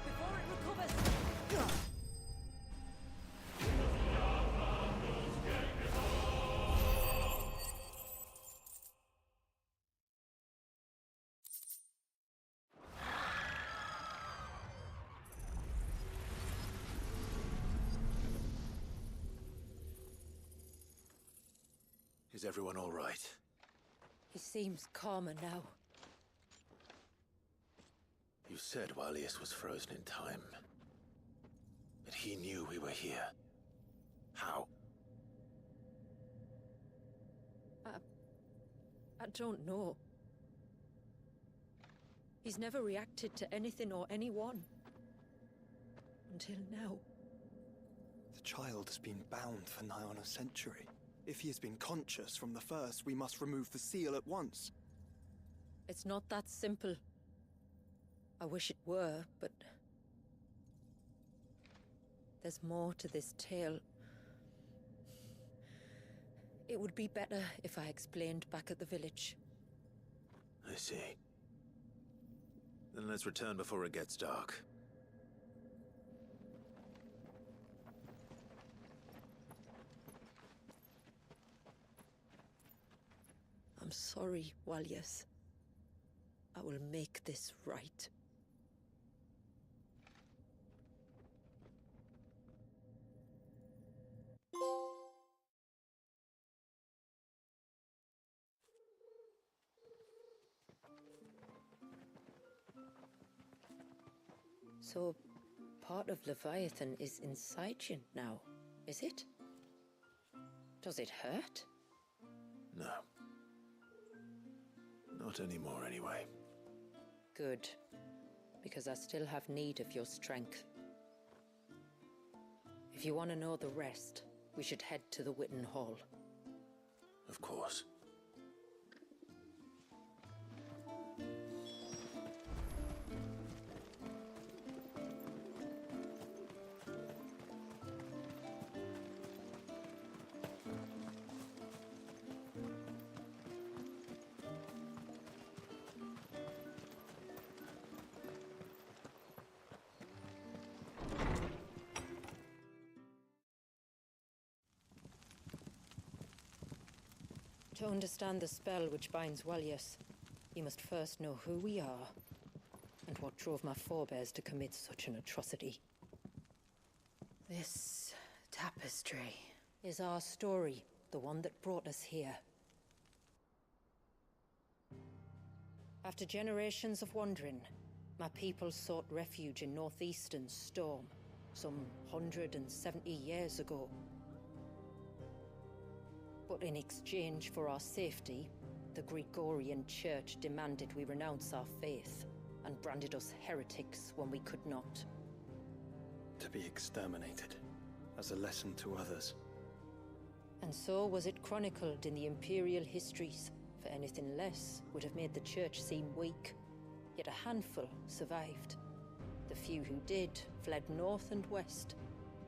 Before it recovers! Is everyone all right? He seems calmer now. You said Walius was frozen in time. But he knew we were here. How? I don't know. He's never reacted to anything or anyone. Until now. The child has been bound for nigh on a century. If he has been conscious from the first, we must remove the seal at once. It's not that simple. I wish it were, but... there's more to this tale. It would be better if I explained back at the village. I see. Then let's return before it gets dark. I'm sorry, Walius. I will make this right. So, part of Leviathan is inside you now, is it? Does it hurt? No. Not anymore, anyway. Good. Because I still have need of your strength. If you want to know the rest, we should head to the Witten Hall. Of course. To understand the spell which binds Walius, you must first know who we are, and what drove my forebears to commit such an atrocity. This tapestry is our story, the one that brought us here. After generations of wandering, my people sought refuge in northeastern Storm, some 170 years ago. But in exchange for our safety, the Gregorian Church demanded we renounce our faith and branded us heretics when we could not. To be exterminated, as a lesson to others. And so was it chronicled in the imperial histories, for anything less would have made the Church seem weak. Yet a handful survived. The few who did fled north and west,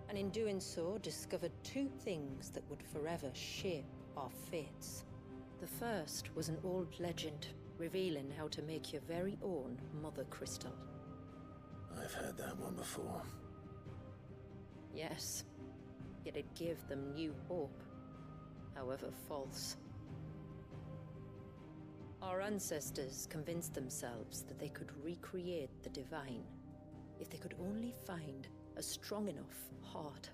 and in doing so discovered two things that would forever shape our fates. The first was an old legend, revealing how to make your very own Mother Crystal. I've heard that one before. Yes, yet it gave them new hope, however false. Our ancestors convinced themselves that they could recreate the divine if they could only find a strong enough heart.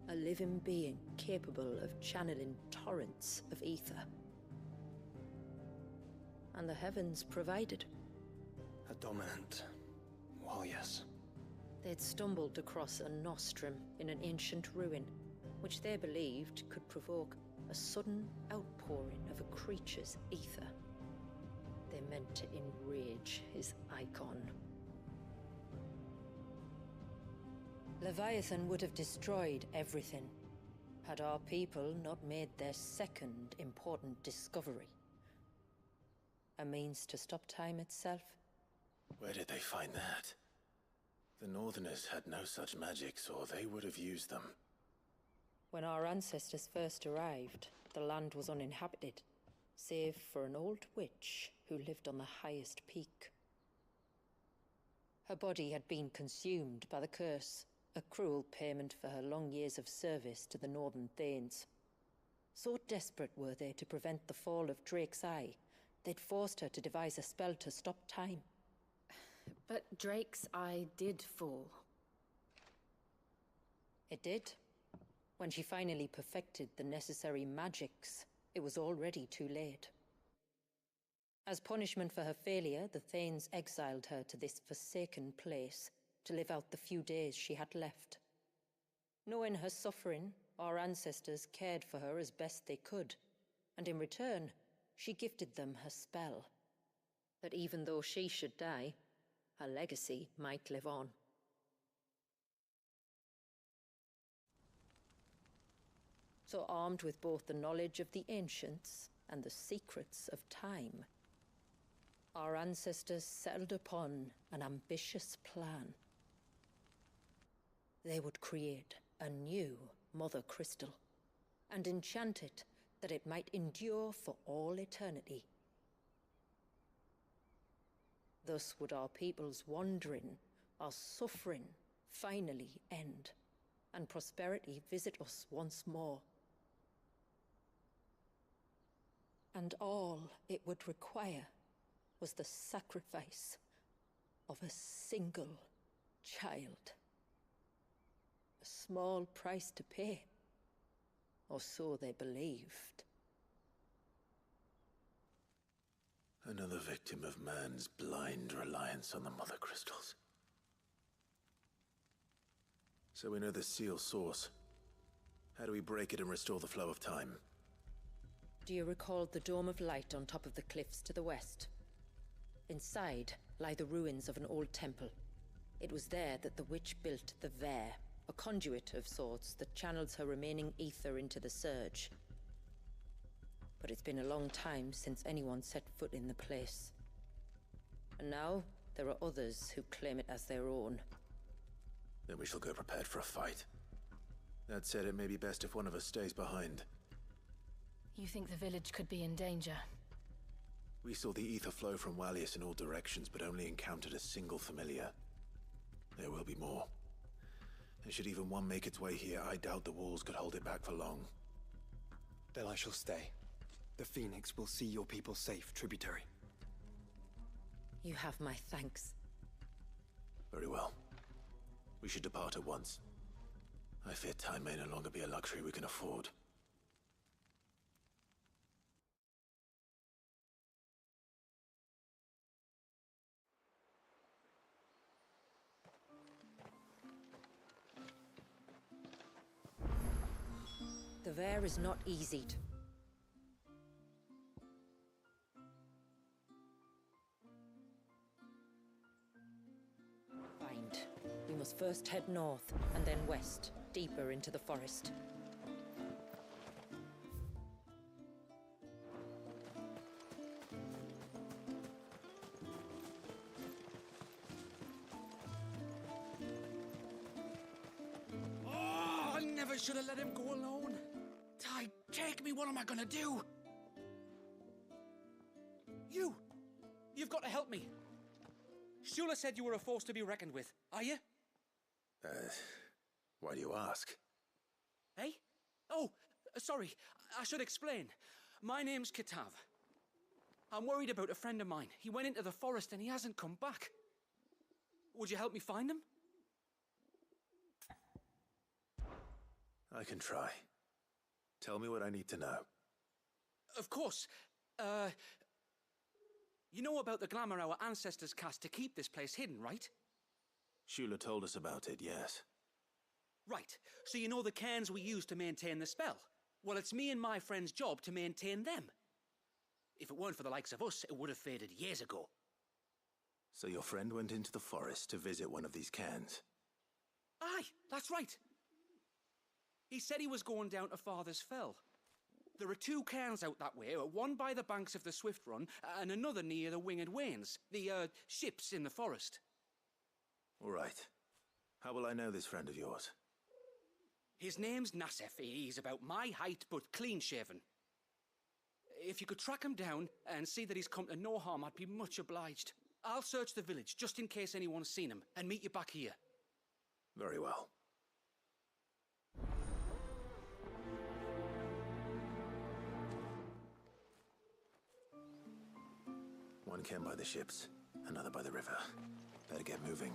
A living being capable of channeling torrents of ether. And the heavens provided. A dominant warriors. They'd stumbled across a nostrum in an ancient ruin, which they believed could provoke a sudden outpouring of a creature's ether. They meant to enrage his icon. Leviathan would have destroyed everything, had our people not made their second important discovery. A means to stop time itself. Where did they find that? The Northerners had no such magics, or they would have used them. When our ancestors first arrived, the land was uninhabited, save for an old witch who lived on the highest peak. Her body had been consumed by the curse, a cruel payment for her long years of service to the Northern Thanes. So desperate were they to prevent the fall of Drake's Eye, they'd forced her to devise a spell to stop time. But Drake's Eye did fall. It did. When she finally perfected the necessary magics, it was already too late. As punishment for her failure, the Thanes exiled her to this forsaken place to live out the few days she had left. Knowing her suffering, our ancestors cared for her as best they could, and in return, she gifted them her spell. That even though she should die, her legacy might live on. So armed with both the knowledge of the ancients and the secrets of time, our ancestors settled upon an ambitious plan. They would create a new Mother Crystal and enchant it that it might endure for all eternity. Thus would our people's wandering, our suffering, finally end, and prosperity visit us once more. And all it would require was the sacrifice of a single child. A small price to pay, or so they believed. Another victim of man's blind reliance on the Mother Crystals. So we know the seal source. How do we break it and restore the flow of time? Do you recall the Dome of Light on top of the cliffs to the west? Inside lie the ruins of an old temple. It was there that the witch built the Vare, a conduit of sorts that channels her remaining ether into the Surge. But it's been a long time since anyone set foot in the place. And now, there are others who claim it as their own. Then we shall go prepared for a fight. That said, it may be best if one of us stays behind. You think the village could be in danger? We saw the ether flow from Wallius in all directions, but only encountered a single familiar. There will be more. And should even one make its way here, I doubt the walls could hold it back for long. Then I shall stay. The Phoenix will see your people safe, tributary. You have my thanks. Very well. We should depart at once. I fear time may no longer be a luxury we can afford. The Vare is not easy to... find. We must first head north, and then west, deeper into the forest. Oh, I never should have let him go alone. Ty, take me, what am I gonna do? You've got to help me. Shula said you were a force to be reckoned with. Are you? Why do you ask? Eh? Oh, sorry. I should explain. My name's Kitav. I'm worried about a friend of mine. He went into the forest and he hasn't come back. Would you help me find him? I can try. Tell me what I need to know. Of course. You know about the glamour our ancestors cast to keep this place hidden, right? Shula told us about it, yes. Right. So you know the cairns we use to maintain the spell? Well, it's me and my friend's job to maintain them. If it weren't for the likes of us, it would have faded years ago. So your friend went into the forest to visit one of these cairns? Aye, that's right. He said he was going down to Father's Fell. There are 2 cairns out that way, one by the banks of the Swift Run, and another near the Winged Wains, the, ships in the forest. All right. How will I know this friend of yours? His name's Nassef. He's about my height, but clean-shaven. If you could track him down and see that he's come to no harm, I'd be much obliged. I'll search the village, just in case anyone's seen him, and meet you back here. Very well. One cairn by the ships, another by the river. Better get moving.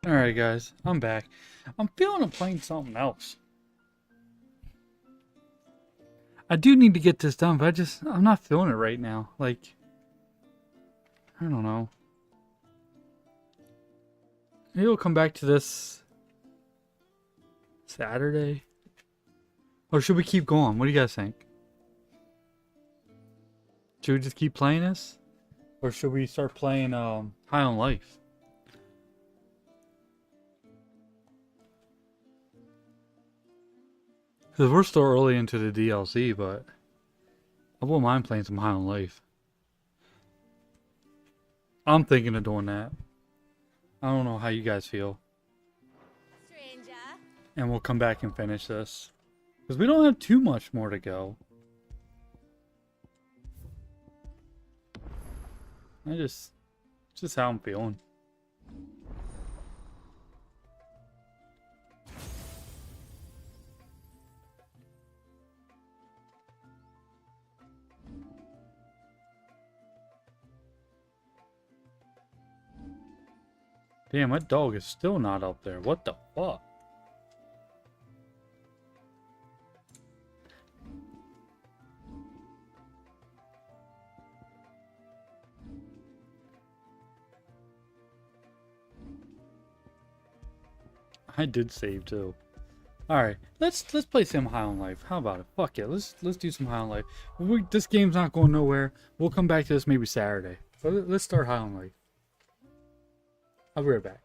Alright guys, I'm back. I'm feeling of playing something else. I do need to get this done, but I'm not feeling it right now. Like, I don't know. Maybe we'll come back to this Saturday. Or should we keep going? What do you guys think? Should we just keep playing this? Or should we start playing High on Life? Because we're still early into the DLC, but I wouldn't mind playing some High on Life. I'm thinking of doing that. I don't know how you guys feel. Stranger. And we'll come back and finish this. Because we don't have too much more to go. It's just how I'm feeling. Damn, my dog is still not up there. What the fuck? I did save too. Alright, let's play some High on Life. How about it? Fuck it. Let's do some High on Life. This game's not going nowhere. We'll come back to this maybe Saturday. But let's start High on Life. I'll be right back.